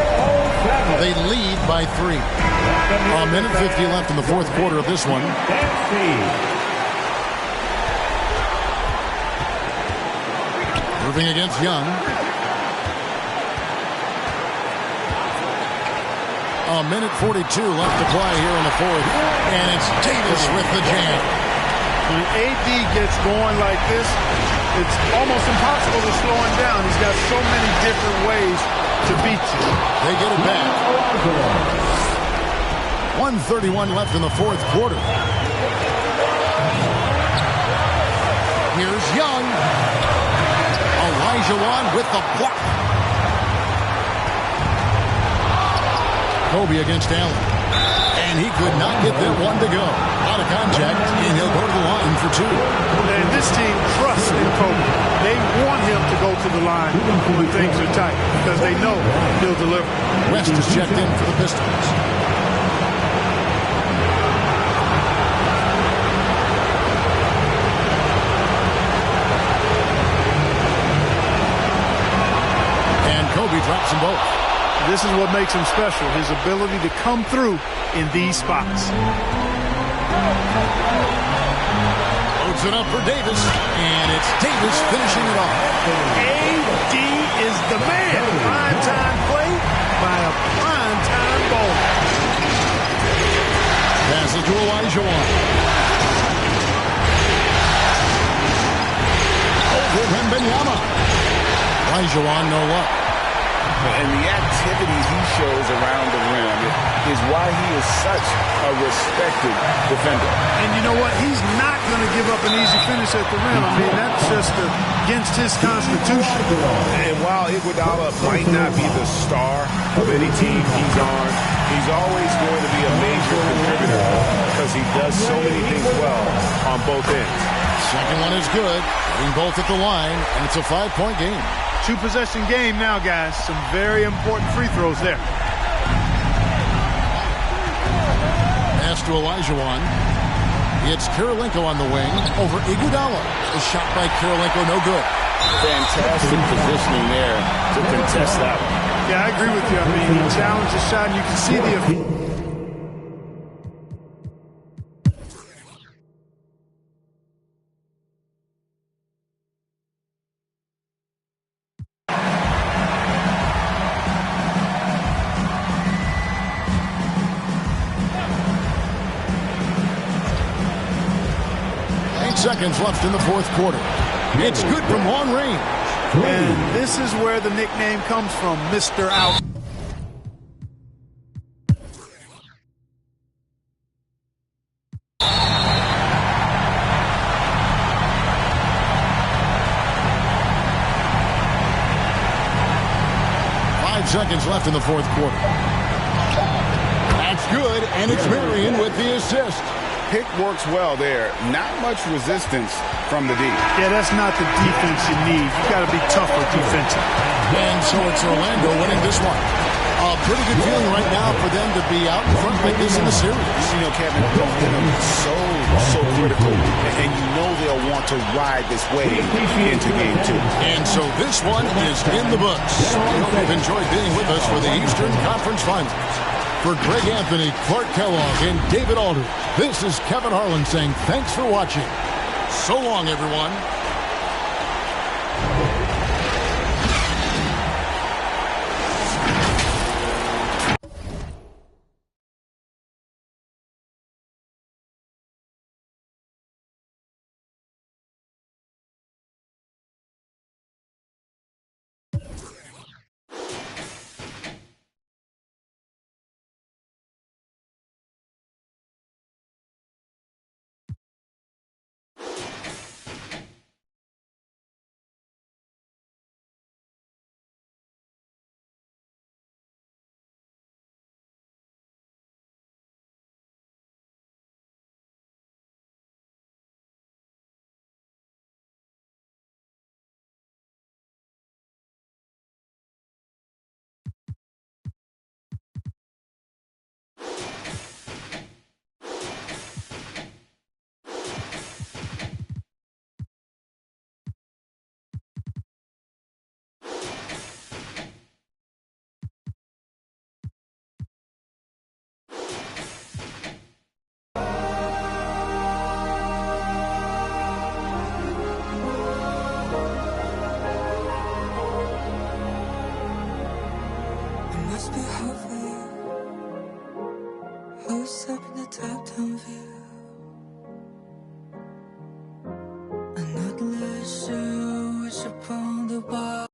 They lead by 3. A minute 50 left in the 4th quarter of this one. Irving against Young. A minute 42 left to play here in the 4th. And it's Davis with the jam. When AD gets going like this, it's almost impossible to slow him down. He's got so many different ways to beat you. They get it back. 1:31 left in the 4th quarter. Here's Young. Olajuwon with the block. Kobe against Allen. And he could not get that one to go. Out of contact, and he'll go to the line for 2. And this team trusts in Kobe. They want him to go to the line when things are tight because they know he'll deliver. West is checked in for the Pistons. And Kobe drops them both. This is what makes him special, his ability to come through in these spots. Puts it up for Davis, and it's Davis finishing it off. AD is the man. Prime-time play by a prime-time bowler. Pass it to Olajuwon. Over Wembanyama. Olajuwon, no luck. And the activities he shows around the rim is why he is such a respected defender. And you know what? He's not going to give up an easy finish at the rim. I mean, that's just against his constitution. And while Iguodala might not be the star of any team he's on, he's always going to be a major contributor because he does so many things well on both ends. Second one is good. Getting both at the line, and it's a 5-point game. 2-possession game now, guys. Some very important free throws there. Pass to Olajuwon. It's Kirilenko on the wing over Iguodala. A shot by Kirilenko, no good. Fantastic positioning there to contest that one. Yeah, I agree with you. I mean, he challenged the shot, and you can see the... Seconds left in the fourth quarter. It's good from long range. And this is where the nickname comes from, Mr. Out. Seconds left in the fourth quarter. That's good, and it's Marion with the assist. Pick works well there. Not much resistance from the D. Yeah, that's not the defense you need. You've got to be tougher defensive. And so it's Orlando winning this one. A pretty good feeling right now for them to be out in front like this in the series. You know, Kevin, so critical. And you know they'll want to ride this wave into game 2. And so this one is in the books. We hope you've enjoyed being with us for the Eastern Conference Finals. For Greg Anthony, Clark Kellogg, and David Aldridge, this is Kevin Harlan saying thanks for watching. So long, everyone. Must be hard for you. Who's up in the top-down view? I'm not really sure what's upon the bar.